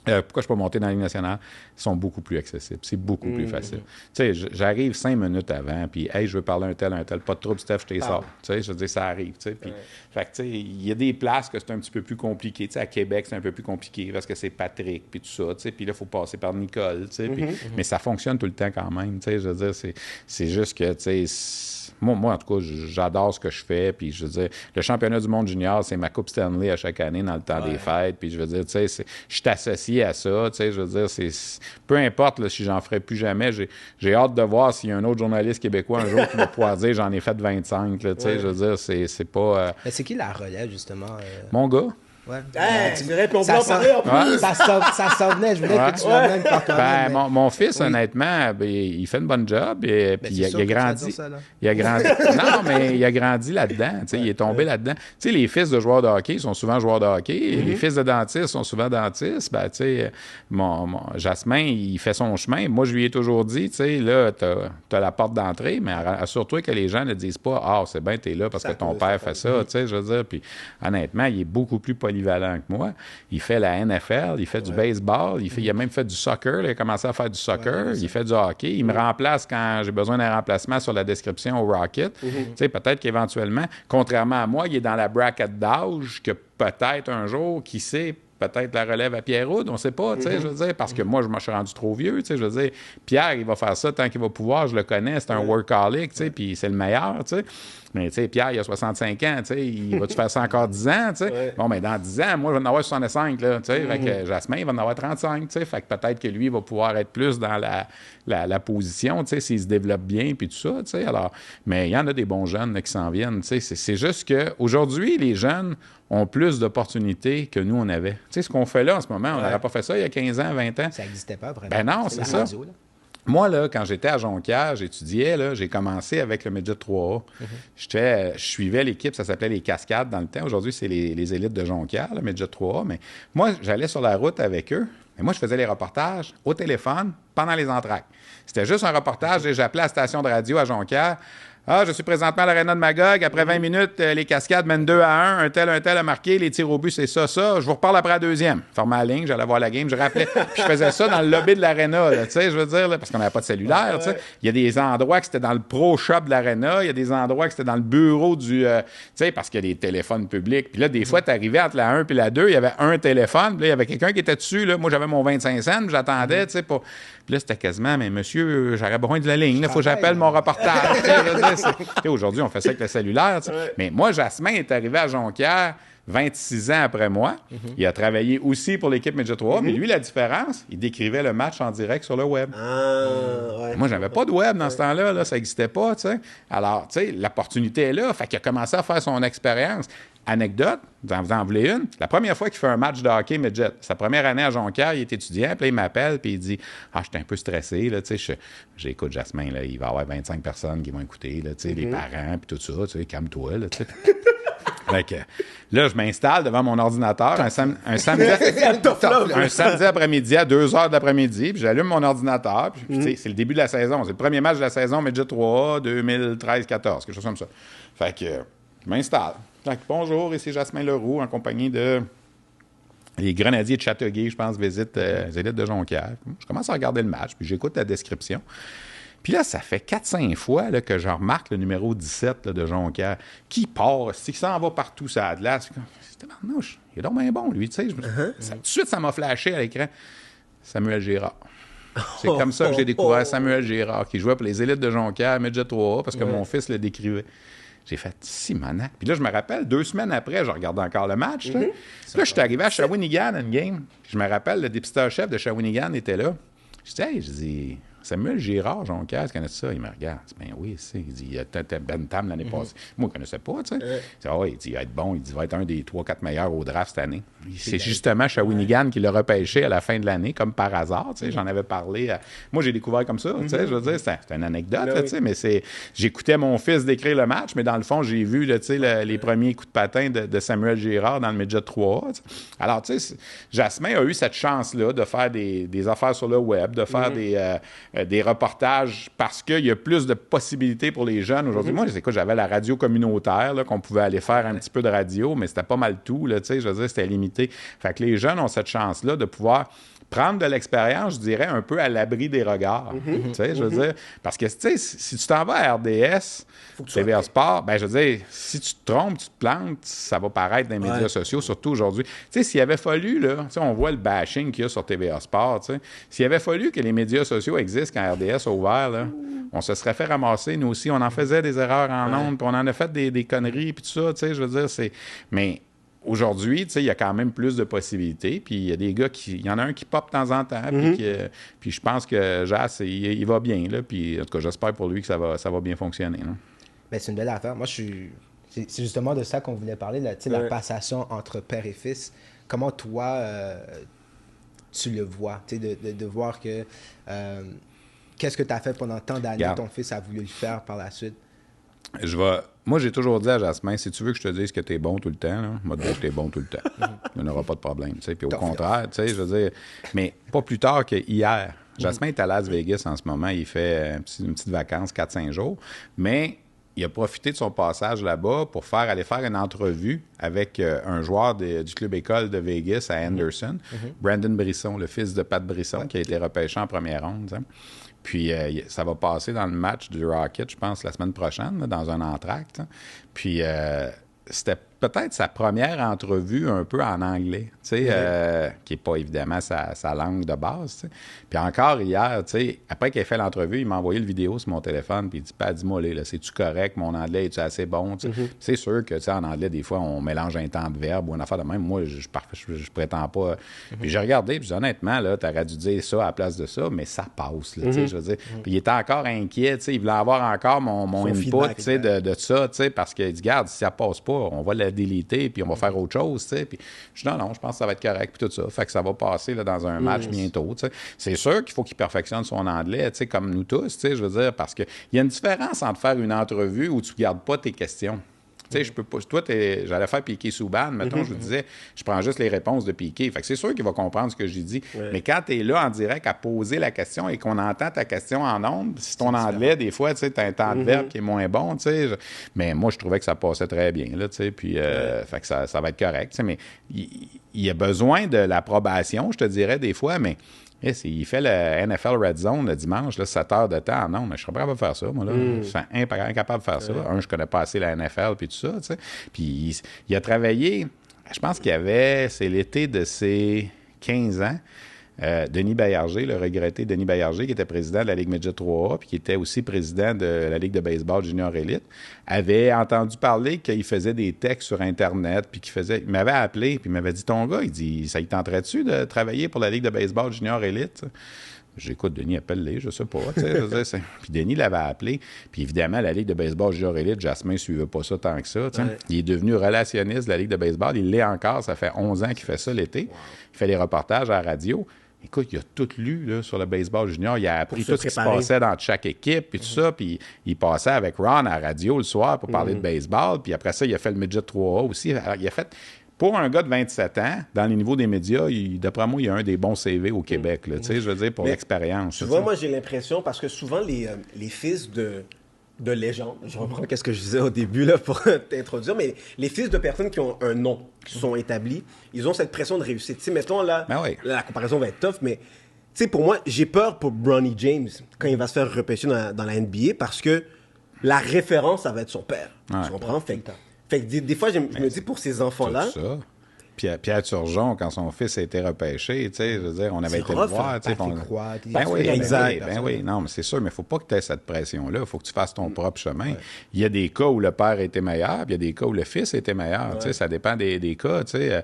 Pourquoi je peux monter dans la Ligue nationale? Ils sont beaucoup plus accessibles. C'est beaucoup plus facile. Tu sais, j'arrive 5 minutes avant, puis « Hey, je veux parler un tel. Pas de trouble, Steph, je t'ai sors. » Tu sais, je veux dire, ça arrive. Tu sais, puis, fait que, tu sais, il y a des places que c'est un petit peu plus compliqué. Tu sais, à Québec, c'est un peu plus compliqué parce que c'est Patrick, puis tout ça. Tu sais, puis là, il faut passer par Nicole. Tu sais, mais ça fonctionne tout le temps quand même. Tu sais, je veux dire, c'est juste que, tu sais, moi, en tout cas, j'adore ce que je fais. Puis, je veux dire, le championnat du monde junior, c'est ma Coupe Stanley à chaque année dans le temps des fêtes. Puis, je veux dire, tu sais, je suis associé à ça. Tu sais, je veux dire, peu importe là, si j'en ferai plus jamais, j'ai hâte de voir s'il y a un autre journaliste québécois un jour qui va pouvoir dire j'en ai fait 25. Là, tu sais, je veux dire, c'est pas. Mais c'est qui la relève, justement? Mon gars. Ouais. Tu dirais, puis on peut en parler en plus. Ça s'en venait, je voulais que tu l'amènes par toi-même. Mon fils, honnêtement, ben, il fait une bonne job. Et, puis il a grandi. Il a grandi. Non, mais il a grandi là-dedans. Tu sais, il est tombé là-dedans. Tu sais, les fils de joueurs de hockey sont souvent joueurs de hockey. Et les fils de dentistes sont souvent dentistes. Ben, tu sais, mon Jasmin, il fait son chemin. Moi, je lui ai toujours dit, tu sais, là, t'as la porte d'entrée, mais assure-toi que les gens ne disent pas, ah, c'est bien, t'es là parce que ton père fait ça. Tu sais, je veux dire. Puis, honnêtement, il est beaucoup plus polyvalent que moi. Il fait la NFL, il fait du baseball, il a même fait du soccer. Là, il a commencé à faire du soccer, il fait du hockey. Il me remplace quand j'ai besoin d'un remplacement sur la description au Rocket. Tu sais, peut-être qu'éventuellement, contrairement à moi, il est dans la bracket d'âge que peut-être un jour, qui sait, peut-être la relève à Pierre-Houd, on ne sait pas, tu sais, je veux dire, parce que moi, je me suis rendu trop vieux, tu sais, je veux dire, Pierre, il va faire ça tant qu'il va pouvoir, je le connais, c'est un workaholic, tu sais, puis c'est le meilleur, tu sais. Mais, tu sais, Pierre, il a 65 ans, tu sais, il va-tu faire ça encore 10 ans, tu sais? Bon, mais dans 10 ans, moi, je vais en avoir 65, là, tu sais, fait que Jasmin, il va en avoir 35, tu sais, fait que peut-être que lui, il va pouvoir être plus dans la position, tu sais, s'il se développe bien, puis tout ça, tu sais, alors, mais il y en a des bons jeunes là, qui s'en viennent, tu sais, c'est juste qu'aujourd'hui, les jeunes ont plus d'opportunités que nous, on avait. Tu sais, ce qu'on fait là en ce moment, on n'aurait pas fait ça il y a 15 ans, 20 ans. Ça n'existait pas vraiment. Ben non, c'est ça. Radio, là. Moi, là, quand j'étais à Jonquière, j'étudiais, là, j'ai commencé avec le Midget 3A. Je suivais l'équipe, ça s'appelait les Cascades dans le temps. Aujourd'hui, c'est les élites de Jonquière, le Midget 3A. Mais moi, j'allais sur la route avec eux. Mais moi, je faisais les reportages au téléphone pendant les entractes. C'était juste un reportage et j'appelais à la station de radio à Jonquière. Ah, je suis présentement à l'Arena de Magog. Après 20 minutes, les Cascades mènent 2-1. Un tel a marqué. Les tirs au but, c'est ça. Je vous reparle après la deuxième. Formais la ligne, j'allais voir la game, je rappelais. Puis je faisais ça dans le lobby de l'Arena, tu sais, je veux dire, là, parce qu'on n'avait pas de cellulaire, tu sais. Il y a des endroits que c'était dans le pro shop de l'Arena. Il y a des endroits que c'était dans le bureau du... tu sais, parce qu'il y a des téléphones publics. Puis là, des fois, tu arrivais entre la 1 et la 2, il y avait un téléphone. Puis là, il y avait quelqu'un qui était dessus. Là. Moi, j'avais mon 25 cents, j'attendais, tu sais, pour... Puis là, c'était quasiment, mais monsieur, j'aurais besoin de la ligne. Il faut que j'appelle mon reportage. Aujourd'hui, on fait ça avec le cellulaire. Mais moi, Jasmin est arrivé à Jonquière 26 ans après moi. Il a travaillé aussi pour l'équipe Midget 3. Mais lui, la différence, il décrivait le match en direct sur le web. Moi, j'avais pas de web dans ce temps-là. Là, ça n'existait pas. T'sais. Alors, tu sais, l'opportunité est là. Fait qu'il a commencé à faire son expérience. Anecdote, vous en voulez une? La première fois qu'il fait un match de hockey midget, sa première année à Jonquière, il est étudiant, puis là, il m'appelle, puis il dit « Ah, j'étais un peu stressé, là, tu sais, j'écoute Jasmin, là, il va y avoir 25 personnes qui vont écouter, là, tu sais, les parents, puis tout ça, tu sais, calme-toi, là, tu sais. » Fait que là, je m'installe devant mon ordinateur un samedi après-midi à 2 heures de l'après-midi, puis j'allume mon ordinateur, puis c'est le début de la saison, c'est le premier match de la saison midget 3A 2013-14, quelque chose comme ça. Fait que je m'installe. Donc, bonjour, ici Jasmin Leroux, en compagnie de les Grenadiers de Châteauguay, je pense, visitent les élites de Jonquière. Je commence à regarder le match, puis j'écoute la description. Puis là, ça fait 4-5 fois là, que je remarque le numéro 17 là, de Jonquière qui part, qui s'en va partout, ça a de glace. C'était marnouche, il est donc bien bon, lui, tu sais. Tout de suite, ça m'a flashé à l'écran. Samuel Girard. C'est comme ça que j'ai découvert Samuel Girard, qui jouait pour les élites de Jonquière, Midget 3A, parce que mon fils le décrivait. J'ai fait Simonac. Puis là, je me rappelle, 2 semaines après, je regardais encore le match. Là, je suis arrivé à Shawinigan à une game. Je me rappelle, le dépisteur-chef de Shawinigan était là. Je dis, hey, je dis, Samuel Girard, Jonquière, tu connais ça? Il me regarde. Ben oui, c'est. Il dit, il a Bentham l'année passée. Moi, je ne connaissais pas, tu sais. Il dit, il va être bon. Il dit, il va être un des 3-4 meilleurs au draft cette année. C'est justement Shawinigan qui l'a repêché à la fin de l'année, comme par hasard, tu sais. J'en avais parlé. Moi, j'ai découvert comme ça, tu sais. Je veux dire, c'est une anecdote, là, tu sais. Mais j'écoutais mon fils décrire le match, mais dans le fond, j'ai vu, là, tu sais, les premiers coups de patin de Samuel Girard dans le Midget 3. T'sais. Alors, tu sais, Jasmin a eu cette chance-là de faire des affaires sur le web, de faire des reportages parce qu'il y a plus de possibilités pour les jeunes aujourd'hui. Moi, écoute, j'avais la radio communautaire là, qu'on pouvait aller faire un petit peu de radio, mais c'était pas mal tout. Là, je veux dire, c'était limité. Fait que les jeunes ont cette chance-là de pouvoir prendre de l'expérience, je dirais, un peu à l'abri des regards. Je veux dire, parce que si tu t'en vas à RDS, TVA Sport, ben je veux dire, si tu te trompes, tu te plantes, ça va paraître dans les médias sociaux, surtout aujourd'hui. Tu sais, s'il avait fallu, là, on voit le bashing qu'il y a sur TVA Sport, s'il avait fallu que les médias sociaux existent quand RDS a ouvert, là, on se serait fait ramasser, nous aussi, on en faisait des erreurs en ondes, puis on en a fait des conneries, puis tout ça, tu sais, je veux dire, c'est... Mais... Aujourd'hui, il y a quand même plus de possibilités. Puis il y a des gars qui... Il y en a un qui pop de temps en temps. Puis je pense que Jas, il va bien. Là, puis en tout cas, j'espère pour lui que ça va bien fonctionner. Ben, c'est une belle affaire. Moi, c'est justement de ça qu'on voulait parler, la passation entre père et fils. Comment toi, tu le vois? De voir que... qu'est-ce que tu as fait pendant tant d'années, ton fils a voulu le faire par la suite? Moi, j'ai toujours dit à Jasmin, si tu veux que je te dise que t'es bon tout le temps, là, moi, te dire que t'es bon tout le temps. Il n'y aura pas de problème. Puis au contraire, je veux dire, mais pas plus tard que hier. Jasmin est à Las Vegas en ce moment. Il fait une petite vacance, 4-5 jours. Mais il a profité de son passage là-bas pour aller faire une entrevue avec un joueur du club école de Vegas à Anderson, Brandon Brisson, le fils de Pat Brisson, qui a été repêché en première ronde. T'sais. Puis ça va passer dans le match du Rocket, je pense, la semaine prochaine, là, dans un entracte. Puis c'était peut-être sa première entrevue un peu en anglais, qui n'est pas évidemment sa langue de base. T'sais. Puis encore hier, après qu'il ait fait l'entrevue, il m'a envoyé le vidéo sur mon téléphone, puis il dit « Pas dis-moi, là, c'est-tu correct, mon anglais, est-tu assez bon? » C'est sûr que en anglais, des fois, on mélange un temps de verbe ou une affaire de même. Moi, je prétends pas. Puis j'ai regardé, puis honnêtement, tu aurais dû dire ça à la place de ça, mais ça passe. Là, je veux dire. Puis il était encore inquiet, il voulait avoir encore mon input de ça, parce qu'il dit « Garde, si ça passe pas, on va la déliter, puis on va faire autre chose. » Puis je dis « Non, je pense que ça va être correct, puis tout ça. » Fait que ça va passer là, dans un match bientôt. C'est sûr qu'il faut qu'il perfectionne son anglais, comme nous tous, je veux dire, parce qu'il y a une différence entre faire une entrevue où tu ne gardes pas tes questions. Je peux pas. Toi, j'allais faire Piqué Souban, mettons, je vous disais, je prends juste les réponses de Piqué. Fait que c'est sûr qu'il va comprendre ce que j'ai dit. Mais quand tu es là en direct à poser la question et qu'on entend ta question en ondes, si ton anglais, des fois, tu as un temps de verbe qui est moins bon, mais moi, je trouvais que ça passait très bien, là, puis fait que ça va être correct. Mais il y a besoin de l'approbation, je te dirais, des fois, mais. Il fait le NFL Red Zone le dimanche, là, 7 heures de temps. Non, mais je serais pas capable de faire ça, moi. Là. Je suis incapable de faire ça. Je connais pas assez la NFL puis tout ça. T'sais. Puis il a travaillé, je pense c'est l'été de ses 15 ans. Denis Baillarger, le regretté Denis Baillarger, qui était président de la Ligue Midget 3A, puis qui était aussi président de la Ligue de baseball junior élite, avait entendu parler qu'il faisait des textes sur Internet, puis il m'avait appelé, puis il m'avait dit « Ton gars, il dit, ça y tenterait-tu de travailler pour la Ligue de baseball junior élite? » J'écoute, Denis, appelle-les, je sais pas. Puis Denis l'avait appelé. Puis évidemment, la Ligue de baseball junior élite, Jasmin ne suivait pas ça tant que ça. Il est devenu relationniste de la Ligue de baseball. Il l'est encore. Ça fait 11 ans qu'il fait ça l'été. Il fait des reportages à la radio. Écoute, il a tout lu là, sur le baseball junior. Il a appris tout ce qui se passait dans chaque équipe, puis tout ça. Puis il passait avec Ron à la radio le soir pour parler de baseball. Puis après ça, il a fait le Midget 3A aussi. Alors, il a fait... Pour un gars de 27 ans, dans les niveaux des médias, d'après moi, il y a un des bons CV au Québec. Là, je veux dire, pour l'expérience. Tu vois, moi, j'ai l'impression, parce que souvent, les fils de légendes, je reprends ce que je disais au début là, pour t'introduire, mais les fils de personnes qui ont un nom, qui sont établis, ils ont cette pression de réussite. Tu sais, mettons, là, la comparaison va être tough, mais tu sais, pour moi, j'ai peur pour Bronny James quand il va se faire repêcher dans la NBA parce que la référence, ça va être son père. Tu comprends? Fait que des fois, je me dis pour ces enfants-là... Pierre Turgeon, quand son fils a été repêché, tu sais, je veux dire, on avait été le voir. Oui. Non, mais c'est sûr, mais il ne faut pas que tu aies cette pression-là. Il faut que tu fasses ton propre chemin. Ouais. Il y a des cas où le père était meilleur, puis il y a des cas où le fils était meilleur. Tu sais, ça dépend des cas. Tu sais.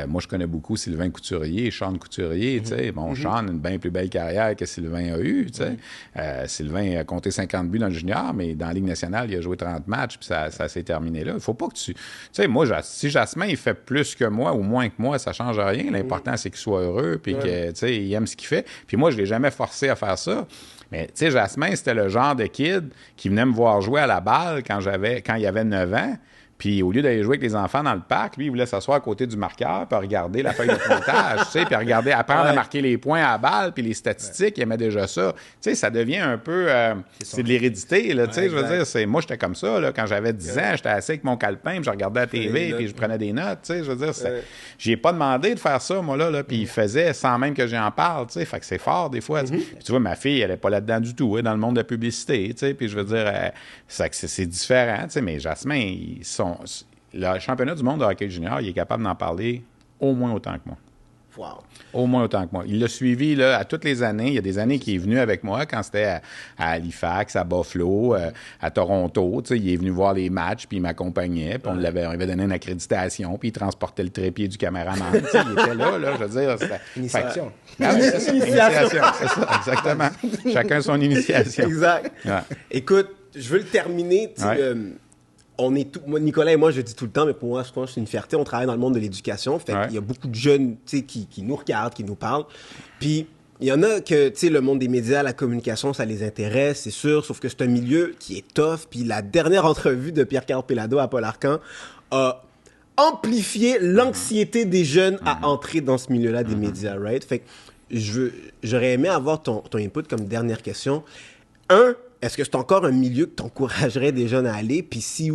Moi, je connais beaucoup Sylvain Couturier, Sean Couturier. Tu sais. Bon, Sean a une bien plus belle carrière que Sylvain a eu. Tu sais. Sylvain a compté 50 buts dans le junior, mais dans la Ligue nationale, il a joué 30 matchs, puis ça s'est terminé là. Il ne faut pas que tu... Tu sais, moi, si Jasmin, il fait plus que moi, ou moins que moi, ça ne change rien. L'important, c'est qu'il soit heureux puis qu'il aime ce qu'il fait. Puis moi, je ne l'ai jamais forcé à faire ça. Mais, tu sais, Jasmin, c'était le genre de kid qui venait me voir jouer à la balle quand il avait 9 ans. Puis au lieu d'aller jouer avec les enfants dans le parc, lui, il voulait s'asseoir à côté du marqueur, puis regarder la feuille de pointage, tu sais, puis apprendre à marquer les points à la balle, puis les statistiques, il aimait déjà ça. Tu sais, ça devient un peu... c'est de l'hérédité, là, tu sais, je veux dire, moi, j'étais comme ça, là, quand j'avais 10 ans, j'étais assis avec mon calepin, puis je regardais la TV, puis je prenais des notes, tu sais, je veux dire, j'ai pas demandé de faire ça, moi, là puis il faisait sans même que j'en parle, tu sais, fait que c'est fort, des fois. Tu vois, ma fille, elle est pas là-dedans du tout, dans le monde de la publicité, tu sais, puis je veux dire, c'est différent, tu sais, mais Jasmin, le championnat du monde de hockey junior, il est capable d'en parler au moins autant que moi. Wow. Au moins autant que moi. Il l'a suivi là, à toutes les années. Il y a des années qu'il est venu avec moi quand c'était à Halifax, à Buffalo, à Toronto. Tu sais, il est venu voir les matchs, puis il m'accompagnait. Puis on avait donné une accréditation, puis il transportait le trépied du caméraman. Tu sais, il était là, je veux dire. C'était... Initiation. C'est ça, initiation, c'est ça, exactement. Chacun son initiation. Exact. Ouais. Écoute, je veux le terminer. Moi, Nicolas et moi, je dis tout le temps, mais pour moi, je pense que c'est une fierté. On travaille dans le monde de l'éducation. Fait qu'il y a beaucoup de jeunes qui nous regardent, qui nous parlent. Puis, il y en a que, le monde des médias, la communication, ça les intéresse, c'est sûr. Sauf que c'est un milieu qui est tough. Puis, la dernière entrevue de Pierre-Carl Pelado à Paul Arcand a amplifié l'anxiété des jeunes à entrer dans ce milieu-là des médias, right? Fait que j'aurais aimé avoir ton input comme dernière question. Est-ce que c'est encore un milieu que tu encouragerais des jeunes à aller? Puis si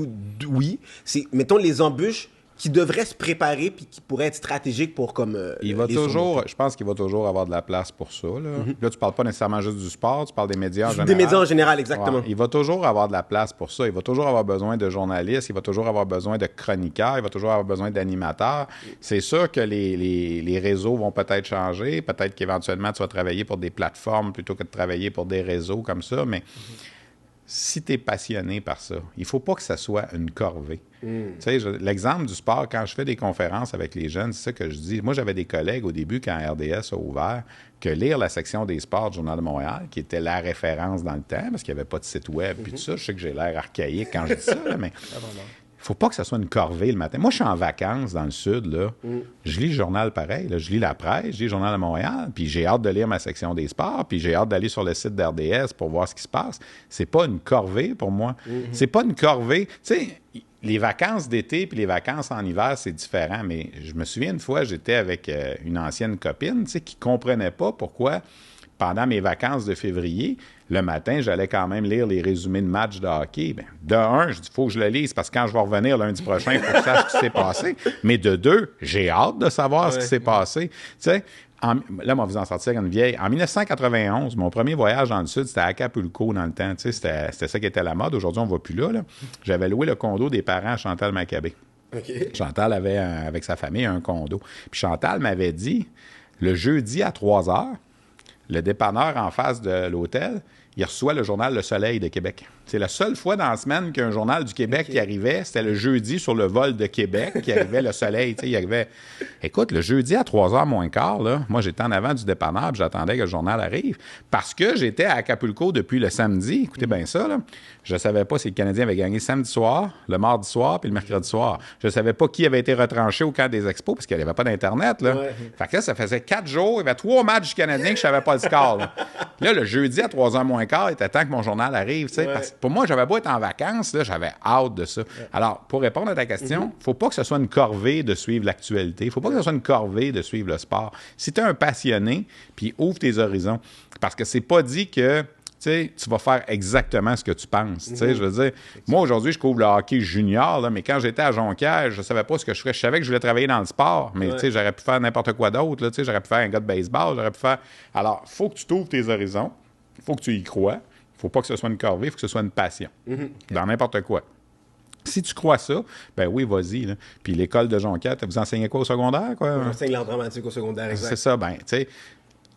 oui, c'est, mettons, les embûches qui devraient se préparer puis qui pourraient être stratégiques pour comme... je pense qu'il va toujours avoir de la place pour ça. Là, tu parles pas nécessairement juste du sport, tu parles des médias en général. Des médias en général, exactement. Ouais, il va toujours avoir de la place pour ça. Il va toujours avoir besoin de journalistes, il va toujours avoir besoin de chroniqueurs, il va toujours avoir besoin d'animateurs. C'est sûr que les réseaux vont peut-être changer. Peut-être qu'éventuellement, tu vas travailler pour des plateformes plutôt que de travailler pour des réseaux comme ça, mais... Si tu es passionné par ça, il ne faut pas que ça soit une corvée. Tu sais, l'exemple du sport, quand je fais des conférences avec les jeunes, c'est ça que je dis. Moi, j'avais des collègues au début, quand RDS a ouvert, que lire la section des sports du Journal de Montréal, qui était la référence dans le temps, parce qu'il n'y avait pas de site web, puis tout ça, je sais que j'ai l'air archaïque quand je dis ça, là, mais... Il ne faut pas que ça soit une corvée le matin. Moi, je suis en vacances dans le sud, là. Je lis le journal pareil, là. Je lis la presse, je lis le Journal de Montréal, puis j'ai hâte de lire ma section des sports, puis j'ai hâte d'aller sur le site d'RDS pour voir ce qui se passe. C'est pas une corvée pour moi. C'est pas une corvée. Tu sais, les vacances d'été puis les vacances en hiver, c'est différent, mais je me souviens une fois, j'étais avec une ancienne copine, tu sais, qui comprenait pas pourquoi, pendant mes vacances de février, le matin, j'allais quand même lire les résumés de matchs de hockey. Bien, de un, je dis, il faut que je le lise parce que quand je vais revenir lundi prochain, il faut que je sache ce qui s'est passé. Mais de deux, j'ai hâte de savoir ce qui s'est passé. Tu sais, là, on va vous en sortir une vieille. En 1991, mon premier voyage dans le Sud, c'était à Acapulco dans le temps. Tu sais, c'était ça qui était la mode. Aujourd'hui, on ne va plus là. J'avais loué le condo des parents à Chantal Maccabé. Okay. Chantal avait, avec sa famille, un condo. Puis Chantal m'avait dit, le jeudi à 3 heures, le dépanneur en face de l'hôtel, il reçoit le journal Le Soleil de Québec. C'est la seule fois dans la semaine qu'un journal du Québec qui arrivait, c'était le jeudi sur le vol de Québec qui arrivait Le Soleil. Tu sais, il arrivait... Écoute, le jeudi à 3h moins quart, là, moi, j'étais en avant du dépanneur, puis j'attendais que le journal arrive, parce que j'étais à Acapulco depuis le samedi. Écoutez bien ça, là. Je ne savais pas si le Canadien avait gagné samedi soir, le mardi soir, puis le mercredi soir. Je ne savais pas qui avait été retranché au camp des Expos, parce qu'il n'y avait pas d'Internet, là. Ouais. Fait que là, ça faisait 4 jours, il y avait 3 matchs du Canadien que je ne savais pas le score, là. Là, le jeudi à 3h moins quart, il était temps que mon journal arrive, tu sais. Parce que pour moi, j'avais beau être en vacances, là, j'avais hâte de ça. Alors, pour répondre à ta question, il ne faut pas que ce soit une corvée de suivre l'actualité. Il ne faut pas que ce soit une corvée de suivre le sport. Si tu es un passionné, puis ouvre tes horizons. Parce que c'est pas dit que tu vas faire exactement ce que tu penses. Je veux dire, moi, aujourd'hui, je couvre le hockey junior, là, mais quand j'étais à Jonquière, je ne savais pas ce que je ferais. Je savais que je voulais travailler dans le sport, mais j'aurais pu faire n'importe quoi d'autre. Là, j'aurais pu faire un gars de baseball, j'aurais pu faire... Alors, il faut que tu t'ouvres tes horizons. Il faut que tu y crois. Il ne faut pas que ce soit une corvée, il faut que ce soit une passion. Dans n'importe quoi. Si tu crois ça, ben oui, vas-y. Là. Puis l'école de Jonquière, vous enseignez quoi au secondaire? J'enseigne l'art dramatique au secondaire, exact. C'est ça, ben, tu sais...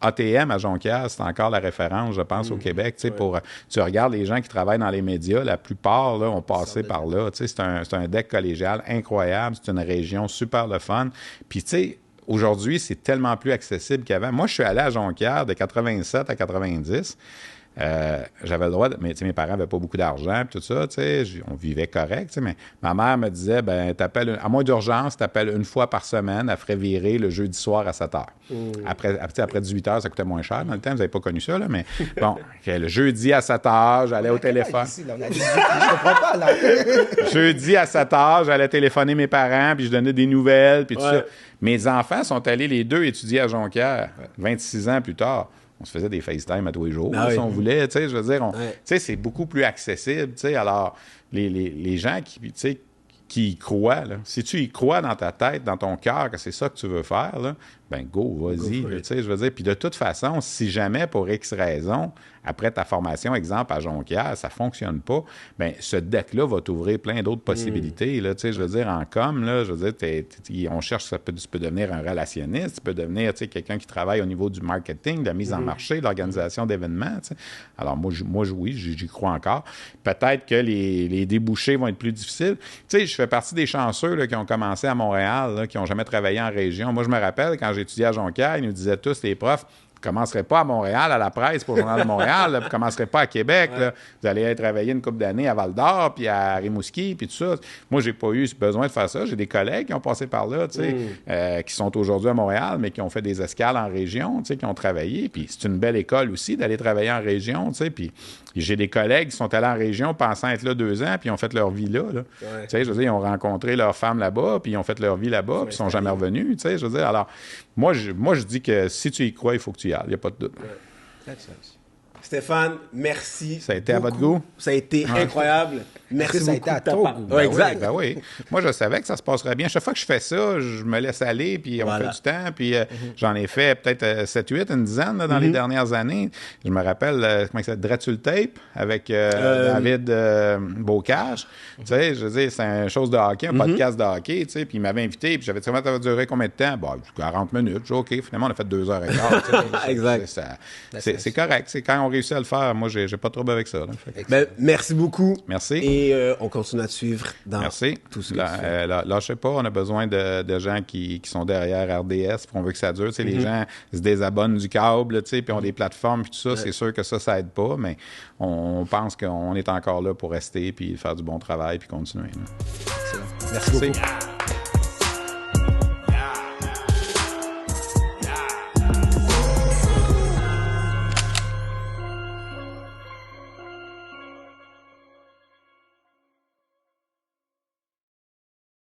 ATM à Jonquière, c'est encore la référence, je pense, au Québec. Tu regardes les gens qui travaillent dans les médias, la plupart là, ont passé par là. C'est un deck collégial incroyable. C'est une région super le fun. Puis, tu sais, aujourd'hui, c'est tellement plus accessible qu'avant. Moi, je suis allé à Jonquière de 87 à 90. j'avais le droit, mais mes parents n'avaient pas beaucoup d'argent, puis tout ça, on vivait correct, mais ma mère me disait, ben, à moins d'urgence, t'appelles une fois par semaine, elle ferait virer le jeudi soir à 7 h. Après 18 h, ça coûtait moins cher. Dans le temps, vous n'avez pas connu ça, là, mais bon, le jeudi à 7 h, j'allais au téléphone. Ici, là, je comprends pas, là. Jeudi à 7 h, j'allais téléphoner mes parents, puis je donnais des nouvelles, puis tout ça. Mes enfants sont allés les deux étudier à Jonquière, 26 ans plus tard. On se faisait des FaceTime à tous les jours, si on voulait, je veux dire, c'est beaucoup plus accessible, alors les gens qui y croient, là, si tu y crois dans ta tête, dans ton cœur, que c'est ça que tu veux faire, là, ben go, vas-y, je veux dire, puis de toute façon, si jamais, pour X raison, après ta formation, exemple, à Jonquière, ça ne fonctionne pas, bien, ce deck-là va t'ouvrir plein d'autres possibilités, là, je veux dire, en com, là, je veux dire, on cherche, tu peux devenir un relationniste, tu peux devenir, quelqu'un qui travaille au niveau du marketing, de la mise en marché, de l'organisation d'événements, Alors, oui, j'y crois encore. Peut-être que les débouchés vont être plus difficiles. Je fais partie des chanceux là, qui ont commencé à Montréal, là, qui n'ont jamais travaillé en région. Moi, je me rappelle, quand j'étudiais à Jonquière, ils nous disaient tous, les profs, vous ne commencerez pas à Montréal, à la presse, pour le Journal de Montréal. Là, vous ne commencerez pas à Québec. Là. Vous allez aller travailler une couple d'années à Val-d'Or, puis à Rimouski, puis tout ça. Moi, j'ai pas eu besoin de faire ça. J'ai des collègues qui ont passé par là, qui sont aujourd'hui à Montréal, mais qui ont fait des escales en région, qui ont travaillé. Puis c'est une belle école aussi d'aller travailler en région. Puis j'ai des collègues qui sont allés en région pensant être là 2 ans, puis ils ont fait leur vie là. Je veux dire, ils ont rencontré leur femme là-bas, puis ils ont fait leur vie là-bas, puis ils sont jamais revenus. Je veux dire, alors, moi, je dis que si tu y crois, il faut que tu y ailles. Il n'y a pas de doute. Stéphane, merci. Ça a été beaucoup. à votre goût? Ça a été incroyable. Merci beaucoup. Ça a été à ton goût. Exact. Ben oui. Moi, je savais que ça se passerait bien. Chaque fois que je fais ça, je me laisse aller, puis on fait du temps. Puis j'en ai fait peut-être 7-8, une dizaine là, dans les dernières années. Je me rappelle, comment ça s'appelle, Dratul Tape avec David Bocage. Tu sais, je veux dire, c'est une chose de hockey, un podcast de hockey, tu sais. Puis il m'avait invité, puis j'avais dit, ça va durer combien de temps? Bon, 40 minutes. Je dis, OK, finalement, on a fait 2h15. Exact. C'est correct. C'est quand on réussit à le faire, moi, j'ai pas de trouble avec ça. Là. Ben, merci beaucoup. Merci. Et on continue à te suivre dans tout ce que tu fais. Lâchez pas, on a besoin de gens qui sont derrière RDS, puis on veut que ça dure. Les gens se désabonnent du câble, puis ont des plateformes, puis tout ça. C'est sûr que ça aide pas, mais on pense qu'on est encore là pour rester, puis faire du bon travail, puis continuer. Merci beaucoup.